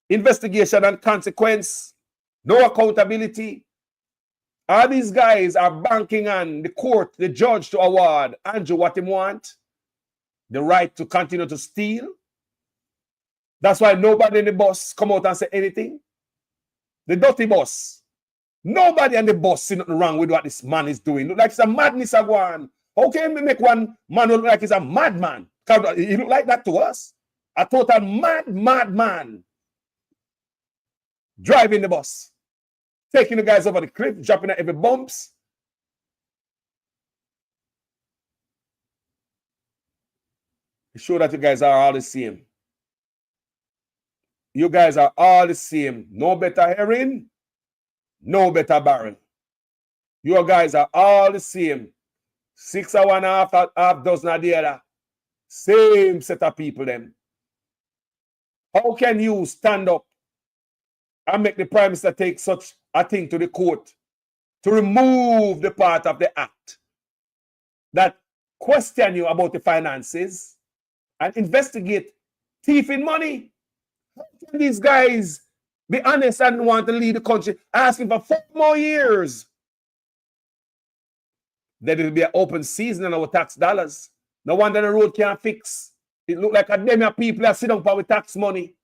investigation and consequence, no accountability? All these guys are banking on the court, the judge to award Andrew what he want, the right to continue to steal. That's why nobody in the bus come out and say anything. The dirty bus. Nobody on the bus see nothing wrong with what this man is doing. Look like it's a madness of one. How can we make one man look like he's a madman? He look like that to us. A total madman. Driving the bus. Taking the guys over the cliff, dropping at every bumps. Show that you guys are all the same. You guys are all the same. No better herring, no better barrel. You guys are all the same. 6 of one, half dozen of the other. Same set of people then. How can you stand up and make the Prime Minister take such a thing to the court to remove the part of the act that question you about the finances and investigate thieving money? How can these guys be honest and want to lead the country asking for 4 more years? Then it'll be an open season on our tax dollars. No wonder the road can't fix. It look like a demi of people are sitting down with tax money,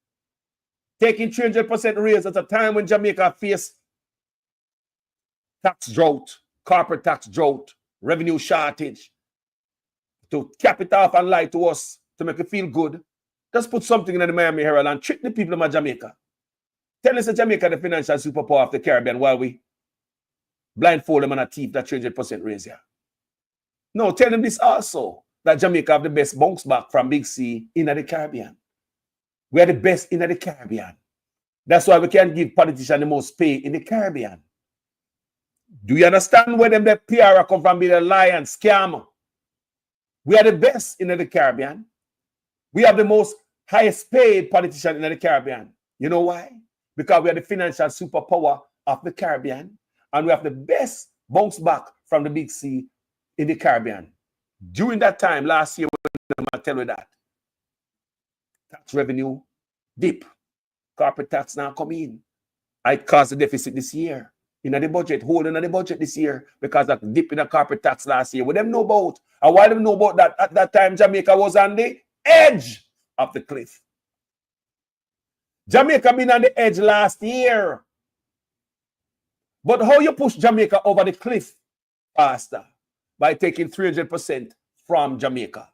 taking 300% raise at a time when Jamaica face tax drought, corporate tax drought, revenue shortage. To cap it off and lie to us to make it feel good, just put something in the Miami Herald and trick the people of Jamaica. Tell us that Jamaica the financial superpower of the Caribbean while we blindfold them and a thief that 300% raise here. No, tell them this also, that Jamaica have the best bounce back from Big C in the Caribbean. We are the best in the Caribbean. That's why we can give politicians the most pay in the Caribbean. Do you understand where them the PR come from being a lie and scam? We are the best in the Caribbean. We have the most highest paid politician in the Caribbean. You know why? because we are the financial superpower of the Caribbean, and we have the best bounce back from the big sea in the Caribbean. During that time, last year, I tell you that tax revenue dip, corporate tax now come in. I caused the deficit this year in the budget, holding the budget this year because of the dip in the corporate tax last year. What them know about? And why them know about that? At that time, Jamaica was on the edge of the cliff. Jamaica been on the edge last year. But how you push Jamaica over the cliff faster? By taking 300% from Jamaica.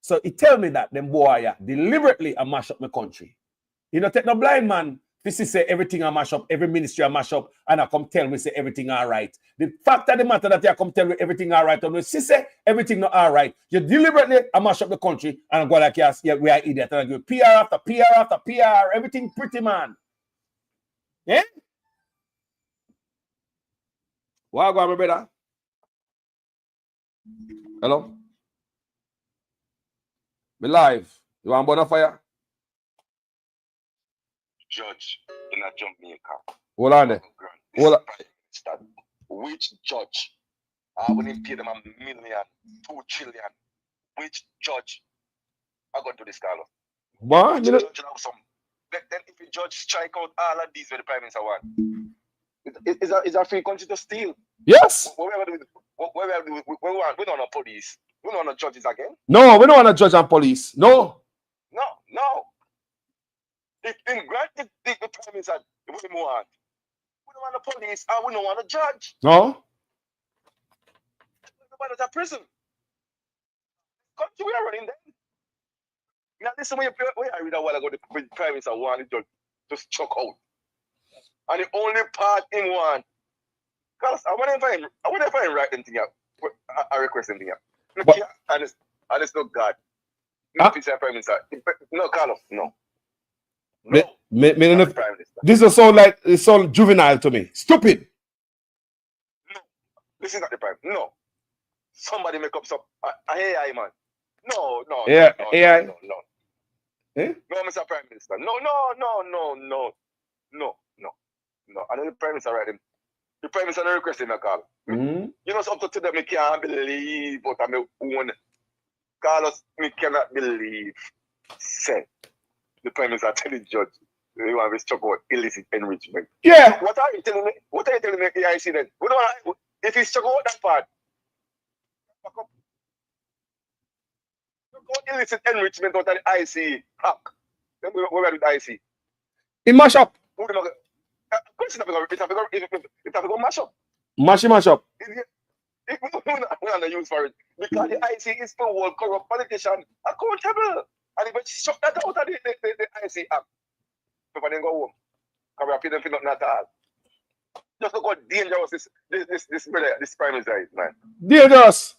So it tell me that them boy deliberately mash up my country. You know, take no blind man. This is say everything I mash up, every ministry I mash up, and I come tell me say everything all right. The fact of the matter that you come tell me everything all right, and when she say everything not all right, you deliberately mash up the country and go like yes, yeah, we are idiot. And I go PR after PR after PR, everything pretty man. Yeah? Why go on, my brother? Hello? Me live. You want bonfire? Judge in a Jamaica. Hold on there. Hold on. Which judge? When he paid them $1 million, 2 trillion. Which judge are going to this, Carlos? What? Then if the judge strike out all of these where the Prime Minister want, is a free country to steal? Yes. What we want? We don't want police. We don't want judges again. No, we don't want to judge and police. No. No. If in granted the Prime Minister, we want the police and we don't want a judge. No. We want a prison. Country we are running then. Now this is when I read a while ago the Prime Minister wanted the judge to chuck out. And the only part in one. Because I want to find right anything up. I request anything up. And it's not God. No, Prime Minister. No, Carlos, no. This will sound like it's so juvenile to me. Stupid. No, this is not the Prime. No, somebody make up some AI man. No. Yeah, no, AI. No. Eh? No, Mr. Prime Minister. No. I know the Prime Minister write him. The Prime Minister request him a call. You know, it's up to them. I can't believe what I'm own. Carlos, me cannot believe. Say. The Prime Minister tell the judge, you want to talk about illicit enrichment. Yeah. What are you telling me? What are you telling me? I see that. If he's talking about that part, talk about illicit enrichment out of the IC hack. Then we were with IC. In mash up. It have to go mash up. Mash up. We're not use for it. Because the IC is for all corrupt politicians accountable. And if we shut that out of the IC act, people then go home. Because we are paying them for nothing at all. Just look how dangerous this Prime Minister is, man. Dangerous.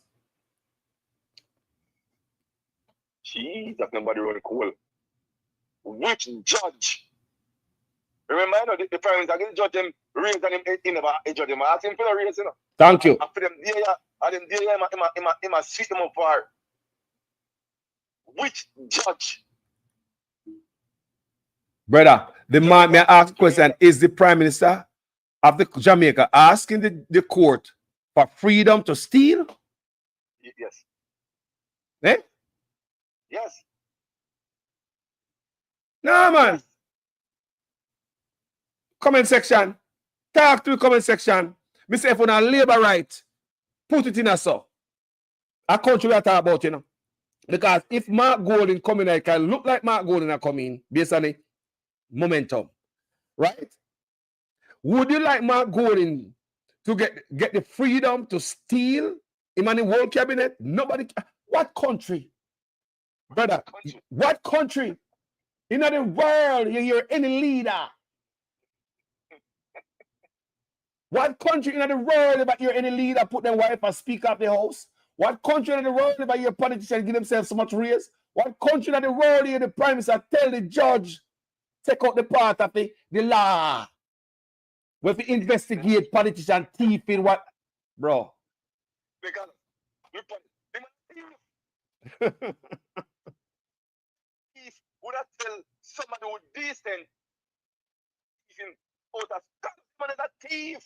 Jeez, that's nobody running cool. Which judge? Remember, the Prime Minister can judge him, raise on him, he never judge him. Ask him for the raise, Thank you. And for them, he must sweep them up for. Which judge? Brother, the man may ask a question, is the Prime Minister of the Jamaica asking the court for freedom to steal? Yes. Eh? Yes. No, man. Yes. Comment section. Talk to the comment section. Me say if on a labor right, put it in a so. A country we are talking about, you know. Because if Mark Golden come in, it can look like Mark Golden are coming based on the momentum. Right? Would you like Mark Golden to get the freedom to steal him and the world cabinet? Nobody. What country? Brother, what country in the world you hear any leader? What country in the world about you any leader put their wife as speaker of the house? What country in the world about your politician give themselves so much raise? What country in the world here the Prime Minister tell the judge take out the part of the law? When we investigate politician thief in what, bro? Because if would have tell somebody who decent out as man is a thief.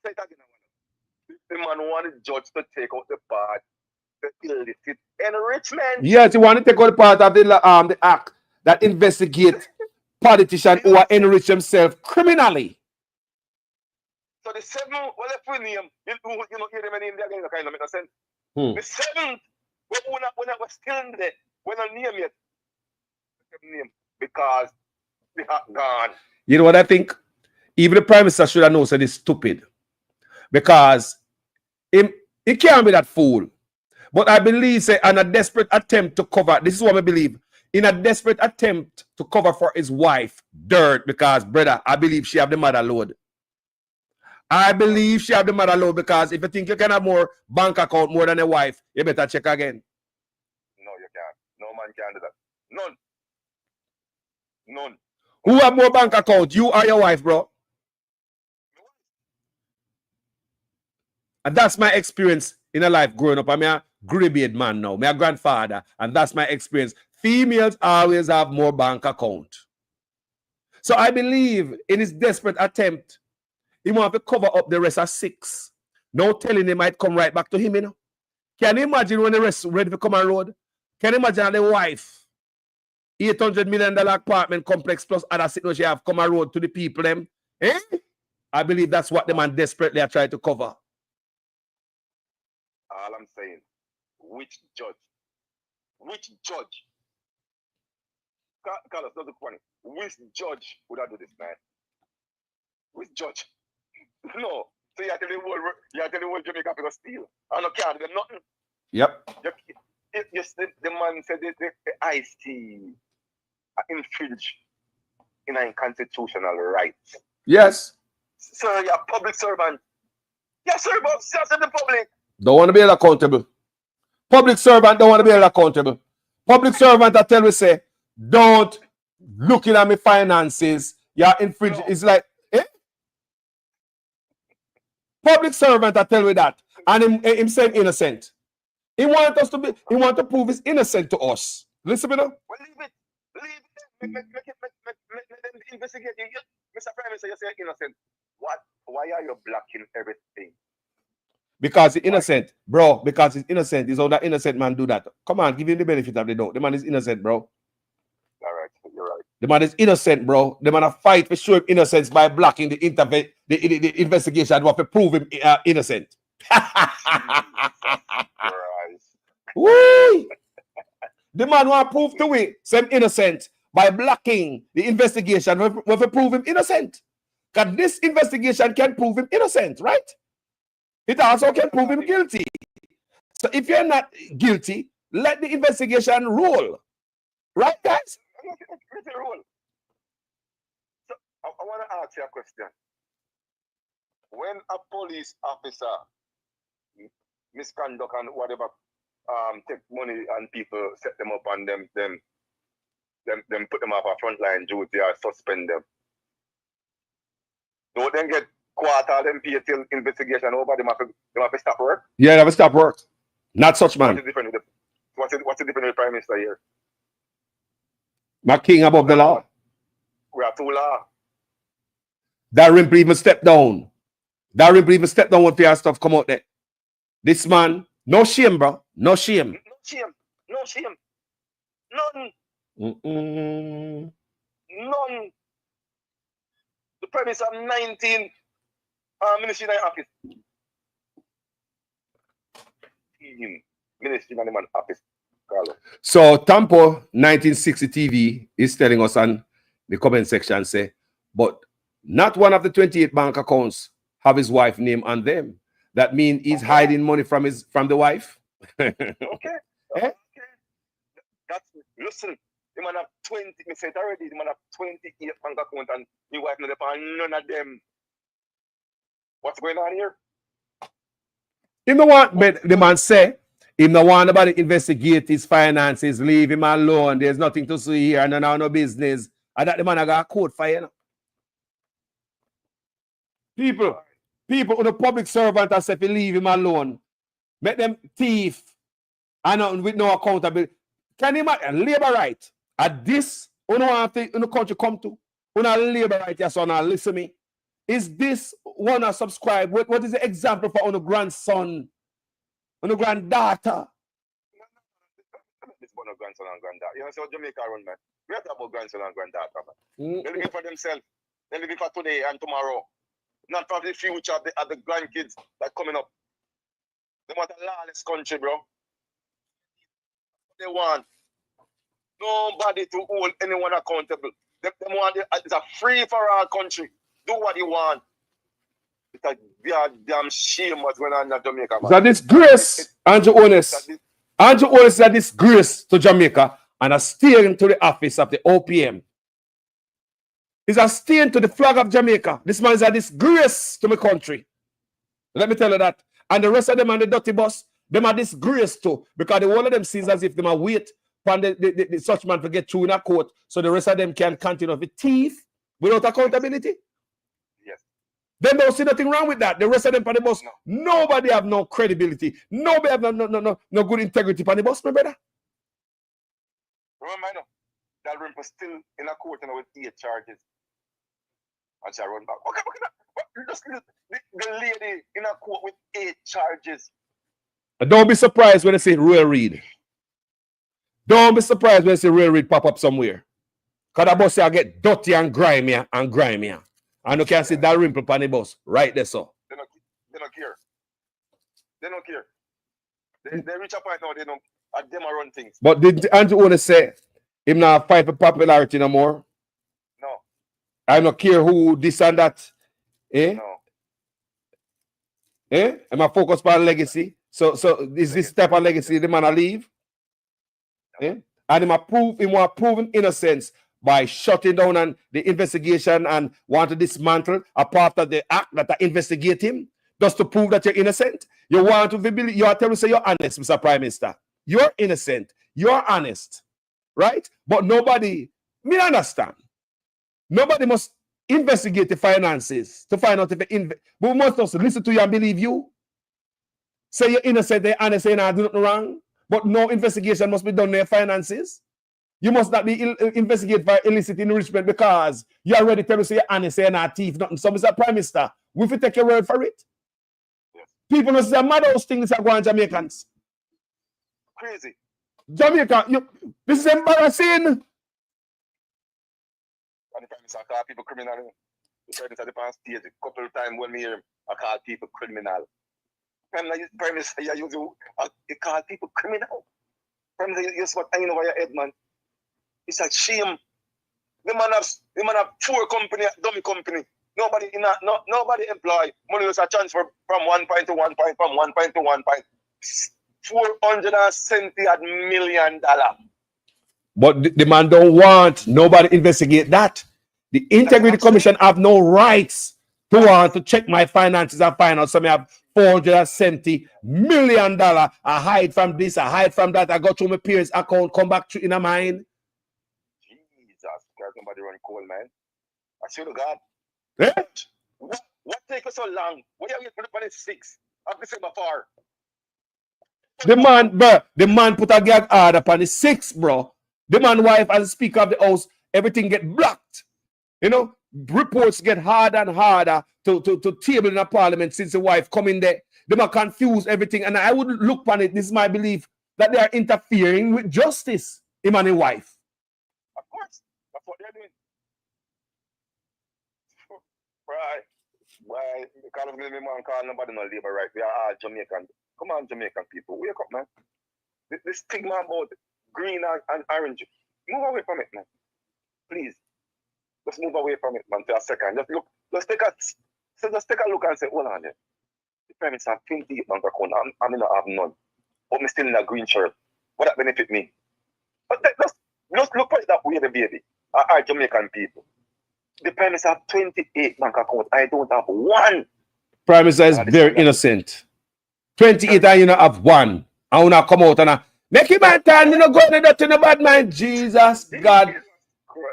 Say it again. The man wanted the judge to take out the part, the illicit enrichment. Yes, he want to take out the part of the act that investigate politicians who are enrich themselves criminally. So the seven, well, if we name, you know, hear them name there again, kind of make no sense. The seventh, when I was still there, when I name it, name because they are gone. You know what I think? Even the Prime Minister should have known that it's stupid. Because he can't be that fool. But I believe, say, in a desperate attempt to cover, this is what I believe, in a desperate attempt to cover for his wife, dirt, because, brother, I believe she have the mother load. I believe she have the mother load because if you think you can have more bank account more than a wife, you better check again. No, you can't. No man can do that. None. Who have more bank account, you or your wife, bro? And that's my experience in a life growing up. I'm a grey-beard man now. I'm a grandfather. And that's my experience. Females always have more bank account. So I believe in his desperate attempt, he want to cover up the rest of 6. No telling he might come right back to him, you know. Can you imagine when the rest ready to come on road? Can you imagine the wife, $800 million apartment complex plus other things she have come on road to the people them? Eh? I believe that's what the man desperately are trying to cover. All I'm saying, which judge? Carlos, not the funny. Which judge would I do this, man? Which judge? No. So you are telling the world Jamaica people steal. I don't care. There's nothing. Yep. The man said the IC infringe in a constitutional rights. Yes. So you're a public servant. You're serving the public. Don't want to be held accountable. Public servant don't want to be held accountable. Public servant I tell we say, don't looking at my finances. You're infringing. It's like, eh? Public servant I tell we that. And him saying innocent. He want us to be, he want to prove he's innocent to us. Listen to me now. Well, leave it. Make them investigate. Mr. Prime Minister, you say innocent. What? Why are you blocking everything? Because he's innocent, bro. Because he's innocent. Is all that innocent man do that? Come on, give him the benefit of the doubt. The man is innocent, bro. All right, you're right. The man is innocent, bro. The man a fight for show him innocence by blocking the investigation to prove him innocent. Woo! The man want to prove to we some innocent by blocking the investigation to prove him innocent. Because this investigation can prove him innocent, right? It also can prove him guilty. So if you're not guilty, let the investigation roll. Right, guys? Let it roll. So I want to ask you a question. When a police officer misconduct and whatever, take money and people set them up and them put them off a frontline duty or suspend them, don't then get quarter of them pay till investigation over, them have to stop work? Yeah, they have to stop work. Not such man. What's the difference with the Prime Minister here? My king above the law. We are too law. That Rimple even step down. That Rimple even step down when fear stuff come out there. This man, no shame, bro. No shame. No shame. None. None. The Prime Minister 19 ministry in office. Ministry in office. So Tampo 1960 TV is telling us on the comment section, say, but not one of the 28 bank accounts have his wife name on them. That means he's hiding money from the wife. Okay. Okay. Listen, the man have 20, I said already, the man have 28 bank accounts and his wife not on none of them. What's going on here? Him no want, but the man say, him no want nobody investigate his finances, leave him alone. There's nothing to see here, and no business. And that the man I got a code for you. People on the public servant I say if you leave him alone, make them thief and with no accountability. Can you imagine labor right? At this, you know what in the country come to? When I labor right here, so now listen me. Is this one I subscribe? What is the example for on a grandson, on a granddaughter? This one of grandson and granddaughter. You know, so Jamaica run, man. We are talking about grandson and granddaughter, man. They're living for themselves. They're living for today and tomorrow. Not for the future of the grandkids that coming up. They want a lawless country, bro. They want nobody to hold anyone accountable. They want it's a free-for-all country. Do what you want. It's a damn shame what's going on in Jamaica, man. It's a disgrace, Andrew Honest. Andrew Honest is a disgrace to Jamaica and a stain to the office of the OPM. It's a stain to the flag of Jamaica. This man is a disgrace to my country. Let me tell you that. And the rest of them on the dirty bus, them are disgrace too. Because the whole of them sees as if they are wait for the such man to get through in a court so the rest of them can continue with thief without accountability. Yes. They don't see nothing wrong with that. The rest of them on the bus, nobody have no credibility. Nobody have no good integrity on the bus, my brother. Remember, that Rimp was still in a court with 8 charges. And she run back. Okay. Just the lady in a court with 8 charges. Don't be surprised when they say Royal Reed. Don't be surprised when they say Royal Reed pop up somewhere. Because the bus say I get dirty and grimier and grimier. And you can see that rimple on the bus right there, so. They don't care. They don't care. They reach a point now, they don't. Them run things. But did Andrew want to say him not fight for popularity no more? No. I don't care who this and that. Eh? No. Eh? Am I focused on legacy? So is this type of legacy the man I leave? No. Eh? And he want to prove him innocence by shutting down on the investigation and want to dismantle a part of the act that I investigate him just to prove that you're innocent. You want to believe, you are telling me say you're honest, Mr. Prime Minister. You're innocent. You're honest. Right? But nobody, me understand. Nobody must investigate the finances to find out if but we must also listen to you and believe you. Say you're innocent, they're honest, saying I do nothing wrong. But no investigation must be done on their finances. You must not be investigated for illicit enrichment because you already tell us you're honest, saying not thief, nothing. So, Mr. Prime Minister, we will take your word for it. Yes. People must say, mad those things are going Jamaicans. Crazy. Jamaica, this is embarrassing. And the Prime Minister call people criminal. The Prime Minister the past stage a couple of times when we hear him, I call people criminal. Prime Minister, you call people criminal. Prime Minister, you just what hanging over your head, man. It's a shame. The man have poor company, dummy company. Nobody employ. Money was a transfer from 1 point to 1 point, from 1 point to 1 point. $470 million. But the man don't want nobody investigate that. The Integrity Commission have no rights to want to check my finances and find out something have $470 million. I hide from this, I hide from that. I go to my peers' account, come back to in a mine. Jesus, there's nobody run cold, man. I swear to God. Eh? What take us so long? What are you put on 6 of December 4? The man put a gag order upon the 6, bro. The man wife as Speaker of the House, everything get blocked. You know, reports get harder and harder to table in the parliament since the wife come in there. They might confuse everything. And I would look upon it, this is my belief, that they are interfering with justice, him and his wife. Of course. That's what they're doing. Right. Why? Because of me man call nobody no labor right. We are all Jamaican. Come on, Jamaican people. Wake up, man. This stigma about green and orange. Move away from it, man. Please. Just move away from it, man, for a second. Just look. Just take a look and say, hold on there. The Prime Minister have 28 bank account. I mean, I have none. But me still in a green shirt. What that benefit me? But just look at it that way, the baby. Our Jamaican people. The Prime Minister have 28 bank accounts. I don't have one. Prime Minister is very innocent. 28 and you know have one. I wanna come out and make him man turn, you know, go to the bad man. Jesus God.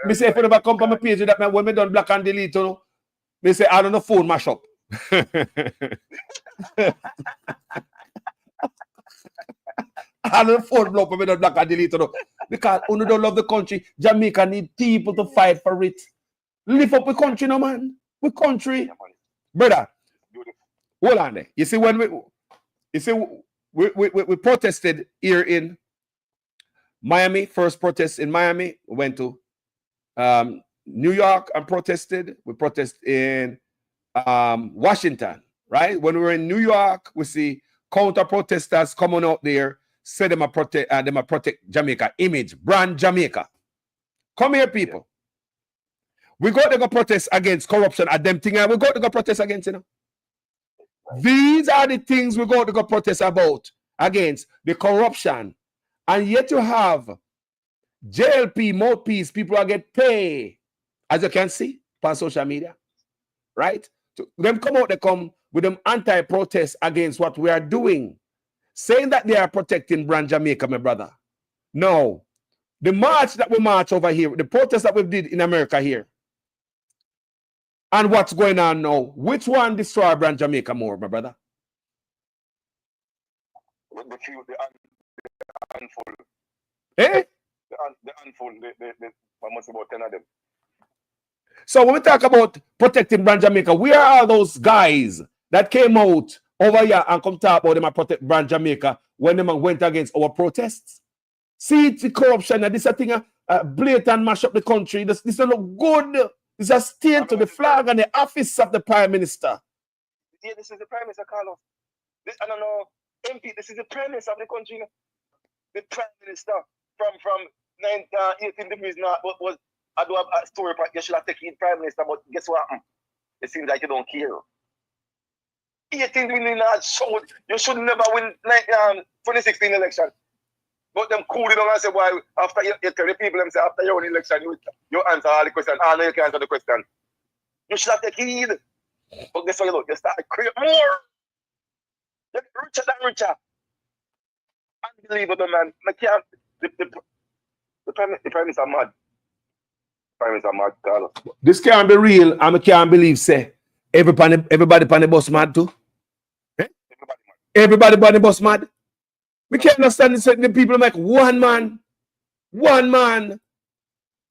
Me say if you never come from my page that man when me done black and delete, you know. Me say I don't know phone mash up. All the phone blow up with the black and delete it. Because you don't love the country. Jamaica need people to fight for it. Lift up the country, no man. We country. Brother, hold on there. You see, when we protested here in Miami, first protest in Miami, we went to New York and protested. We protested in Washington, right? When we were in New York, we see counter protesters coming out there, say them a protect Jamaica image, brand Jamaica. Come here, people. We got to go protest against corruption at them thing, and we got to go protest against, you know. These are the things we got to go protest about, against the corruption. And yet you have JLP, mouthpiece, people are get paid, as you can see on social media, right? So them come out, they come with them anti-protest against what we are doing, saying that they are protecting brand Jamaica, my brother. No. The march that we march over here, the protest that we did in America here, and what's going on now, which one destroy brand Jamaica more, my brother? The handful. Eh? The handful, almost about 10 of them. So when we talk about protecting brand Jamaica, where are those guys that came out over here and come talk about them and protect brand Jamaica when they went against our protests? See, it's the corruption and this a thing, blatant mash up the country. This don't look good. This is a stain to the flag and the office of the Prime Minister. Yeah, this is the Prime Minister, Carlos. This, I don't know, MP, this is the Prime Minister of the country. The Prime Minister from 18 degrees now was, I do have a story, you should have taken Prime Minister, but guess what happened? It seems like you don't care. 18 degrees now showed you should never win 2016 election. But them cool it down and say, why after you tell the people them say after your own election, you answer all the questions. I know you can answer the question. You should have taken heed. But guess what you do? You start to create more. You get richer than richer. Unbelievable, man. I can't. The Prime Minister mad. Prime Minister mad, Carlos. This can't be real, and I can't believe, say, everybody on the bus mad too. Eh? Everybody on the bus mad. We can't understand this. The people make one man, my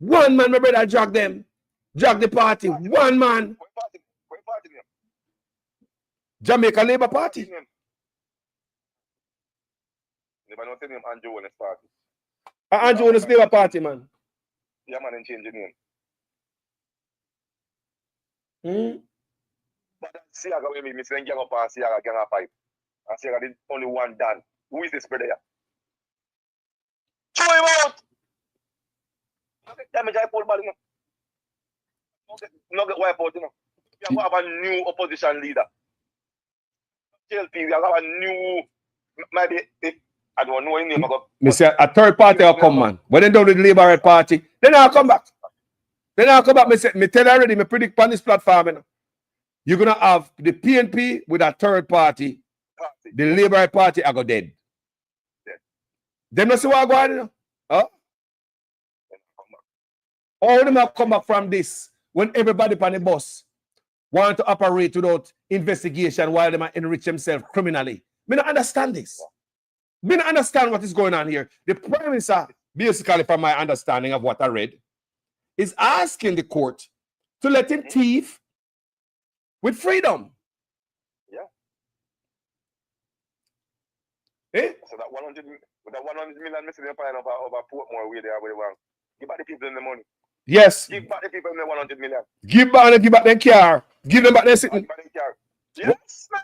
brother, drag them. Drag the party. One man. Jamaica Labour Party. Never know the name Andrew Owen's party. Andrew Owen's Labour Party, man. Yeah, man, and change the name. But Siaga with me, Miss Gang up and Siaga gang up pipe. And Siaga did only one done. Who is this brother? Throw him out! Damage I pull ball, you know. Not get wiped out, you know. We have a new opposition leader. JLP, we have a new, maybe, I don't know any name. A third party will come, man. When they done with the Labour Party, then I'll come back. Me tell already, me predict on this platform, you know. You're going to have the PNP with a third party. The Labour Party are go dead. Them not see what going on, you know? Huh? All them have come back from this when everybody on the bus want to operate without investigation while they might enrich themselves criminally. Me not understand this. Me not understand what is going on here. The Prime Minister, basically from my understanding of what I read, is asking the court to let him thief with freedom. Yeah. Eh? So that 100 million missing the pine over Portmore where they are where they want. Give back the people in the money. Yes. Give back the people in the 100 million. Give back their car. Give them back their sitting. Yes, man.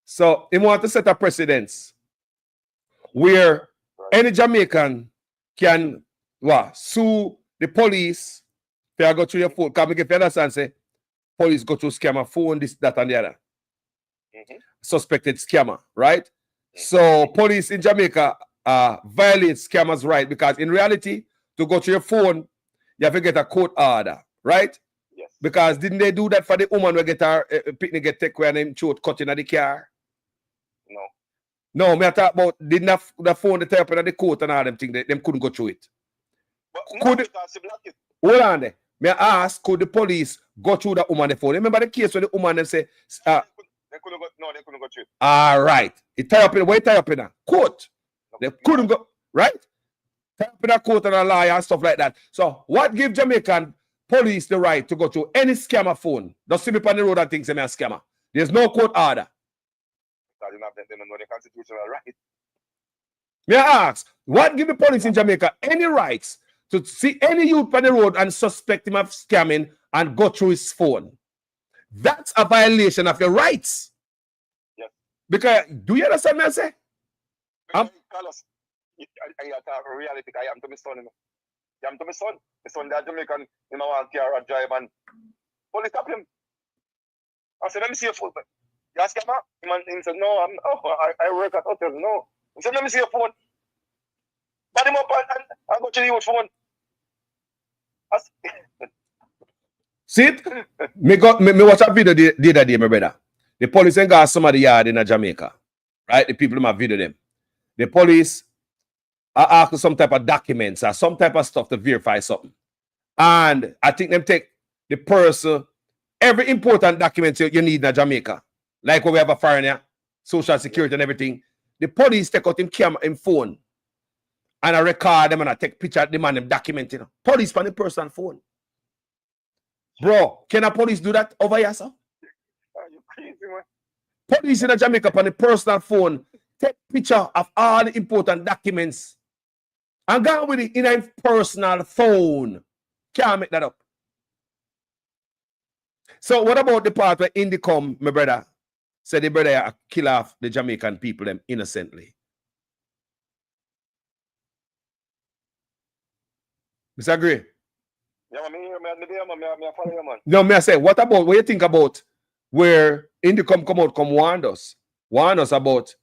So he want to set a precedence where any Jamaican can sue the police if you go through your phone. Because if you understand, say police go to scam a phone, this, that, and the other. Suspected scammer, right? So police in Jamaica violate scammers' right because in reality, to go to your phone, you have to get a court order, right? Yes. Because didn't they do that for the woman who get her picnic get take away and them throat cut in the car? No, me I talk about didn't the phone the type in the court and all them things, them couldn't go through it. Hold on there. May I ask, could the police go through that woman the phone? Remember the case where the woman them say They couldn't go, no, they couldn't go trip. All right. It tie up in, where it tie up in a court. They couldn't go, right? Tie up in a court and a lawyer and stuff like that. So what give Jamaican police the right to go to any scammer phone? Just see me on the road and think I'm a scammer. There's no court order. They don't know the constitutional right. May I ask, what give the police in Jamaica any rights to see any youth on the road and suspect him of scamming and go through his phone? That's a violation of your rights. Yes. Because, do you understand what I say? Carlos, I have a reality. I am to my son. I am to my son. My son, that Jamaican, in my one car and drive and police stop him. I said, let me see your phone. You ask him, he said, no, I work at hotel. No. He said, let me see your phone. Bad him up and go to your phone. See it? me watch a video the other day, my brother. The police ain't got some of the yard in Jamaica. Right? The people might video them. The police are asking some type of documents or some type of stuff to verify something. And I think them take the person, every important document you need in Jamaica. Like when we have a foreigner, social security and everything. The police take out him camera and phone. And I record them and I take picture of them and them documenting. Police on the personal phone. Bro, can a police do that over here, sir? Are you crazy, man? Police in Jamaica on the personal phone take picture of all the important documents and go with it in a personal phone. Can't make that up. So what about the part where Indy come, my brother, said the brother kill off the Jamaican people them innocently? Mr. Gray? Yeah, me follow you, man. No, me I say, what you think about where Indy come out, warn us about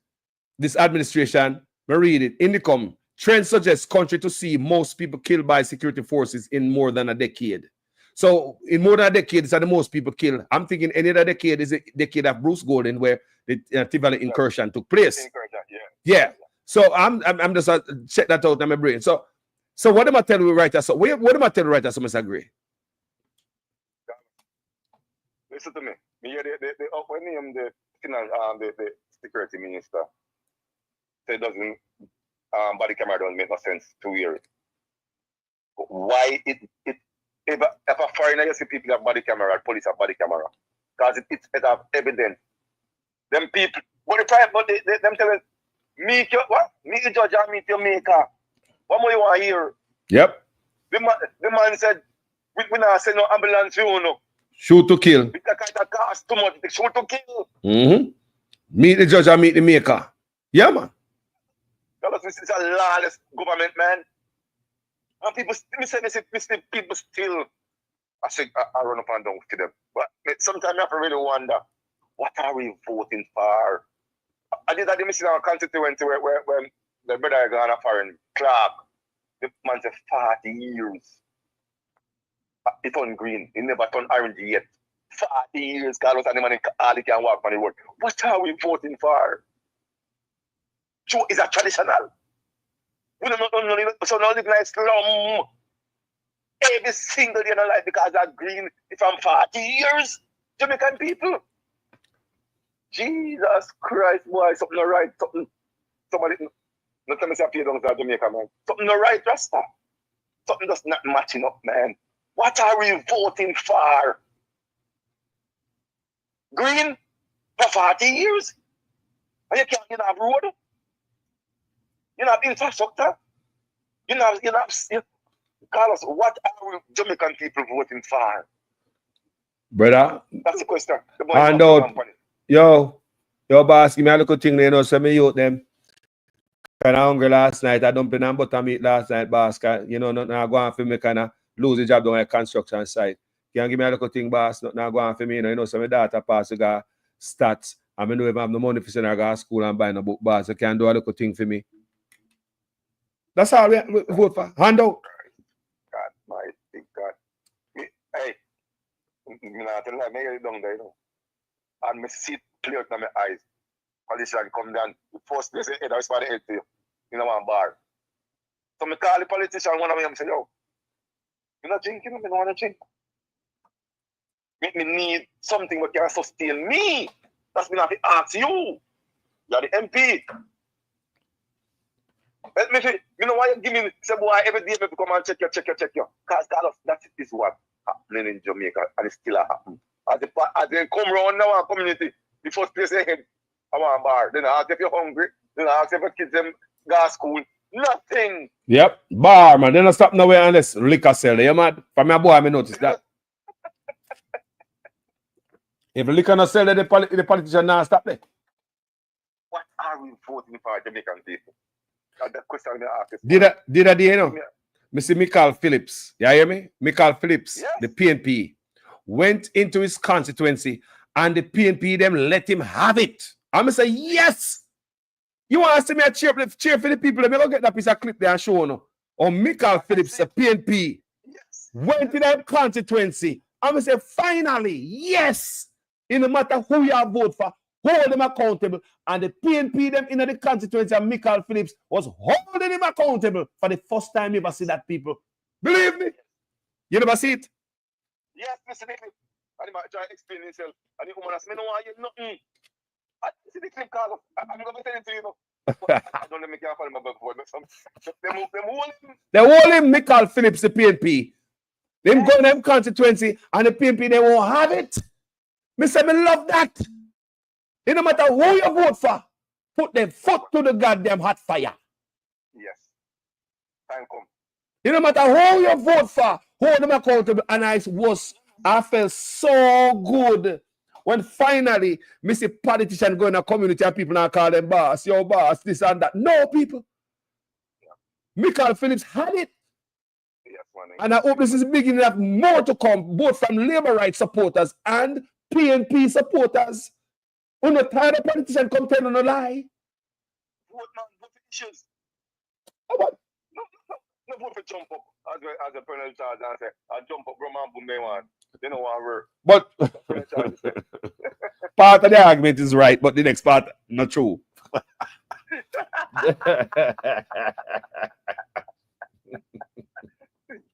this administration? Me read it. Indy come, trend suggests country to see most people killed by security forces in more than a decade. So in more than a decade, it's the most people killed. I'm thinking any other decade is a decade of Bruce Gordon where the Tivoli incursion took place. Yeah. So I'm just check that out in my brain. So what am I telling you right now? So what am I telling you right now, so Mr. Gray? Listen to me. When the security minister said doesn't body camera don't make no sense to hear it. Why if a foreigner you see people have body camera, police have body camera. Because it's have evidence. Them people them telling meet your what? Meet the judge and meet your maker. What more you want to hear? Yep. The man said, we not send no ambulance, you know. Shoot to kill. Because it costs too much. Shoot to kill. Meet the judge and meet the maker. Yeah, man. This is a lawless government, man. And people still, I run up and down to them. But sometimes I have to really wonder, what are we voting for? I did that in our constituency where the brother gone a foreign Clark. The man said 40 years. It turned green. It never turned orange yet. 40 years. Carlos and the man hardly can walk on the road. What are we voting for? Joe is a traditional. We don't live in a slum. Every single day in our life because that green is from 40 years. Jamaican people. Jesus Christ, boy, something not right. Somebody, not tell me say pay down to Jamaica, man. Something not right, Rasta. Something just not matching up, man. What are we voting for? Green for 40 years? And you can't have road? You have infrastructure? You have Carlos, what are we Jamaican people voting for? Brother. That's the question. And yo, boss, give me a little thing, you know, send me out them. Kind of hungry last night. I dumped in and buttermeat last night, boss. You know, nothing I go on for me kind of lose the job down at construction site. Can you give me a little thing, boss? Nothing I go on for me, you know, so my daughter pass to got stats. I know if I have no money for send her to school and buy no book, boss. You can do a little thing for me. That's all we vote for. Hand out. God, my big God. Hey, I tell you, I get it down there, you know. And I see it clear out in my eyes. Politician come down. The first place I was by the head to you. You know, one bar. So I call the politician one of them and say, yo, you're not drinking, I don't want to drink. Me need something that can sustain me. That's me have to ask you. You're the MP. Let me see. You know why you give me say boy every day me come and check you. Because that is what happening in Jamaica and it's still happening. As they come around now our community, the first place they head, I want a bar. Then I ask if you're hungry. Then I ask if your kids them go to school. Nothing. Yep, bar man. They don't stop nowhere unless liquor sell. You mad? For my boy, I notice that. If the liquor not sell, the politician not stop there. What are we voting for Jamaican people? That's the question I ask. Did I you know? Mr. Michael Phillips, you hear me? Michael Phillips, yes. The PNP, went into his constituency and the PNP them let him have it. I'm going to say, yes. You want to see me a cheer for the people? Let me go get that piece of clip there and show you. Or Michael Phillips, the PNP, went to that constituency. I'm going to say, finally, yes. In no matter who you vote for, hold them accountable. And the PNP them in the constituency of Michael Phillips was holding him accountable for the first time you ever see that, people. Believe me. You never see it? Yes, Mr. Nick. And he might try to explain himself. And the woman has me no want you nothing. I see the clip, Carlos. I'm going to tell it to you. I don't let me get on my before. They hold him, Michael Phillips, the PNP. Them go to them constituency and the PNP, they won't have it. Me say, me love that. It no matter who you vote for, put their foot to the goddamn hot fire. Yes. Time come. It no matter who you vote for, hold them accountable. And I felt so good when finally me see politicians go in a community and people now call them boss, your boss, this and that. No, people. Yeah. Michael Phillips had it. Yes, and I hope this is beginning of more to come, both from labor rights supporters and PNP supporters. When the tired of politicians come tell on a lie. Vote man, vote for issues. What? No vote for jump up as a penalty charge and say, I jump up, bro, man, boom, they want. They don't want to work. But part of the argument is right, but the next part, not true.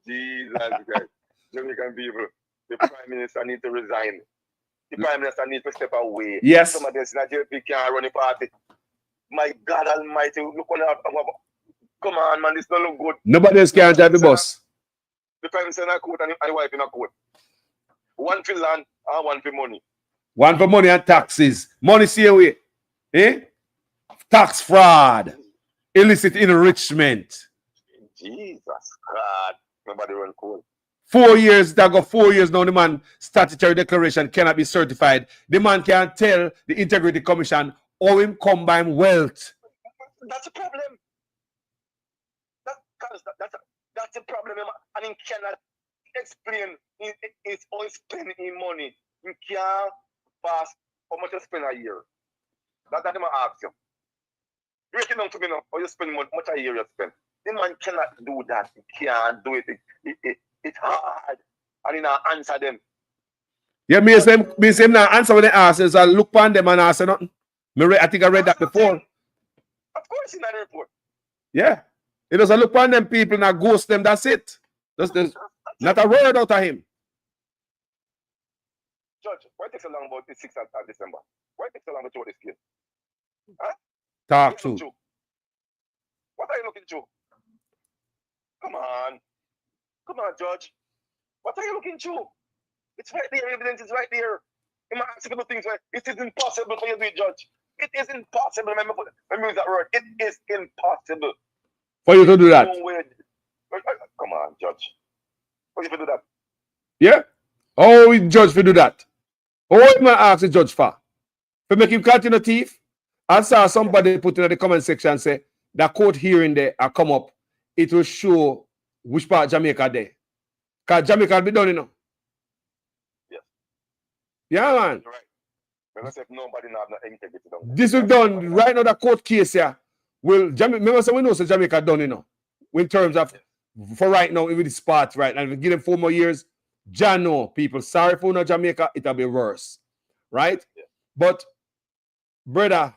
Jesus Christ. Jamaican people, the Prime Minister needs to resign. The Prime Minister needs to step away. Yes. Some of this JP can't run the party. My God Almighty, look on that. Come on, man, this don't look good. Nobody else can drive the bus. The Prime Minister in a court and the wife in a court. One for land and one for money. One for money and taxes. Money see away. Eh? Tax fraud. Illicit enrichment. Jesus God. Nobody run court. 4 years, that got 4 years now, the man statutory declaration cannot be certified. The man can't tell the Integrity Commission how him combine wealth. That's a problem. That's a problem. And he cannot explain his own spending money. He can't pass how much you spend a year. That's what I'm asking you. Break it down to me now. How you spend how much a year you spend. The man cannot do that. He can't do it. It's hard. And he not answer them. Yeah, me say now answer when they ask is I look on them and answer nothing. I think I read that before. Of course in that report. Yeah. It doesn't look on them people and ghost them, that's it. There's not a word out of him. Judge, why take so long about the 6th of December? Why take so long to show this case? Huh? Talk to. What are you looking to? Come on. Come on, Judge. What are you looking to? It's right there. Evidence is right there. You might ask things where it is impossible for you to be Judge. It is impossible. Let me use that word. It is impossible. For you to do that? No way. Come on, Judge. How you to do that? Yeah? How will Judge for do that? How am I ask the Judge for? To make him continue thief? I saw somebody put in the comment section say that court hearing there I come up, it will show which part Jamaica there. Because Jamaica will be done, you know. Yes. Yeah, man. Right. Remember, if nobody have no integrity done. This will done right now, the court case here. Will remember, so we know so Jamaica done, you know. In terms of, for right now, with the spot right now, if we give them 4 more years, Jano, people, sorry for no Jamaica, it'll be worse. Right? Yeah. But, brother,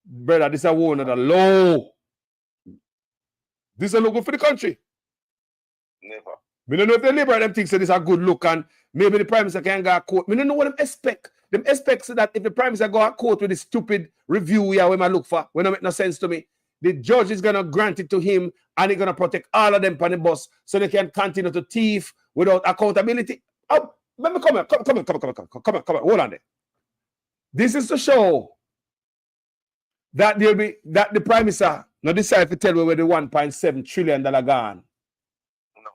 this is a one of the low. This is a look good for the country. Never. We don't know if they liberate them things, so this is a good look, and maybe the Prime Minister can go court. We don't know what them expect. Them expects that if the Prime Minister go to court with this stupid review here, we might look for, when it make no sense to me, the judge is going to grant it to him and he's going to protect all of them on the bus so they can continue to thief without accountability. Oh, let me come on, hold on there. This is to show that the Prime Minister not decide to tell me where the $1.7 trillion gone. No.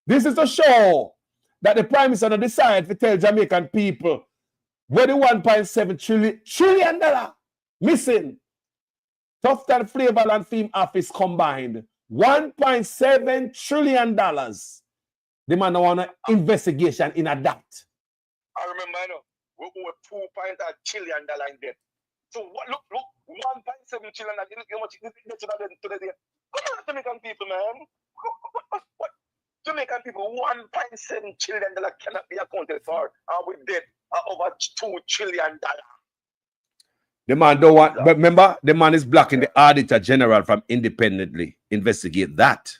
This is to show that the Prime Minister not decide to tell Jamaican people where the $1.7 trillion missing. Tough than Flavor and Theme Office combined. $1.7 trillion. The man want an investigation in a that. I remember, you know, we were $2.1 trillion in debt. So look, $1.7 trillion. You know how much it should have been today? Come on, Jamaican people, man. What? Jamaican people, $1.7 trillion cannot be accounted for. And with debt over $2 trillion. The man don't want, but remember, the man is blocking the Auditor General from independently investigate that.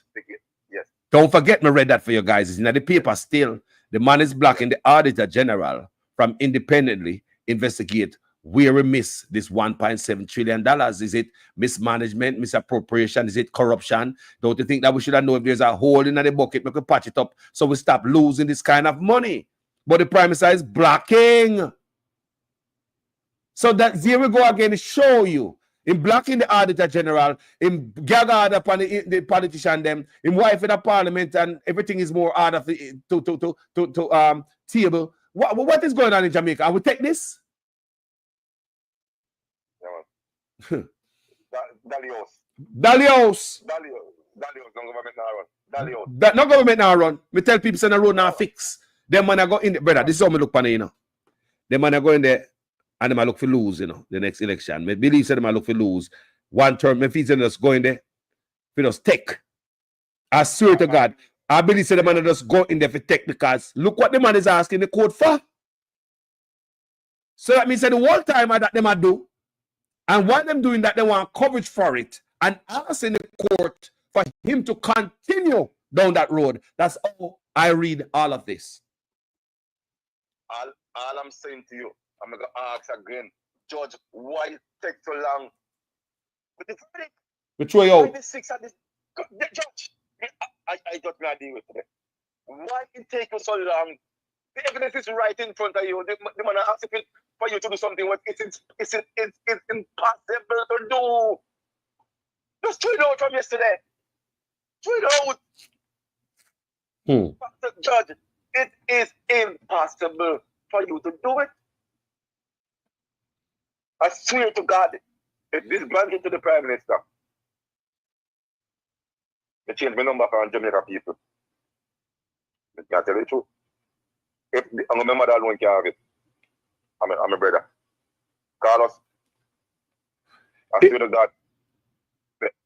Yes. Don't forget me read that for you guys. It's in the paper still. The man is blocking the Auditor General from independently investigate where we miss this $1.7 trillion. Is it mismanagement, misappropriation? Is it corruption? Don't you think that we should have known if there's a hole in the bucket, we could patch it up so we stop losing this kind of money? But the Prime Minister is blocking. So that here we go again to show you. In blocking the Auditor General, in gag upon the politician them, in wife in the parliament, and everything is more out of the table. What is going on in Jamaica? And we take this? Dalios. No government now run. Dalios. That no government now run. Me tell people say the road now fix. Them man go in there, brother. This is how me look on it, you know. Them man go in there and them look for lose, you know, the next election. Me believe say them look for lose. One term, me feel just go in there, for just take. I swear to God, I believe say the man just go in there for take because look what the man is asking the court for. So that means that the whole time that them do, and while them doing that, they want coverage for it and asking the court for him to continue down that road. That's how I read all of this. All I'm saying to you, I'm going to ask again, Judge, why it take so long? But the verdict. Which way out? Judge, I just not deal with it. Why it take you so long? The evidence is right in front of you. The man asks for you to do something what it's impossible to do. Just throw it out from yesterday. Throw it out. Judge, it is impossible for you to do it. I swear to God, if this granted to the Prime Minister, I change my number for Jamaica people. I can't tell you the truth. If I'm a member that alone can have it, I'm a brother. Carlos, I swear to God,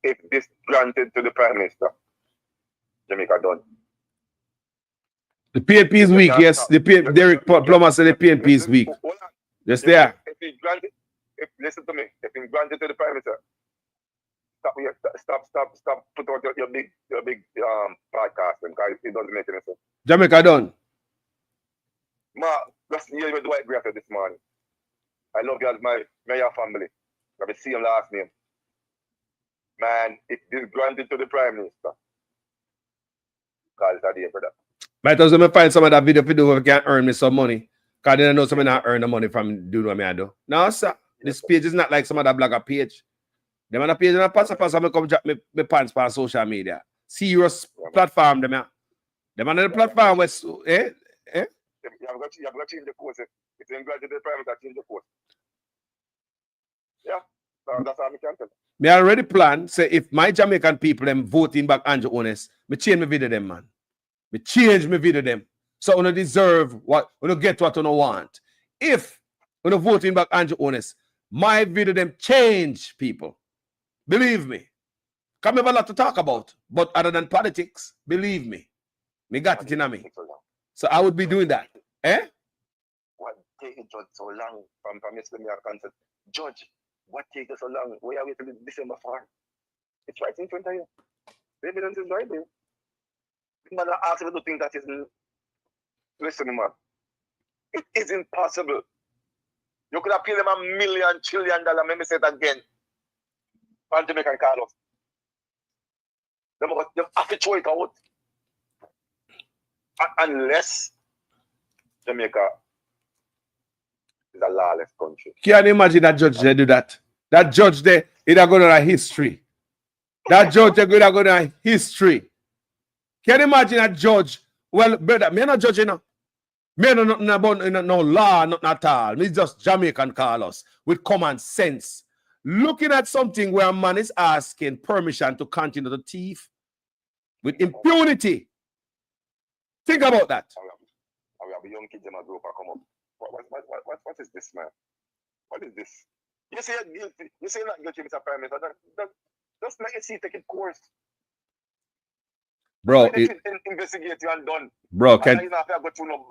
if this granted to the Prime Minister, Jamaica done. The PNP is weak, yes. Derek Plummer said the PNP is weak. Yes, they are. Listen to me. If he granted to the Prime Minister, stop put out your big podcast because it doesn't make any sense. Jamaica done. Ma, just hear me Dwight Grafter this morning. I love you as my mayor family. Let me see him last name. Man, if this granted to the Prime Minister, call it a day for that. Might as well find some of that video to do if I can earn me some money. Because then I know some not earn the money from doing what I do. No, sir. This page is not like some other blogger page. Them on a page and I pass me come drop me pants on social media. Serious platform them. Them on the platform where You have got to change the course. If you graduate the Prime Minister, change the course. Yeah, that's all I can tell. Me already plan, say if my Jamaican people them voting back Andrew Honest, me change my video them, man. Me change my video them. So you deserve what, you get what you want. If you voting back Andrew Honest, my video them change people. Believe me. Because I have a lot to talk about. But other than politics, believe me. Me got it in me. So I would be doing that. What take it so long from yesterday concert? Judge, what take it so long? We are waiting till December 4. It's right in front of you. The evidence is right there. The man asks you to think that isn't. Listen, man. It is impossible You could have paid them $1 million trillion. Let me say it again. For Jamaica and Carlos. They have to throw it out. Unless Jamaica is a lawless country. Can you imagine that judge they do that? That judge there, it's going to history. That judge they're going to go to history. Can you imagine that judge? Well, brother, me not judging now. Me no nothing about no law, nothing at all. Me just Jamaican Carlos with common sense. Looking at something where a man is asking permission to continue the thief with impunity. Think about that. We have a young kid in my group come up. What is this, man? What is this? You say you're guilty. You say you're not guilty, Mr. Prime Minister. Just let you see, take it course. Bro, investigate you and done. Bro, and you have to go through no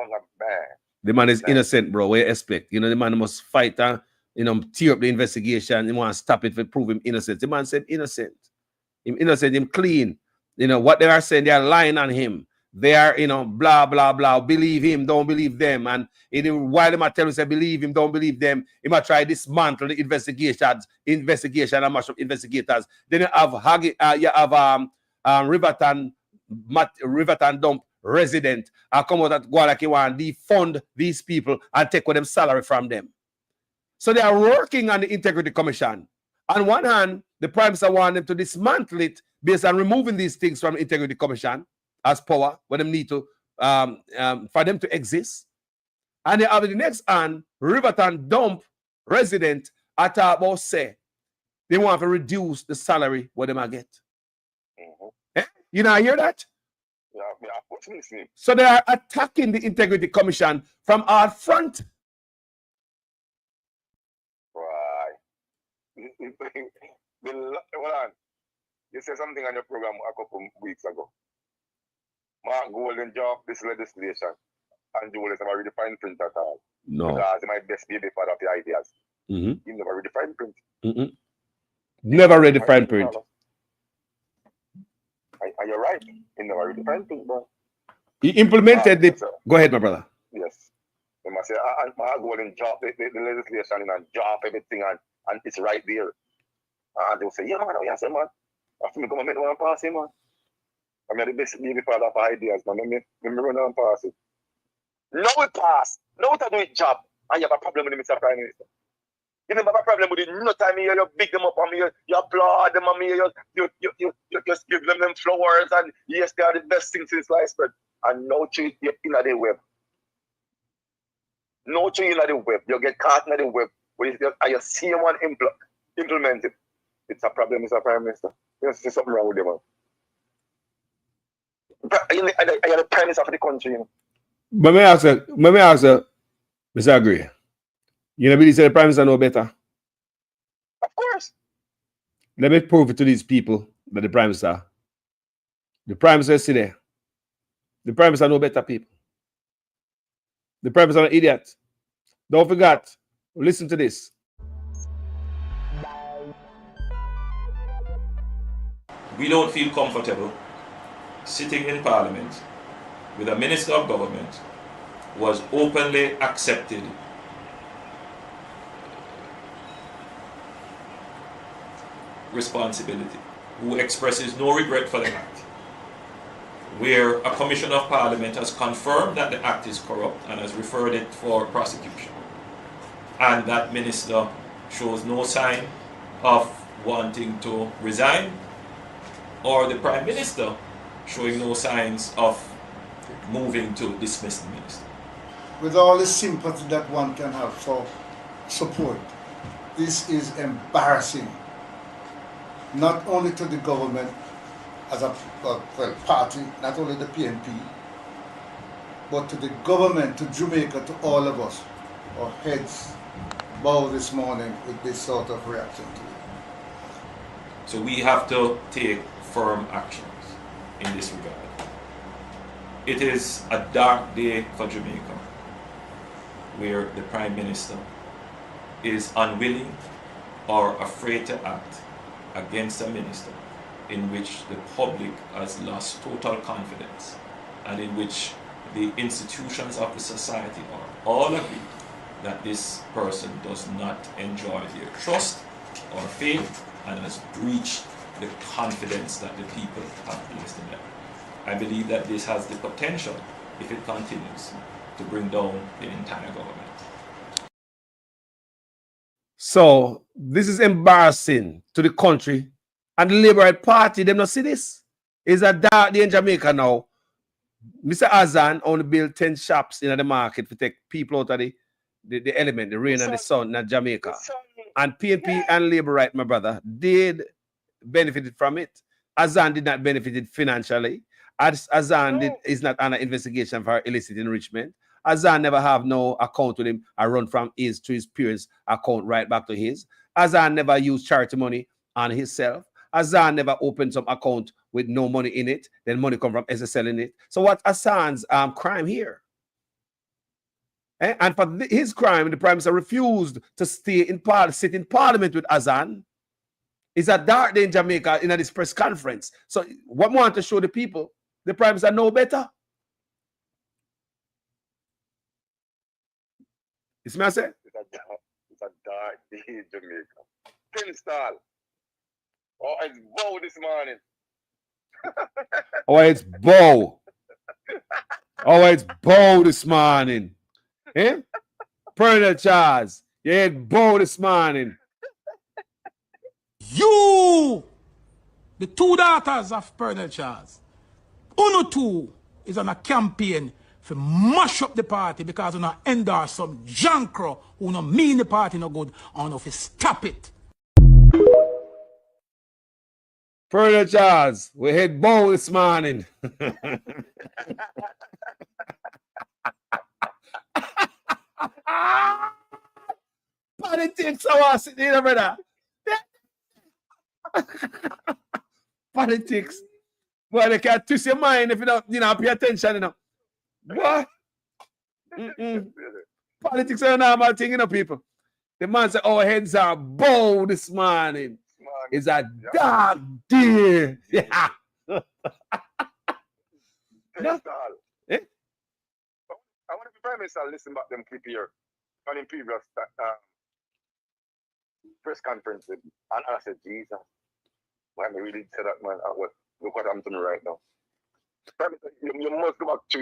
the man is innocent, bro. What you expect? You know, the man must fight and, you know, tear up the investigation. He want to stop it to prove him innocent. The man said innocent. Him innocent, him clean. You know, what they are saying, they are lying on him. They are, you know, blah, blah, blah. Believe him, don't believe them. And while they might tell him, say, believe him, don't believe them, he might try dismantle the investigation and mash up investigators. Then you have Riverton Dump resident come out at Guadalquivir and defund these people and take them salary from them. So they are working on the Integrity Commission. On one hand, the Prime Minister wants them to dismantle it based on removing these things from the Integrity Commission as power when they need to for them to exist. And they have the next hand, Riverton Dump resident at about say they want to reduce the salary what they might get. You know, I hear that? Yeah. So they are attacking the Integrity Commission from our front. Right. Hold on. You said something on your program a couple weeks ago. Mark Golden job this legislation and Joel is never read the fine print at all. No. Because he might best be the father of the ideas. Mm-hmm. He never read the fine print. Mm-hmm. Never read the fine print. Are you right? He never read the fine print, bro. He implemented it. Go ahead, my brother. Yes. They must say, Mark Golden job the legislation and job everything and it's right there. And they'll say, yeah, man, yes, man. After me come and make one pass, man. I'm the best baby father of ideas, man. Let me run and pass it. Now it pass. Now it do it job. And you have a problem with the Mr. Prime Minister. You don't have a problem with it. No time here, you big them up on me, you applaud them on me, you just give them flowers and yes, they are the best things since sliced bread. And no tree you in the web. No tree in the web. You get caught in the web. And you see one implement it. It's a problem, Mr. Prime Minister. There's something wrong with them, man. I am the Prime Minister of the country, you know. But may I ask Mr. Agree. You know, the Prime Minister know better. Of course. Let me prove it to these people that the Prime Minister is there. The Prime Minister know better people. The Prime Minister is an idiot. Don't forget. Listen to this. We don't feel comfortable sitting in Parliament with a Minister of Government who has openly accepted responsibility, who expresses no regret for the act, where a Commission of Parliament has confirmed that the act is corrupt and has referred it for prosecution, and that Minister shows no sign of wanting to resign, or the Prime Minister showing no signs of moving to dismiss the Minister. With all the sympathy that one can have for support, this is embarrassing, not only to the government as a party, not only the PNP, but to the government, to Jamaica, to all of us. Our heads bow this morning with this sort of reaction to it. So we have to take firm actions in this regard. It is a dark day for Jamaica, where the Prime Minister is unwilling or afraid to act against a minister in which the public has lost total confidence and in which the institutions of the society are all agreed that this person does not enjoy their trust or faith and has breached the confidence that the people have placed in them. I believe that this has the potential, if it continues, to bring down the entire government. So this is embarrassing to the country and the Labour Party. Them not see this. It's a dark day in Jamaica now. Mr. Azan only built 10 shops in the market to take people out of the element, the rain and the sun in Jamaica. And PNP and Labour Right, my brother, did benefited from it. Azan did not benefit financially. Azan is not under investigation for illicit enrichment. Azan never have no account with him. I run from his to his parents' account right back to his. Azan never used charity money on himself. Azan never opened some account with no money in it. Then money come from SSL in it. So what Azan's crime here? And for his crime, the Prime Minister refused to stay in sit in Parliament with Azan. It's a dark day in Jamaica in this press conference. So what we want to show the people, the Prime Minister know better. You see what I say? It's a dark day in Jamaica. 10 star. Oh, it's bow this morning. Oh, it's bow. Oh, it's bow this morning. Eh? Pernell Charles. Yeah, it's bow this morning. You, the two daughters of Pernell Charles, Uno two is on a campaign to mash up the party because you endorse some jankro who no mean the party no good and if you stop it. Pernell Charles, we hit bow this morning. Politics, I want to sit here, brother. Politics. Boy, they can't twist your mind if you don't pay attention, you know. What? Politics are a normal thing, you know, people. The man said, our heads are bow this morning. It's a dark day. Yeah. No? Eh? I want to be Prime Minister listen back them clip here on in previous press conference. And I said, Jesus, why am I really say that, man? Look what I'm doing right now. Prime Minister, you must go back to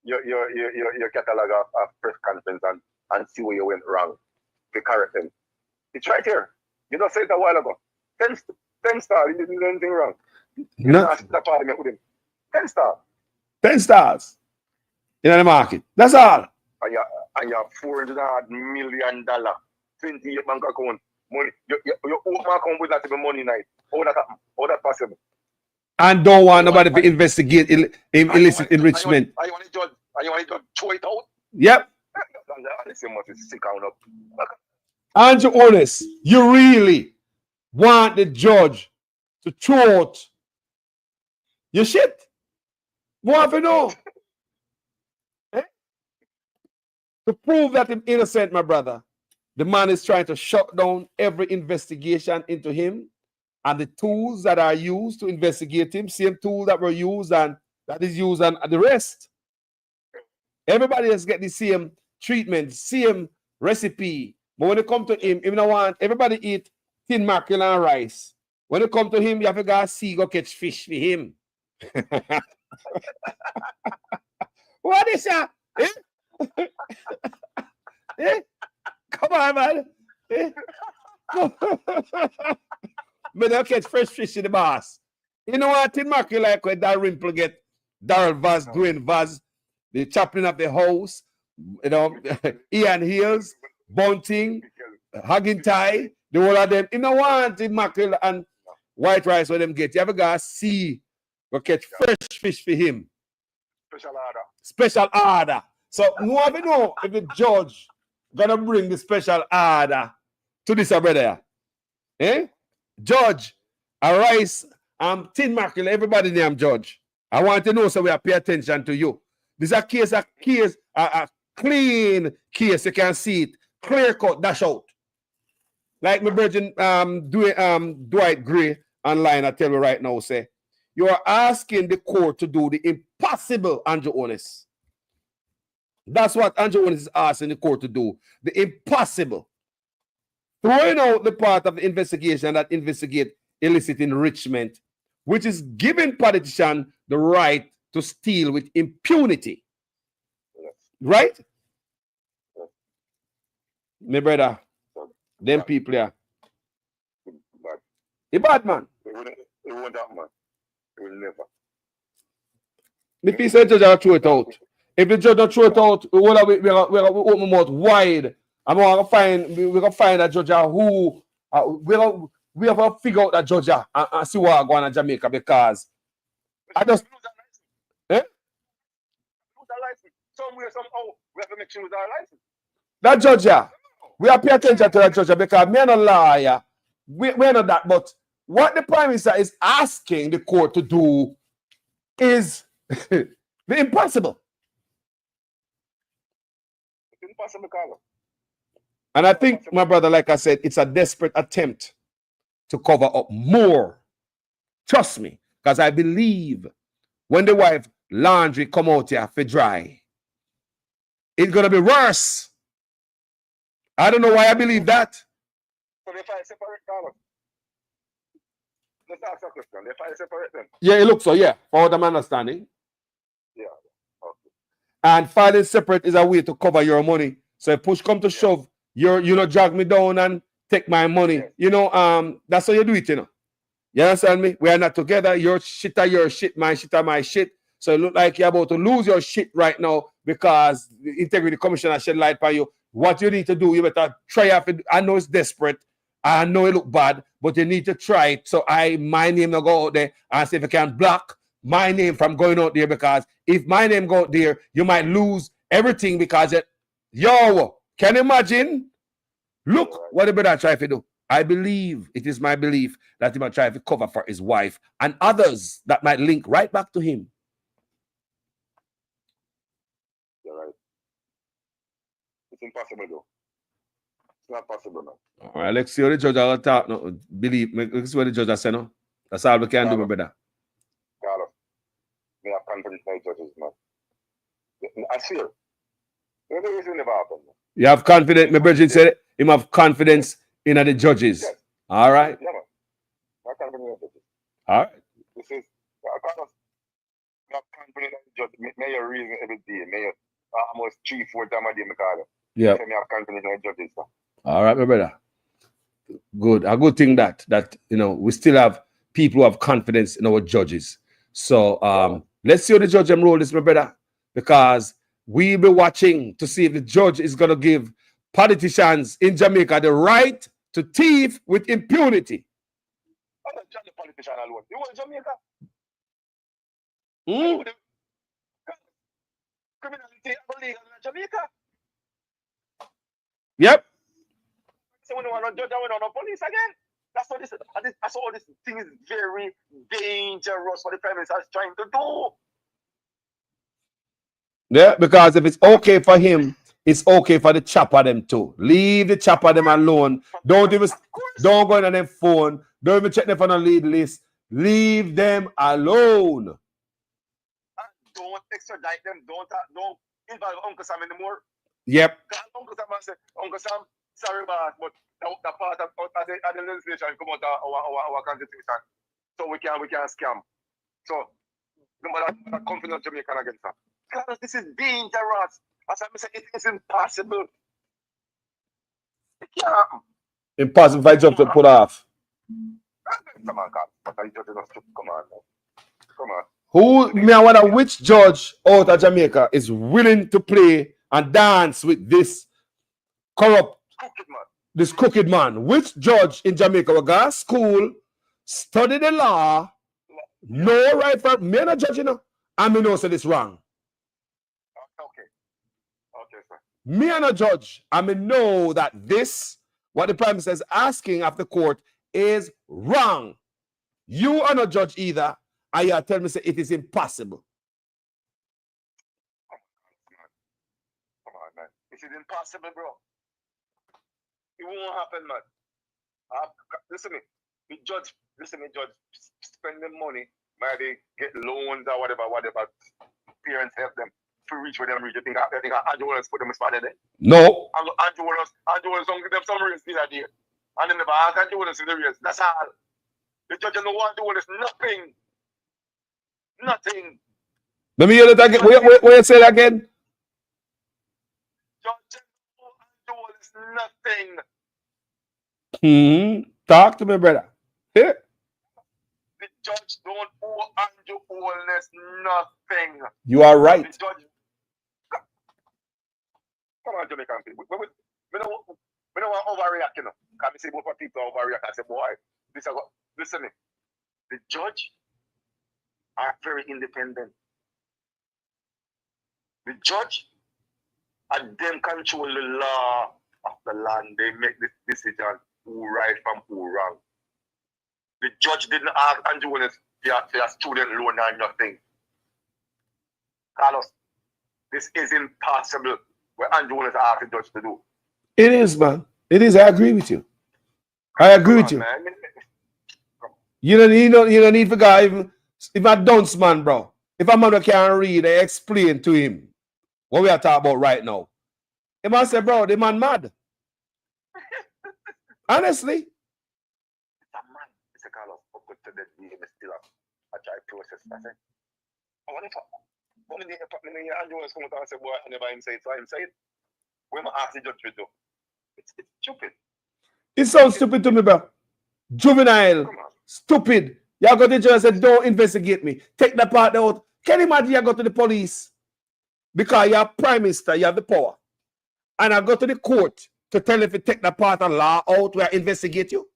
your catalog of press conference and see where you went wrong. To correct them. It's right here. You just said it a while ago. 10 stars, you didn't do anything wrong. You No. didn't the parliament with him. 10 stars. 10 stars in the market. That's all. And you have $400 million, 28 bank account money. You open account with that to be money night. How that happen? How that possible? And don't want nobody to investigate illicit enrichment. And you want to throw it out? Yep. Listen, must be sick on up. Andrew Honest, you really want the judge to throw out your shit? Want to know? Eh? To prove that I'm innocent, my brother, the man is trying to shut down every investigation into him and the tools that are used to investigate him, same tool that were used and that is used on the rest. Everybody has get the same treatment, same recipe. But when it comes to him, even want everybody eat tin mackerel and rice. When it comes to him, you have to go see, go catch fish for him. What is that? Eh? Eh? Come on, man. Eh? But they'll catch fresh fish in the boss. You know what? Tin mackerel like when that Rimple get Darrell Vaz, Dwayne Vaz, the chaplain of the house, you know, Ian Hills, Bunting, Hugging Tie, the whole of them. You know what? The mackerel and white rice where them get. You ever go see go catch fresh fish for him? Special order. Special order. So no ever know if the judge gonna bring the special order to this brother. Eh? Judge, a rice, tin mackerel, everybody name judge. I want to know so we pay attention to you. This is a clean case. You can see it. Clear cut, dash out. Like my virgin Dwight Gray online, I tell you right now, say, you are asking the court to do the impossible, Andrew Honest. That's what Andrew Owens is asking the court to do. The impossible. Throwing out the part of the investigation that investigate illicit enrichment, which is giving politicians the right to steal with impunity. Right? My brother, them people here. A bad man. It won't happen, man. It will never. The piece of judge will throw it out. If the judge don't throw it out, we're gonna open my mouth wide. I'm gonna find a judge who we have to figure out that judge and see what going on in Jamaica, because I just Somewhere, somehow, we have to make sure we lose our license. that judge, we have to pay attention to that judge, because me and a liar, we're not that. But what the Prime Minister is asking the court to do is the impossible. It's impossible, Carlo. And I think, my brother, like I said, it's a desperate attempt to cover up more. Trust me, because I believe when the wife laundry come out here for dry, it's going to be worse. I don't know why I believe that. So they file separate, Carlo. Let's ask a question. They file separate then? Yeah, it looks so, yeah, for what I'm understanding. Yeah. Okay. And filing separate is a way to cover your money. So if push come to shove, you know, drag me down and take my money. Yes. You know, that's how you do it, you know. You understand me? We are not together. Your shit are your shit, my shit are my shit. So it look like you're about to lose your shit right now because the Integrity Commissioner shed light on you. What you need to do, you better try out. I know it's desperate. I know it look bad, but you need to try it. So my name will go out there and see if you can block my name from going out there, because if my name go out there, you might lose everything because can you imagine? Look what the brother try to do. I believe, it is my belief, that he might try to cover for his wife and others that might link right back to him. You're right. It's impossible, though. It's not possible, man. All right, let's see what the judge will talk. No, believe me, let's see what the judge will say. No, that's all we can do, my brother. Carlos, we have confidence in the judges, man. I swear. This will never happen, man. You have confidence, my brother said it. Him have confidence in the judges. Yes. All right. Yeah, man. I have confidence in the judges. All right. This is, Carlos, I have confidence in the judges. May you reason every day. May you almost 3-4 times a day, Carlos. Yeah. I have confidence in the judges, man. All right, my brother. Good. A good thing that you know, we still have people who have confidence in our judges. So let's see how the judge roll this, my brother, because we'll be watching to see if the judge is going to give politicians in Jamaica the right to thief with impunity. I'm not judging the politician alone. You want Jamaica? Criminality illegal in Jamaica. Yep. So we don't want no judge and we don't want no police again. That's what this thing is very dangerous for the Prime Minister is trying to do. Yeah, because if it's okay for him, it's okay for the chopper them too. Leave the chopper them alone. Don't go on their phone. Don't even check them on a lead list. Leave them alone. And don't extradite them. Don't involve Uncle Sam anymore. Yep. Uncle Sam said, Uncle Sam, sorry about but the part of the legislation come out of our constitution. So we can scam. So nobody confident Jamaican against that. Because this is dangerous. As I said, it is impossible. It can't happen. Impossible if I jump to put off. Come on, God. Come on. Come on. Who, me, I wonder which judge out of Jamaica is willing to play and dance with this corrupt, this crooked man. Which judge in Jamaica will go to school, study the law, know right from me, not judge, you know, and me know say this wrong. Okay, sir. Me and a judge, I mean know that this, what the Prime Minister is asking of the court, is wrong. You are not judge either, and you tell me say it is impossible. Come on, man. This is impossible, bro. It won't happen, man. Listen to me. The judge, spending money, maybe get loans or whatever, parents help them to reach reach where them reach. You think Andrew Williams put them in spot there? No. Andrew Williams give them some race the other day. And then never ask Andrew Williams in the race. That's all. The judge don't want to do this. Nothing. Nothing. Let me hear it again. Where you say it again? Judge don't want to do nothing. Talk to me, brother. Yeah. The judge don't owe Andrew Holness nothing. You are right. The judge. Come on, Jamaican people. We don't want to overreact, you know. Can we say both people overreact? I say, boy, listen, the judge are very independent. The judge and them control the law of the land. They make this decision who right from who wrong. The judge didn't ask Andrew Williams for a student loan or nothing. Carlos, this is impossible what Andrew Williams asked the judge to do. It is, man. It is. I agree with you. I agree with you. Man. You don't need for guy. If a dunce man, bro. If a man who can't read, I explain to him what we are talking about right now. He must say, bro, the man mad. Honestly. It's a man. It's a Carlos. But to the game is still a dry process. I say, I want to Andrew Williams come out and say, boy, I never him say it, so him say it. When I ask the judge to do, it's stupid. It sounds stupid to me, bro. Juvenile. Stupid. You go to the judge and say, don't investigate me. Take the part out. Can you imagine you go to the police? Because you're prime minister, you have the power. And I go to the court to tell if you take the part of law out where I investigate you.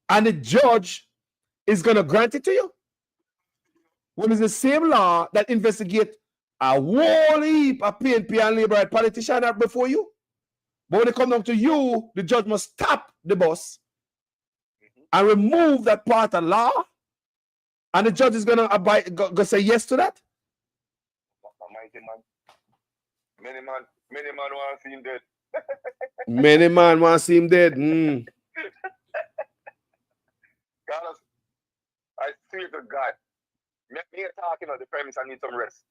And the judge is going to grant it to you. When it's the same law that investigate a whole heap of PNP and Labour right politicians before you. But when it comes down to you, the judge must stop the bus and remove that part of law. And the judge is going to abide, go say yes to that. Many man want to see him dead. Many man want to see him dead. Carlos, I swear to God, me talking on the premise, I need some rest.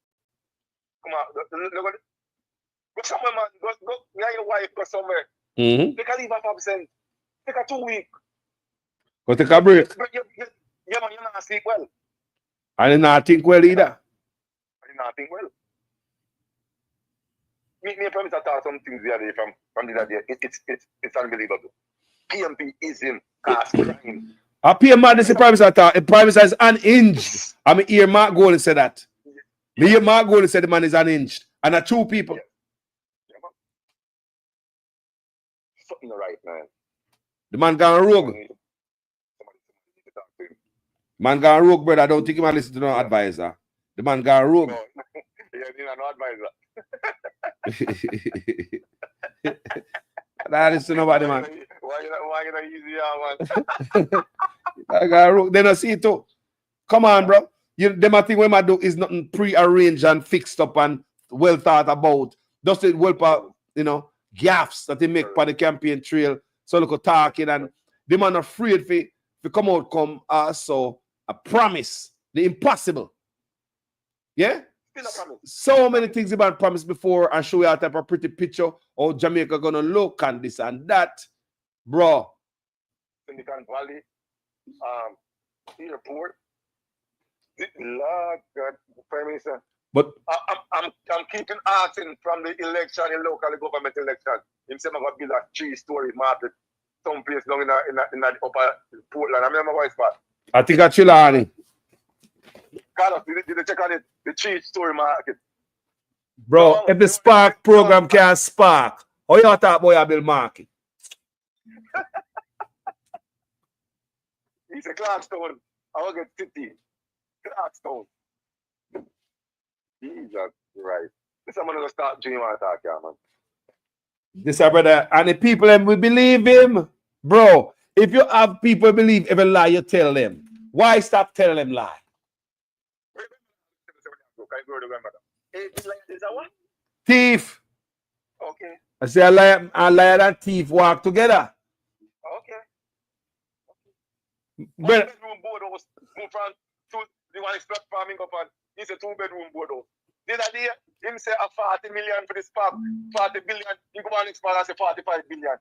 Come on, go somewhere, man. Go, your wife, go somewhere. Take a leave of absence. Take a 2 week. Go take a break. Yeah, man, you're not sleep well. I did not think well either. I did not think well. Me promise I thought some things the other day from the other day. It's unbelievable. PMP is in cast crime. A PM man, this is prime minister. The prime minister is unhinged. I mean, hear Mark Golding say that. Me hear Mark Golding say the man is unhinged. And are two people. Yeah, man. Something right, man. The man gone rogue. Man gone rogue, brother. I don't think he might listen to no advisor. The man gone rogue. No. Yeah, he's no advisor. That is to nobody, man. Why you not easy, man? I got rogue. Then I see it too. Come on, bro. Them a thing when I do is nothing pre-arranged and fixed up and well thought about. Just the well, gaffes that they make for the campaign trail. So look at talking and the man afraid to come out so a promise. The impossible. Yeah? So many things about promise before and show you a type of pretty picture how Jamaica gonna look and this and that. Bro. Silicon Valley, airport. Lord God, Prime Minister. But I'm keeping asking from the election, the local government election. Him say I'm gonna build a 3-story market someplace down in the upper Portland. I remember what it's called. I think that's Chilani. Carlos, did you check on it? The 3-story market. Bro, if the Spark program can spark, how you talk about your build market? He's a Clarkstone. I will get 50. Clarkstone. Jesus right. This I'm gonna start dreaming attack, yeah, man. This brother, and the people them will believe him. Bro, if you have people believe every lie you tell them, why stop telling them lie? Thief. Okay. I say a liar and thief walk together. Okay. But bedroom board house move from the one express farming up and it's a 2-bedroom board house. Did I hear? Him say a 40 million for this park, 40 billion. You go on next park and say 45 billion.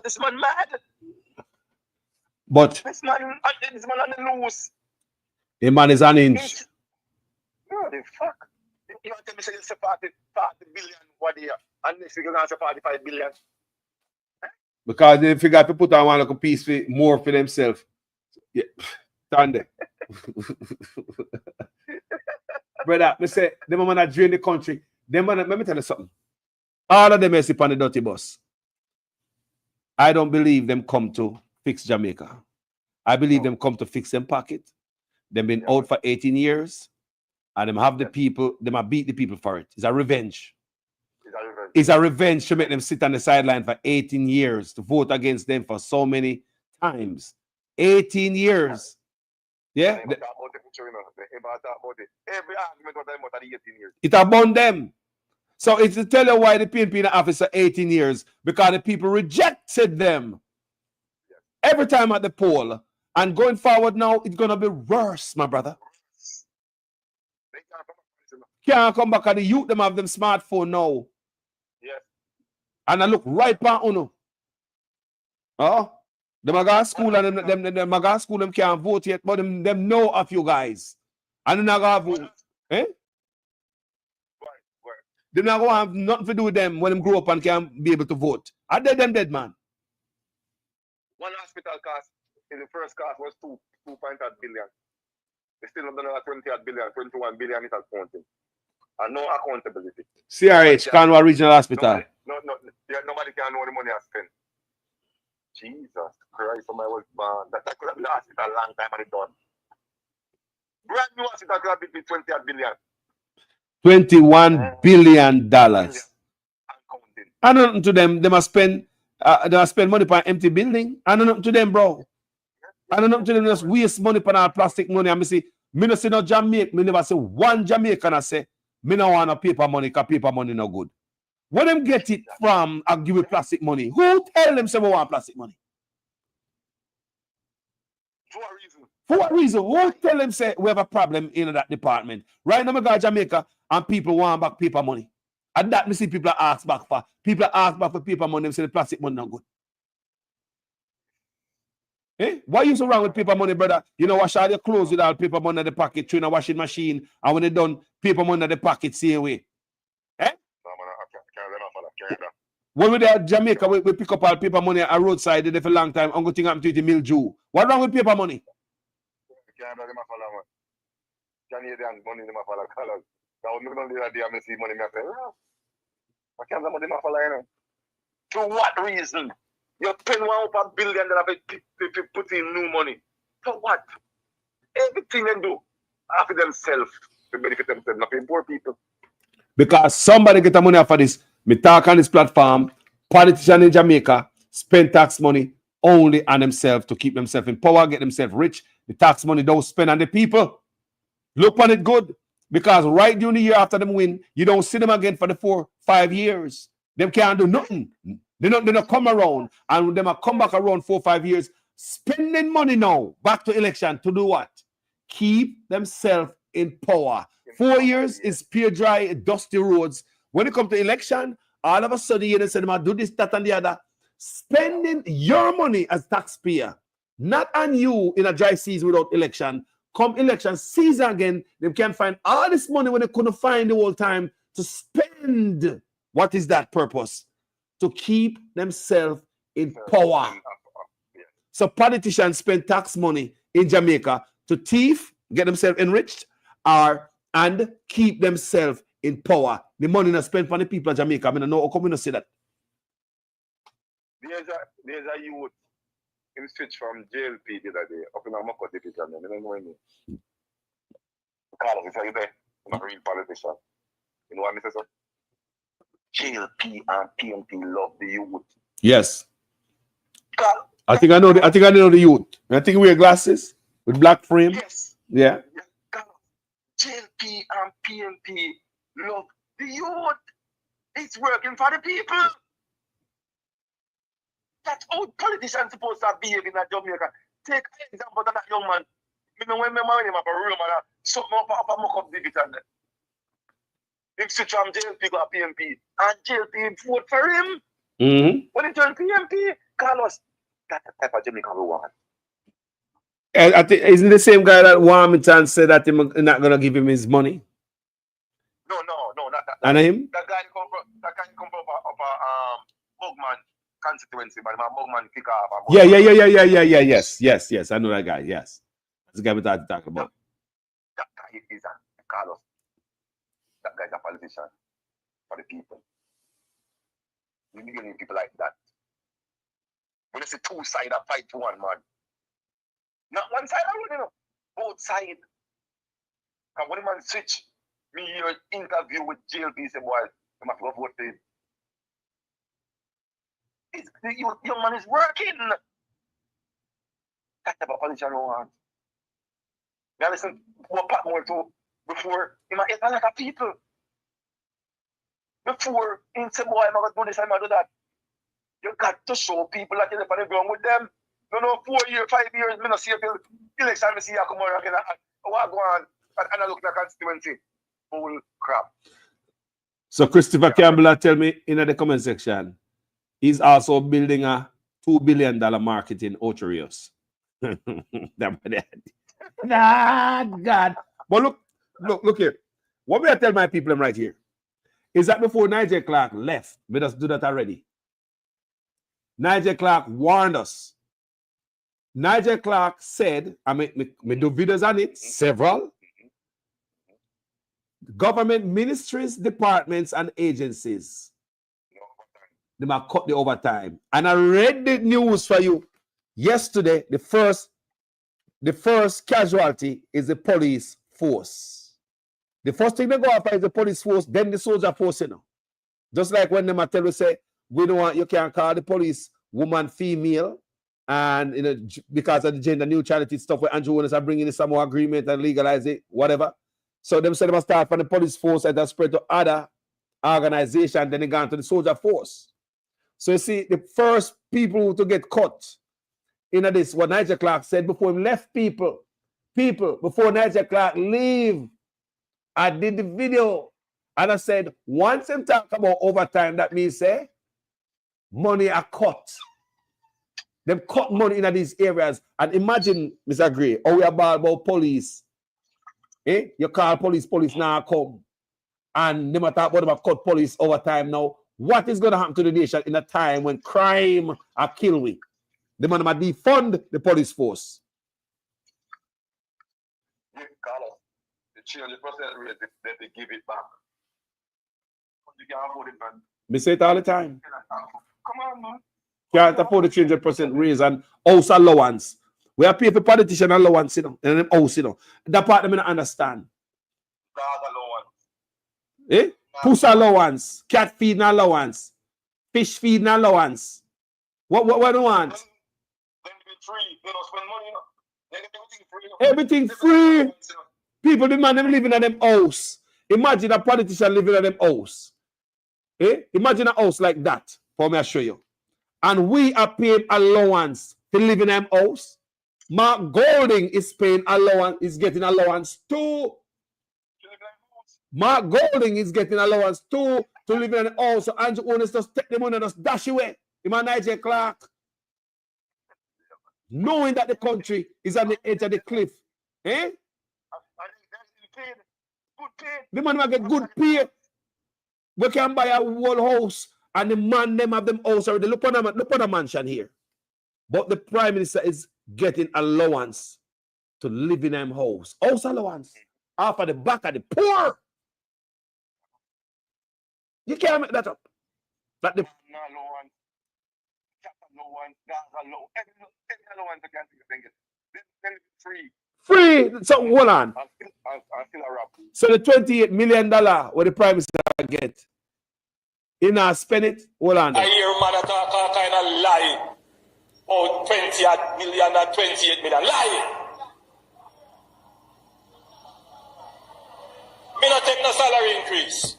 This man mad. But this man on the loose. the man is an inch. No, the fuck. You want to tell me say it's 40 billion what year, and next week you're gonna say 45 billion. Because they figure to put on one like a piece for more for themselves. Yeah. Stand there. Brother, me say, them man that drain the country. Them man, let me tell you something. All of them is on the dirty bus. I don't believe them come to fix Jamaica. I believe them come to fix them pocket. They've been out for 18 years. And them have the people, them have beat the people for it. It's a revenge. It's a revenge to make them sit on the sideline for 18 years, to vote against them for so many times. 18 years. Yeah? It abound them. So it's to tell you why the PNP in the office for 18 years, because the people rejected them. Every time at the poll. And going forward now, it's going to be worse, my brother. Can't come back at the youth, them have them smartphone now. Yes. And I look right by Uno. Oh, them a go school and them a go school, them can't vote yet, but them know of you guys. And they're not going to vote. Eh? They're not going to have nothing to do with them when them grow up and can't be able to vote. Are they them dead, man? One hospital cost in the first cost was 2.8 billion. They still not done 28 billion, 21 billion is accounting. And no accountability. CRH, Canwa Regional Hospital. Nobody can know the money I spent. Jesus Christ, somebody was born. That could have been the hospital a long time and it done. Brand new hospital could have been 28 billion. $21 billion. I don't know to them, they must spend money on empty building. I don't know to them, bro. I don't know to them, just waste money on our plastic money. And I say, me no say no Jamaican, me never say one Jamaican I say, me no want no paper money, because paper money no good. Where them get it from and give it plastic money? Who tell them say we want plastic money? For what reason? For what reason? Who tell them say we have a problem in that department? Right now, I go to Jamaica and people want back paper money. And that me see people ask back for. People ask back for paper money, them say the plastic money not good. Eh? Why you so wrong with paper money, brother? You know, wash all your clothes with all paper money in the pocket, throw in a washing machine, and when they done, paper money in the pocket, see away. Eh? When we there at Jamaica, we pick up all paper money at a roadside there for a long time, and go think I'm to the mildew. What wrong with paper money? For what reason? You spend $1 billion to put in new money. For what? Everything they do after themselves to benefit themselves, not paying poor people. Because somebody get the money off of this. Me talk on this platform. Politicians in Jamaica spend tax money only on themselves to keep themselves in power, get themselves rich. The tax money don't spend on the people. Look on it good. Because right during the year after them win, you don't see them again for the 4-5 years. Them can't do nothing. They don't come around. And when them come back around 4-5 years, spending money now, back to election, to do what? Keep themselves in power. 4 years is pure dry, dusty roads. When it comes to election, all of a sudden, you say, do this, that, and the other. Spending your money as taxpayer, not on you in a dry season without election. Come election season again, they can find all this money when they couldn't find the whole time to spend. What is that purpose? To keep themselves in power. So politicians spend tax money in Jamaica to thief, get themselves enriched, and keep themselves in power. The money not spent for the people of Jamaica. I mean, I know how come we not say that. There's a youth in switch from JLP the other day up in a Moko division. I don't know any. Carlos, is you there? I'm a real politician. You know what I mean? JLP and PNP love the youth. Yes. I think I know the youth. I think he wear glasses with black frame. Yes. Yeah. JLP and PNP love the youth. It's working for the people. That's how politicians supposed to behave in Jamaica. Take an example of that young man. You know when my man up a room and something up a mock up division. He switch from JLP to PMP. And JLP vote for him. When he turned PMP, Carlos, that's the type of Jamaican we want. I think, isn't the same guy that Warmington said that he's not going to give him his money? No, not that. And him? That guy come from Bugman constituency, but my Bugman kick off. Yeah. Yes. I know that guy. Yes. That's the guy we talking about. That guy is a Carlos. That guy's a politician for the people. You need people like that. When it's a two-sided fight to one man. Not one side alone, both sides. And when the man switch, me hear interview with JLP, say, boy, you must go vote for him. Your man is working. That type of politician I want. Now listen, what part more to before he might help a lot of people. Before he say, boy, I'm going to do this, I'm going to do that. You got to show people that you're on the ground with them. No, 4 years, 5 years, I don't see you till election, I see you come on again. I want to go on and I look at the constituency. Bull crap. So Christopher Campbell tell me in the comment section, he's also building a $2 billion market in Ocho Rios. Nah, God. But look here. What will I tell my people right here is that before Nigel Clark left, let us do that already. Nigel Clark warned us. Nigel Clark said, I mean, me do videos on it, several. Government ministries, departments, and agencies. They might cut the overtime. And I read the news for you yesterday. The first casualty is the police force. The first thing they go after is the police force, then the soldier force, you know. Just like when they tell you, say, we don't want, you can't call the police woman, female, and you know, because of the gender neutrality stuff where Andrew Williams are bringing in some more agreement and legalize it, whatever. So them said they must start from the police force and then spread to other organizations, then they gone to the soldier force. So you see, the first people to get caught in this, what Nigel Clark said before he left people, before Nigel Clark leave, I did the video and I said, once him talk about overtime, that means say, money are cut. Them cut money in these areas. And imagine, Mr. Gray, how we are about police. You call police now come. And they might talk about them cut police overtime now. What is going to happen to the nation in a time when crime are kill we? The man might defund the police force. Yeah, Carlos, the 300% rate, they give it back. You can't afford it, man. Me say it all the time. Come on, man. Can't afford the 300% raise and house allowance. We are paying for politician allowance, you know, and them house, you know. That part I don't understand. Dog allowance. Eh? Puss allowance, cat feeding allowance, fish feeding allowance. What do you want? Then be free. They don't spend money, you know. Then everything free. You know. Everything free. People demand them living in them house. Imagine a politician living in them house. Eh? Imagine a house like that. For me, I'll show you. And we are paying allowance to live in them house. Mark Golding is paying allowance, is getting allowance too. Mark Golding is getting allowance too to live in an house. So Andrew Owners just take the money and just dash away. Him and Nigel Clark. Knowing that the country is on the edge of the cliff. Eh? The man will get good pay. We can buy a whole house and the man them have them house already. Look on a mansion here. But the Prime Minister is getting allowance to live in them house. House allowance. Off of the back of the poor. You can't make that up. But the free. So hold on. So the $28 million what the Prime Minister get, he not spend it. Hold on. I hear man talk kind of lie. Oh, 20 million and 28 million. Lie. Me not take no salary increase.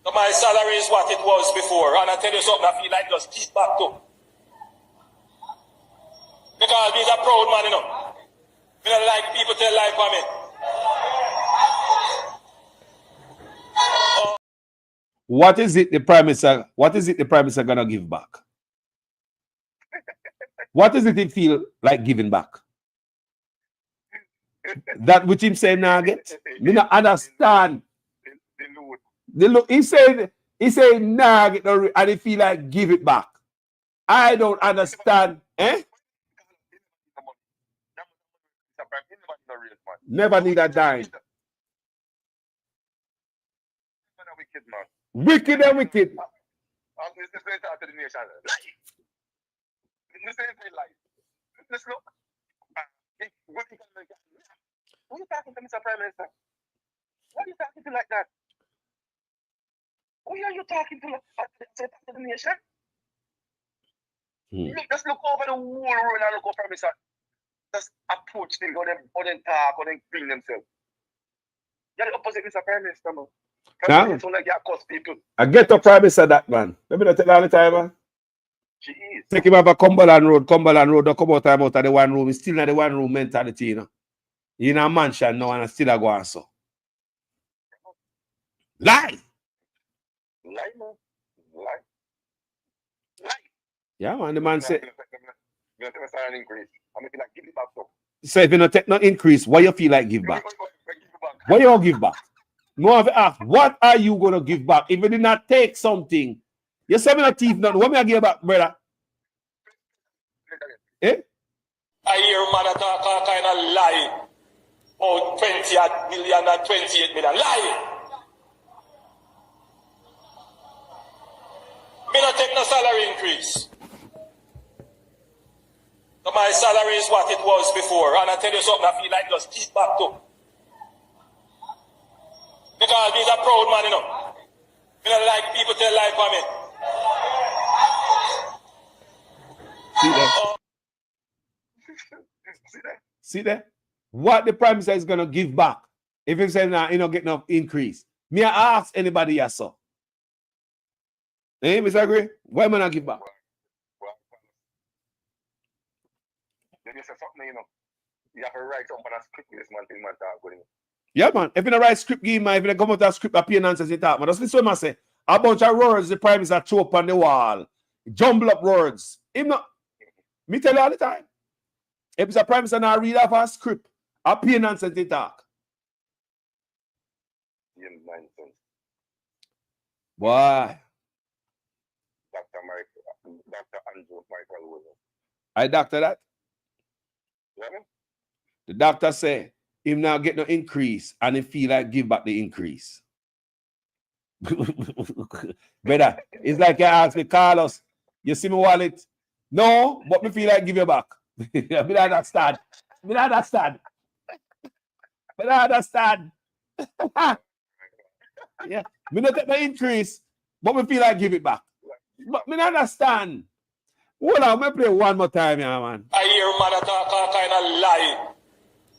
So my salary is what it was before. And I tell you something, I feel like just keep back to. Because he's a proud man, you know. Me don't like people tell lie for me. What is it the Prime Minister? What is it the Prime Minister gonna give back? What is it he feel like giving back? That which him say now get? Me not understand. The look he said nah get no and he feel like give it back. I don't understand. Eh? Never need a dime. Wicked and wicked. Who are you talking to, Mr. Prime Minister? Why are you talking to like that? Who are you talking to the nation? Just look over the whole road and look over Prime Minister. Just approach things, or them talk, or them bring themselves. You're the opposite, Mr. Prime Minister, man. Prime Minister like you cuss people. I get to Prime Minister that man. Let me not tell you all the time, man. Jeez. Take him over Cumberland Road, don't come out time out of the one room. He's still in the one room mentality, you know. You're in a mansion now and I still go on so. Lie! Lie, man. Lie. Yeah, man, the man said. So if you don't take no increase, what you feel like give back? What you give back? No, I've asked, what are you going to give back? If you did not take something, you say me not thief nothing. What me I give back, brother? Eh? I hear man talk all kind of lie. Oh, 20 million and 28 million. Lie. Me not take no salary increase. So my salary is what it was before. And I tell you something, I feel like just keep back to. Because he's a proud man, you know. Me don't like people tell lie for me. See that? See that? What the Prime Minister is going to give back if he says nah, he don't get no increase. Me I ask anybody else so. Eh, Mr. Gray? Why am I not give back? You have to write something on a script this man till man talk good. Yeah, man. If you don't write script game, man, if you don't come out of script, appear nonsense, you talk, man. That's what I say. A bunch of words the Prime Minister throw up on the wall. Jumble up words. Him not. Me tell you all the time. If it's a Prime Minister now read off a script, appear nonsense, you talk. Nonsense. Why? Dr. Andrew Michael Williams. I doctor that. Yeah. The doctor say him now get no increase and he feel like give back the increase. Brother, it's like you ask me, Carlos, you see my wallet? No, but me feel like give you back. Me don't understand. Me don't understand. Me don't understand. Yeah, me not take no increase, but me feel like give it back. But me don't understand. Hold on, me play one more time, yeah, man. I hear man talk all kind of lie.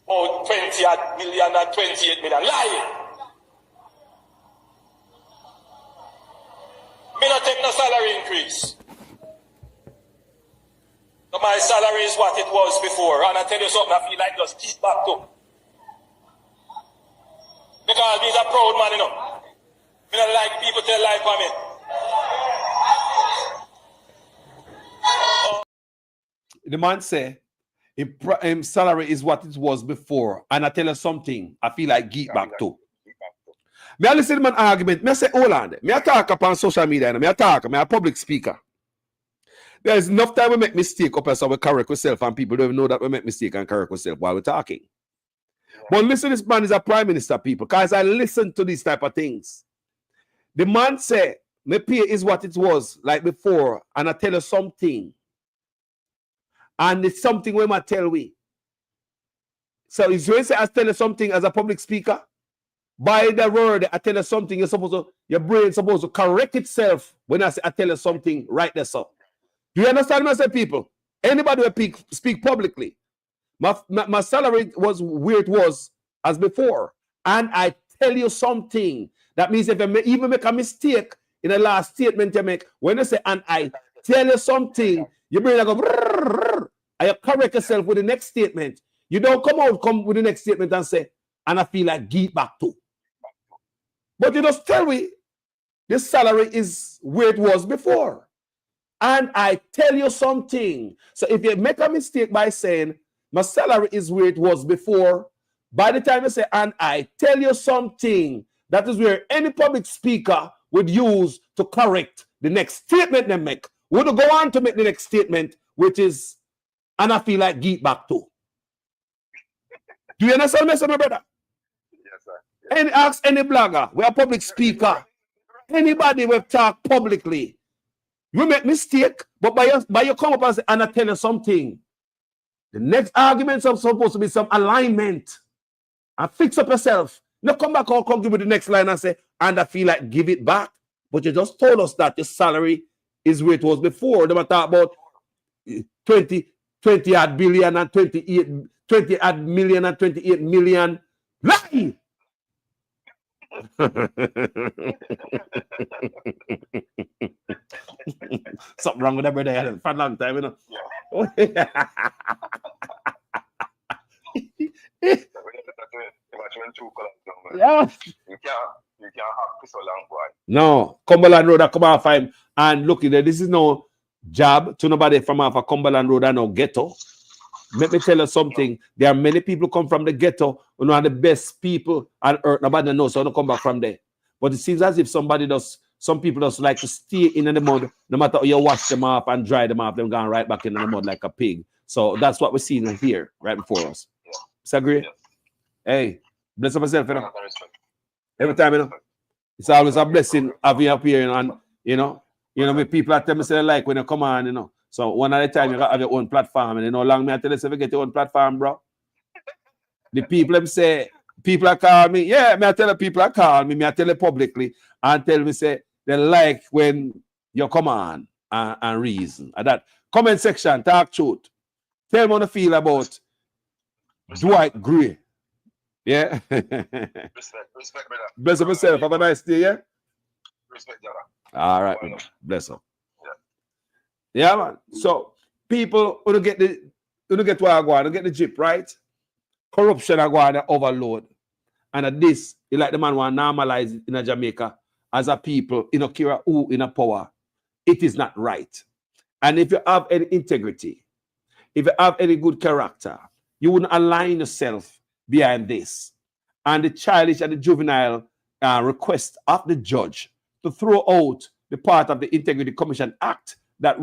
Oh, 20 million and 28 million. Lie. Me not take no salary increase. So my salary is what it was before. And I tell you something, I feel like just keep back to. Because he's a proud man, you know. Me don't like people tell lie for me. The man say his salary is what it was before, and I tell you something, I feel like get back to. Me I listen to man argument. Me I say, hold on. Me I talk upon social media, and me I talk. Me a public speaker. There is enough time we make mistake up and so we correct ourselves, and people don't even know that we make mistake and correct ourselves while we're talking. But listen, this man is a prime minister, people, because I listen to these type of things. The man say, my pay is what it was like before, and I tell you something. And it's something we might tell we. So if you say I tell you something as a public speaker, by the word I tell you something, you're supposed to, your brain is supposed to correct itself when I say I tell you something right there. So do you understand what I say, people? Anybody who speak publicly, my salary was where it was as before. And I tell you something. That means if I even make a mistake in the last statement you make, when you say, and I tell you something, your brain will go, and you correct yourself with the next statement. You don't come with the next statement and say, and I feel like give back to. But you just tell me, this salary is where it was before. And I tell you something. So if you make a mistake by saying my salary is where it was before, by the time you say, and I tell you something, that is where any public speaker would use to correct the next statement they make. Would go on to make the next statement, which is, and I feel like get back to. Do you understand me, my brother? Yes, sir. And ask any blogger, we are public speaker, anybody will talk publicly. You make mistake, but by you come up and say, and I tell you something. The next arguments are supposed to be some alignment. And fix up yourself. Now come back or come give me the next line and say, and I feel like give it back. But you just told us that your salary is where it was before. They were talking about 20 odd billion and 20 odd million and 28 million. Lie! Something wrong with that brother for a long time, you know. Yeah. You can't have so long, boy. No, Cumberland Road, I come off him and look there. This is no job to nobody from off a Cumberland Road and no ghetto. Let me tell you something. There are many people come from the ghetto who are the best people on earth. Nobody knows, so don't come back from there. But it seems as if some people just like to stay in the mud, no matter how you wash them off and dry them off, them going right back in the mud like a pig. So that's what we're seeing here, right before us. Disagree? Yeah. Hey, bless up yourself, you know. Every time, you know. It's always a blessing having you up here, and when people tell me say they like when you come on, you know. So one at a time you got have your own platform, and you know long me I tell you if you get your own platform, bro. The people them say people are call me, yeah, me I tell the people are call me, I tell you publicly and tell me say they like when you come on and reason. And that comment section, talk truth. Tell me how you feel about Dwight Gray. Yeah. Respect, brother. Bless up yourself. Have a nice day, yeah? Respect, brother. All right, man. Bless up. Yeah, man. So people who get what I go on, get the jeep, right? Corruption I go on overload. And at this, you like the man want to normalize it in a Jamaica as a people, care who in a power. It is not right. And if you have any integrity, if you have any good character, you wouldn't align yourself behind this. And the childish and the juvenile request of the judge to throw out the part of the Integrity Commission Act that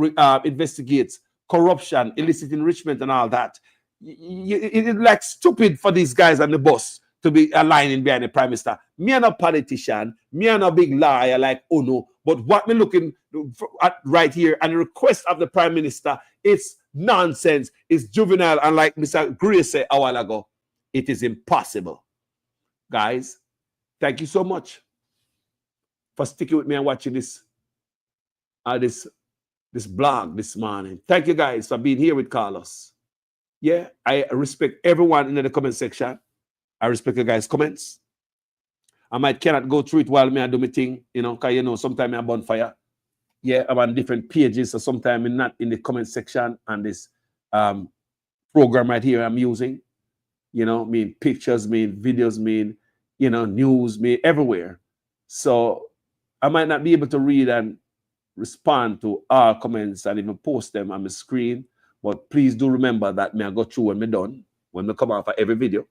investigates corruption, illicit enrichment, and all that. It is like stupid for these guys on the bus to be aligning behind the Prime Minister. Me and a politician, me and a big liar like Ono, but what we're looking at right here and the request of the Prime Minister, it's nonsense, it's juvenile, and like Mr. Gray said a while ago, it is impossible. Guys, thank you so much for sticking with me and watching this blog this morning. Thank you guys for being here with Carlos. Yeah, I respect everyone in the comment section. I respect you guys' comments. I cannot go through it while I do my thing, because sometimes I'm on fire. Yeah, I'm on different pages, so sometimes I'm not in the comment section and this program right here I'm using. Mean pictures, mean videos, mean, news, mean everywhere. So I might not be able to read and respond to all comments and even post them on the screen. But please do remember that I go through when I'm done, when I come out for every video.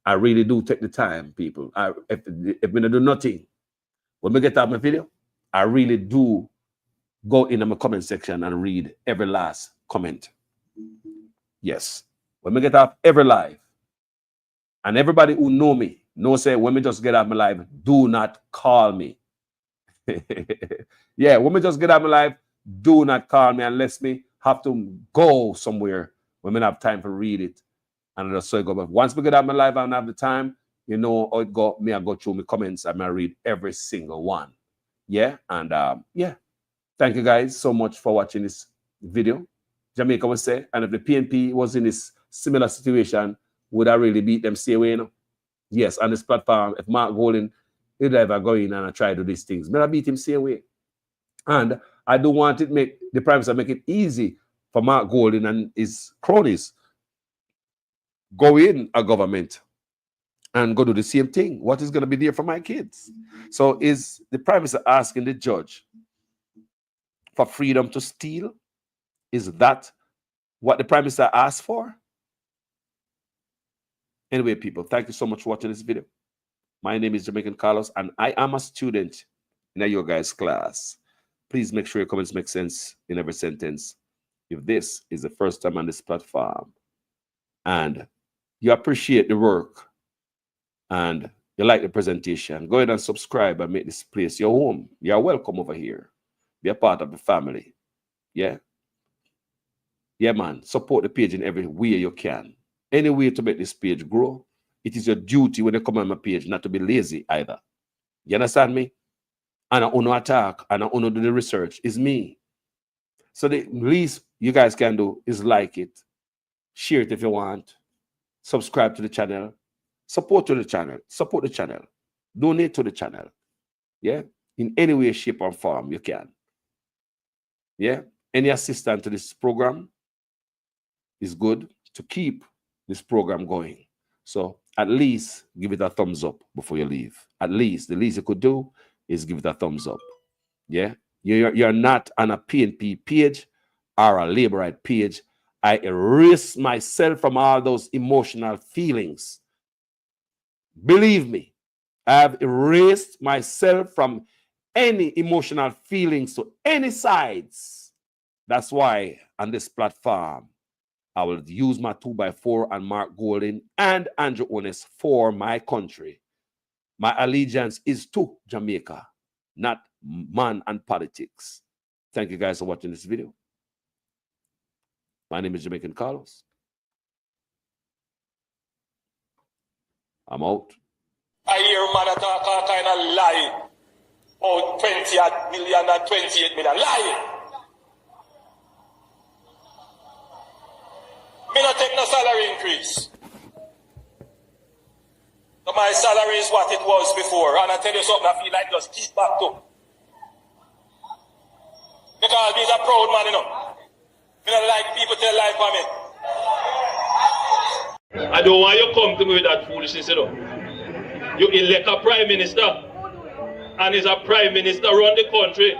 I really do take the time, people. If I do nothing, when I get out my video, I really do go in my comment section and read every last comment. Yes. When I get up every live, and everybody who know me, say when we just get out my live, do not call me. Yeah, when we just get out my live, do not call me unless me have to go somewhere when we have time to read it. And just so it go. But once we get out my live and have the time, how it go, I go through my comments and I read every single one. Yeah, and yeah. Thank you guys so much for watching this video. Jamaica will say, and if the PNP was in this similar situation, would I really beat them? Stay away, Yes, on this platform, if Mark Golding he'd ever go in and try to do these things, but I beat him, stay away. And I don't want it make the Prime Minister make it easy for Mark Golding and his cronies go in a government and go do the same thing. What is going to be there for my kids? So is the Prime Minister asking the judge for freedom to steal? Is that what the Prime Minister asked for? Anyway, people, thank you so much for watching this video. My name is Jamaican Carlos, and I am a student in your guys' class. Please make sure your comments make sense in every sentence. If this is the first time on this platform and you appreciate the work and you like the presentation, go ahead and subscribe and make this place your home. You are welcome over here. Be a part of the family. Yeah? Yeah, man. Support the page in every way you can. Any way to make this page grow. It is your duty when you come on my page not to be lazy either. You understand me? And I only attack and I only do the research. It's me. So the least you guys can do is like it. Share it if you want. Subscribe to the channel. Support to the channel. Support the channel. Donate to the channel. Yeah? In any way, shape, or form you can. Yeah? Any assistance to this program is good to keep this program going. So at least give it a thumbs up before you leave. At least the least you could do is give it a thumbs up. Yeah? You're not on a PNP page or a Labour Right page. I erase myself from all those emotional feelings. Believe me, I have erased myself from any emotional feelings to any sides. That's why on this platform, I will use my 2x4 and Mark Golding and Andrew Onis for my country. My allegiance is to Jamaica, not man and politics. Thank you guys for watching this video. My name is Jamaican Carlos. I'm out. I hear man talk all kind of lie. Oh, 20 million and 28 million. Lie. Me not take no salary increase. So my salary is what it was before. And I tell you something, I feel like just keep back to. Because he's a proud man, you know. Me don't like people tell lie for me. I don't want you to come to me with that foolishness, you know. You elect a prime minister, and he's a prime minister around the country.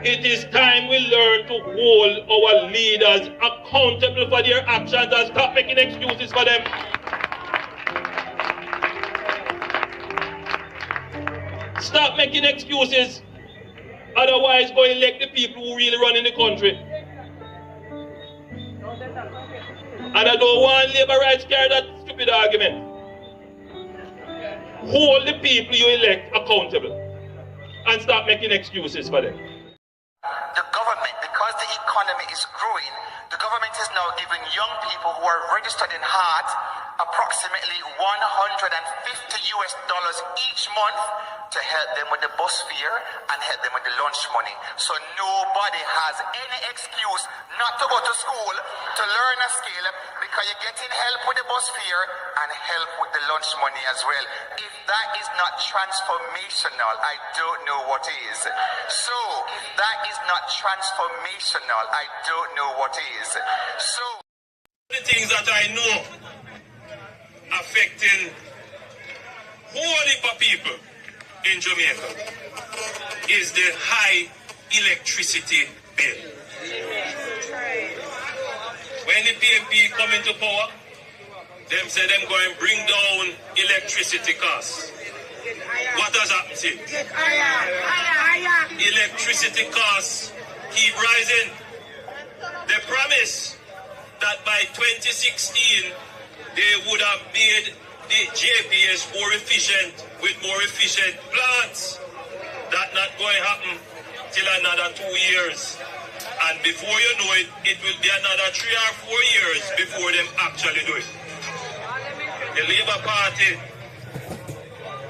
It is time we learn to hold our leaders accountable for their actions and stop making excuses for them. Stop making excuses. Otherwise, go elect the people who really run in the country. And I don't want Labour rights carry that stupid argument. Hold the people you elect accountable and stop making excuses for them. The government, because the economy is growing, the government is now giving young people who are registered in heart approximately $150 each month to help them with the bus fare and help them with the lunch money. So nobody has any excuse not to go to school to learn a skill because you're getting help with the bus fare and help with the lunch money as well. If that is not transformational, I don't know what is. So if that is not transformational, I don't know what is. So the things that I know affecting whole heap of people in Jamaica is the high electricity bill. When the PNP come into power, them say them going to bring down electricity costs. What has happened since? Electricity costs keep rising. They promise that by 2016 they would have made the JPS more efficient with more efficient plants. That's not going to happen till another 2 years. And before you know it, it will be another 3 or 4 years before them actually do it. The Labour Party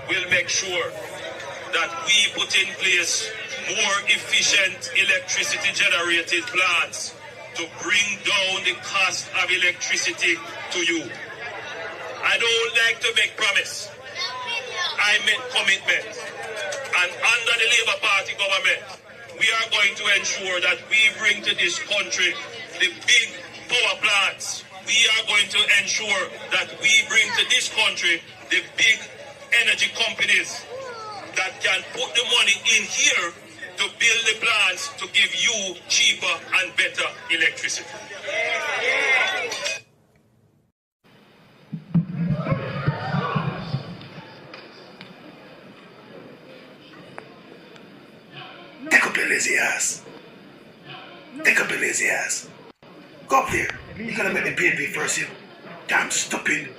will make sure that we put in place more efficient electricity generated plants to bring down the cost of electricity to you. I don't like to make promise. I make commitment. And under the Labour Party government, we are going to ensure that we bring to this country the big power plants we are going to ensure that we bring to this country the big energy companies that can put the money in here to build the plants to give you cheaper and better electricity. Take up your lazy ass. Take up your lazy ass. Go up there. You're gonna make the PNP first, you damn stupid.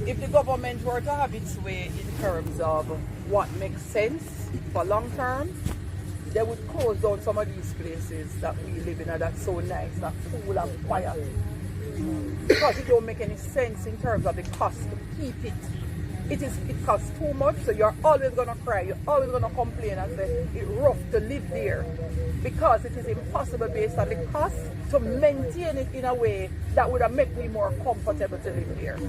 If the government were to have its way in terms of what makes sense for long term, they would close down some of these places that we live in that's so nice, that's cool and quiet. Because it don't make any sense in terms of the cost to keep it. It costs too much, so you're always gonna cry, you're always gonna complain and say it's rough to live there. Because it is impossible based on the cost to maintain it in a way that would have made me more comfortable to live there.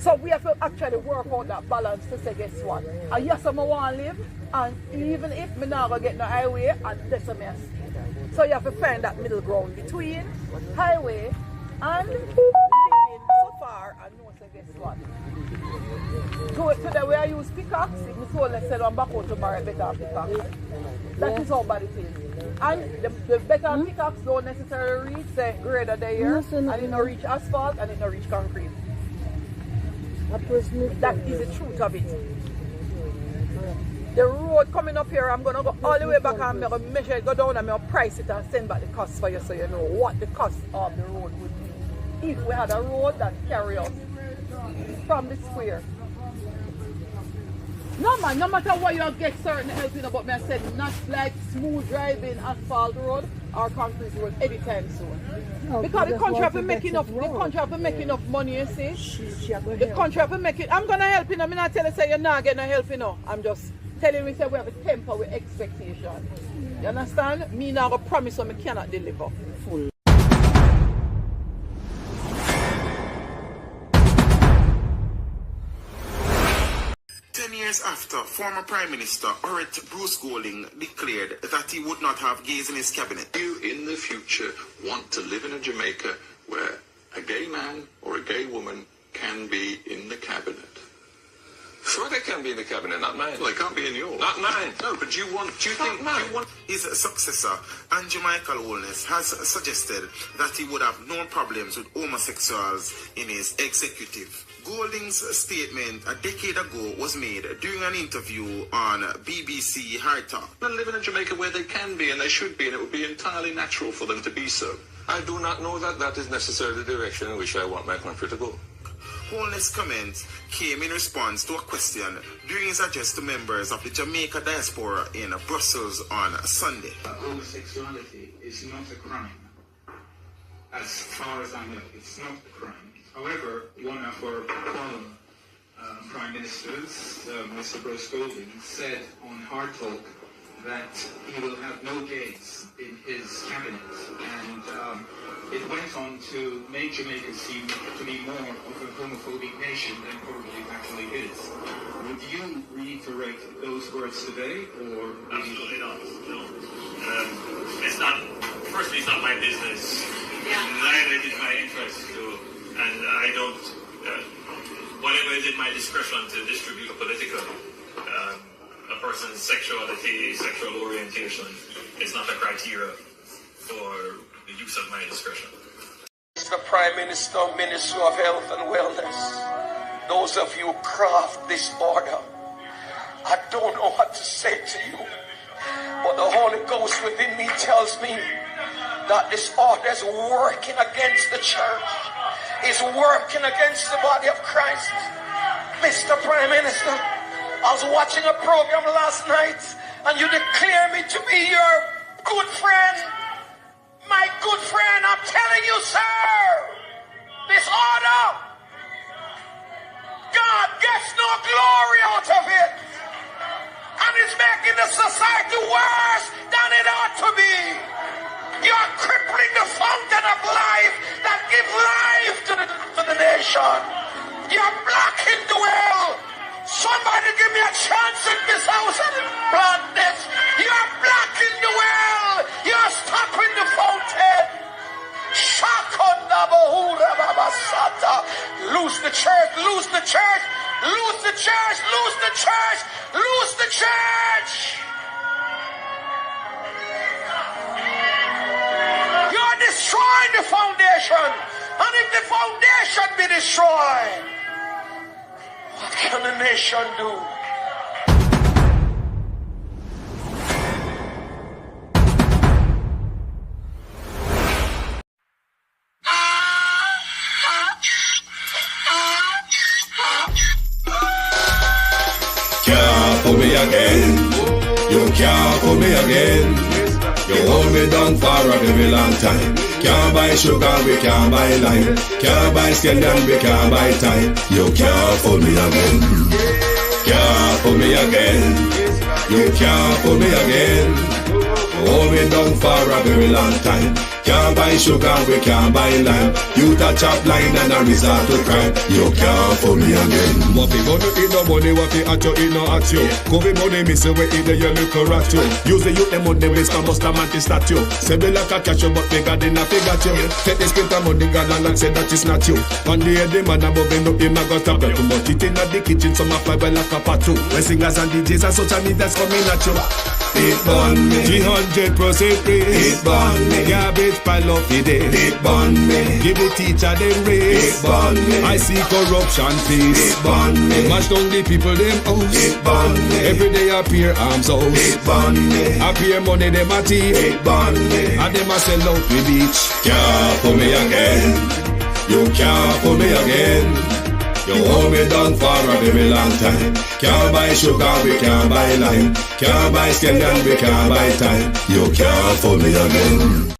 So we have to actually work out that balance to say, guess what? And yes, I want to live, and even if I'm not going to get no highway, and that's a mess. So you have to find that middle ground between highway and living so far, and know, so guess what? Today we I use pickaxe, if I told let's say I'm back out tomorrow, better pickaxe. That is how bad it is. And the better pickaxe don't necessarily reach the grade of the year, and it don't reach asphalt, and it don't reach concrete. That is the truth of it. The road coming up here, I'm going to go all the way back and I'm going to measure it, go down and I'm going to price it and send back the cost for you so you know what the cost of the road would be. If we had a road that carry us from the square. No man, no matter what you get certain help, you know, but I said not like smooth driving asphalt road or concrete road anytime soon. No, because the country have to make enough, money, you see. The country have to make it. I'm gonna help you know. I'm not telling you say you're not getting no help, you know. I'm just telling you say we have a temper with expectation. You understand? Me now gonna promise you I cannot deliver. Full. 10 years after, former Prime Minister Bruce Golding declared that he would not have gays in his cabinet. Do you in the future want to live in a Jamaica where a gay man or a gay woman can be in the cabinet? Sure they can be in the cabinet, not mine. Well, they can't be in yours. Not mine. No, but do you want... His successor, Andrew Michael Holness, has suggested that he would have no problems with homosexuals in his executive. Golding's statement a decade ago was made during an interview on BBC Hard Talk. They live in a Jamaica where they can be and they should be, and it would be entirely natural for them to be so. I do not know that that is necessarily the direction in which I want my country to go. Holness' comments came in response to a question during his address to members of the Jamaica diaspora in Brussels on Sunday. Homosexuality is not a crime. As far as I know, it's not a crime. However, one of our former Prime Ministers, Mr. Bruce Golding, said on Hard Talk that he will have no gays in his cabinet, and it went on to make Jamaica seem to be more of a homophobic nation than probably it actually is. Would you reiterate those words today, or... Absolutely not, no. It's not, firstly, it's not my business. Neither is my interest to, and I don't, whatever is in my discretion to distribute politically, a person's sexuality, sexual orientation is not a criteria for the use of my discretion. Mr. Prime Minister, Minister of Health and Wellness, those of you who craft this order, I don't know what to say to you, but the Holy Ghost within me tells me that this order is working against the church, is working against the body of Christ. Mr. Prime Minister, I was watching a program last night and you declare me to be your good friend. My good friend, I'm telling you, sir, this order, God gets no glory out of it. And it's making the society worse than it ought to be. You're crippling the fountain of life that gives life to the nation. You're blocking the well. Somebody to give me a chance in this house and plant this. You're blocking the well. You're stopping the fountain. Shakunda Bahura Babasata. Lose the church, lose the church, lose the church, lose the church, lose the church. You're destroying the foundation. And if the foundation be destroyed, what can the nation do? Can't pull me again. You can't pull me again. You hold me down for a very long time. Can't buy sugar, we can't buy lime. Can't buy scallion, we can't buy time. You can't pull me again. Can't pull me again. You can't pull me again. Hold me down for a very long time. Can't buy sugar, we can't buy lime. You touch up line and a resort to crime. You can't pull me again. What we gonna eat no money, what we at you, eat no at you. COVID money, miss away, eat the your little rat you. Use the youth, the money, waste and bust a mantis statue. Say be like a catch you, but bigger than a figure you. Take the spit of money, gal and say that it's not you. One day the man above him, him a got a bet. But it in the kitchen, some a fly well like a patu. When singers and DJs and social media's coming at you. It burn me. 300% raise. It burn me. Garbage pile up the day. It burn me. Give the teacher them raise. It burn me. I see corruption peace. It burn me. Mash down the people them house. It burn me. Every day appear arms out. It burn me. Appear money them a thief. It burn me. And them a sell out the beach. Can't pull me again. You can't pull me again. You hold me down for a very long time. Can't buy sugar, we can't buy lime. Can't buy scallion, we can't buy time. You can't pull me again.